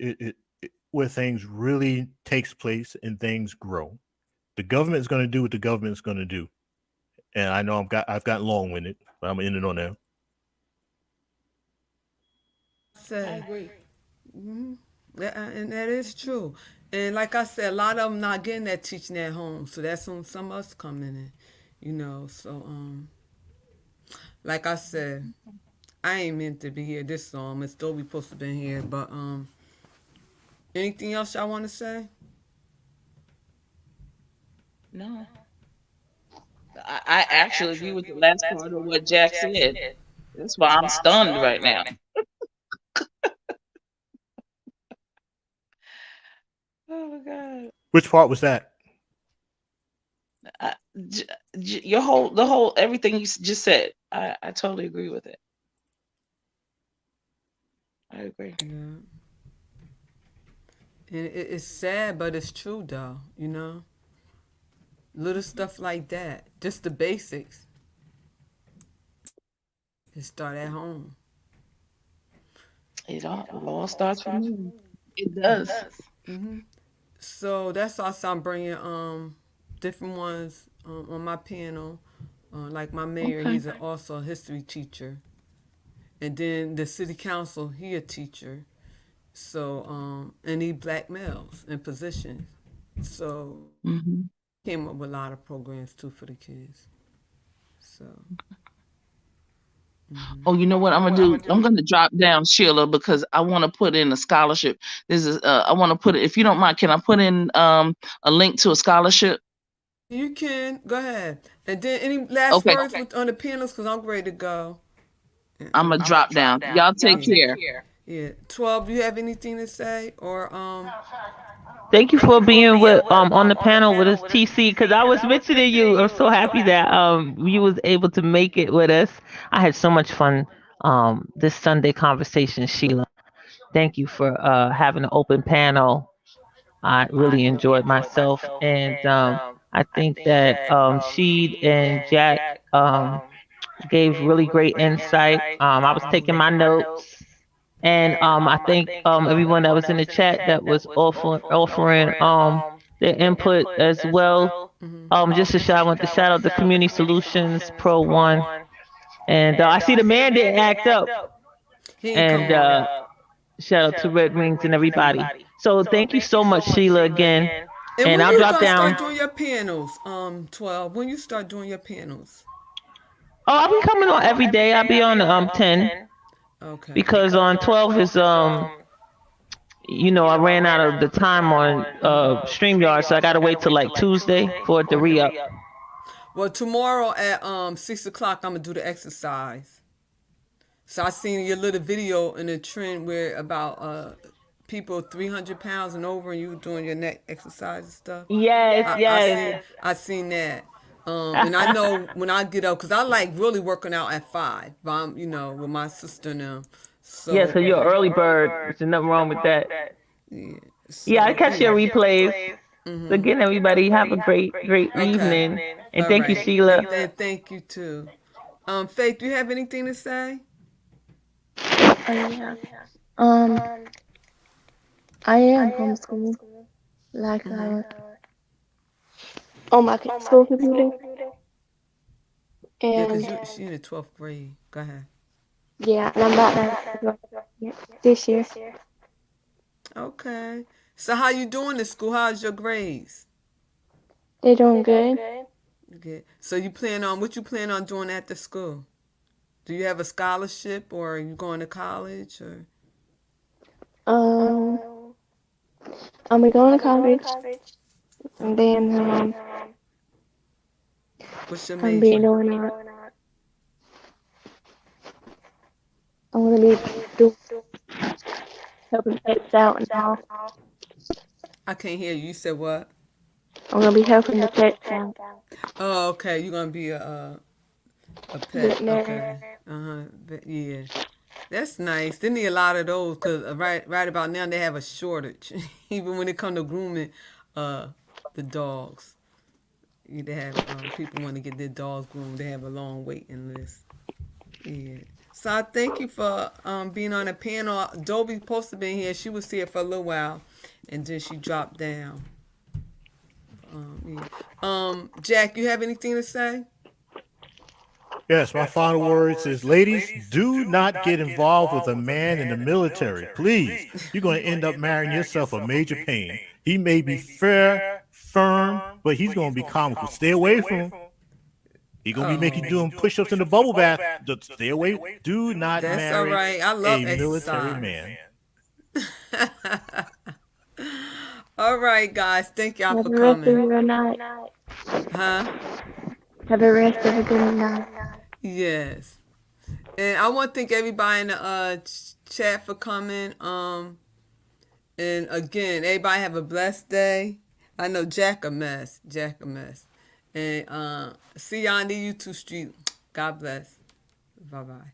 where things really takes place and things grow. The government is going to do what the government is going to do. And I know I've gotten long-winded, but I'm gonna end it on there. I agree. Mm-hmm. And that is true. And like I said, a lot of them not getting that teaching at home, so that's when some of us coming in, So like I said, I ain't meant to be here this long. It's still we supposed to be here, but anything else y'all want to say? No, I actually agree with the last part of what Jack said. That's why I'm stunned right now. Oh my God. Which part was that? The whole everything you just said. I totally agree with it. I agree. Yeah. And it's sad, but it's true though. Little stuff like that, just the basics. It start at home. It all starts from me. It does. Hmm. So that's also I'm bringing different ones on my panel. Like my mayor, Okay. he's also a history teacher, and then the city council, he a teacher. So and he black males in positions. So Hmm. came up with a lot of programs too for the kids. So Oh, you know what I'm gonna do? I'm gonna drop down Sheila because I want to put in a scholarship. This is I want to put it. If you don't mind, can I put in a link to a scholarship? you can go ahead. And then any last Okay, words on the panels because I'm ready to go. I'm gonna drop down. Y'all take care. Yeah, 12. You have anything to say or Thank you for being with on the panel with us, TC. Because I was mentioning you. I'm so happy that you was able to make it with us. I had so much fun this Sunday conversation, Sheila. Thank you for having an open panel. I really enjoyed myself, and I think that she and Jack gave really great insight. I was taking my notes, and I think everyone that was in the chat that was offering their input as well. Just to shout, I want to shout out the Community Solutions Pro One, and I see the man didn't act up, he ain't come and on. shout out to Red Wings and everybody. So thank you so much, Sheila, again, And and when I'll you drop gonna down. start doing your panels? 12. When you start doing your panels? Oh, I'll be coming on every day. I'll be on 10 Okay. because on 12 is I ran out of the time on StreamYard, so I gotta wait till like Tuesday for it to re up. Well, tomorrow at 6 o'clock, I'm gonna do the exercise. So I seen your little video in the trend where about people 300 pounds and over, and you doing your neck exercise and stuff. Yes, yes. I seen that. And I know when I get up, cause I like really working out at 5. But I'm, with my sister now. Yeah, So so you're an early bird. There's nothing wrong with that. yeah. Yeah, I So catch your replays. So again, everybody, have a great, great evening. And All thank you, right. Sheila. And thank you too. Faith, do you have anything to say? Oh, yeah. I am homeschooled. Like, on my school computer. Yeah, And, cause she in the 12th grade. Go ahead. yeah, and I'm about to go this year. Okay. So how you doing in school? How's your grades? They're doing good. Good. So what you plan on doing after school? Do you have a scholarship or are you going to college or Um, I'm going to college. And then, what's your I'm being major? doing, I'm going to be doing, helping pets out and all. I can't hear you. You said what? I'm going to be helping the pets out. Oh, okay. You're gonna be a pet. Veterinary. Okay. Yeah. That's nice. They need a lot of those because right about now they have a shortage. Even when it comes to grooming, the dogs. They have people want to get their dogs groomed. They have a long waiting list. Yeah. So I thank you for being on the panel. Dovie supposed to be here. She was here for a little while, and then she dropped down. Jack, you have anything to say? Yes, my final words is, ladies, do not get involved with a man in the military. Please. You're going to end up marrying yourself a major pain. He may be fair, firm, but he's going to be comical. Stay away from him. He's going to be making you doing push-ups in the bubble bath. Just stay away. Do not That's marry all right. I love a military exercise. man. All right, guys. Thank y'all Have for a rest of coming. your night. Huh? Have a rest of a good night. Yes. And I want to thank everybody in the chat for coming. And again, everybody have a blessed day. I know Jack a mess. And see y'all on the YouTube street. God bless. Bye bye.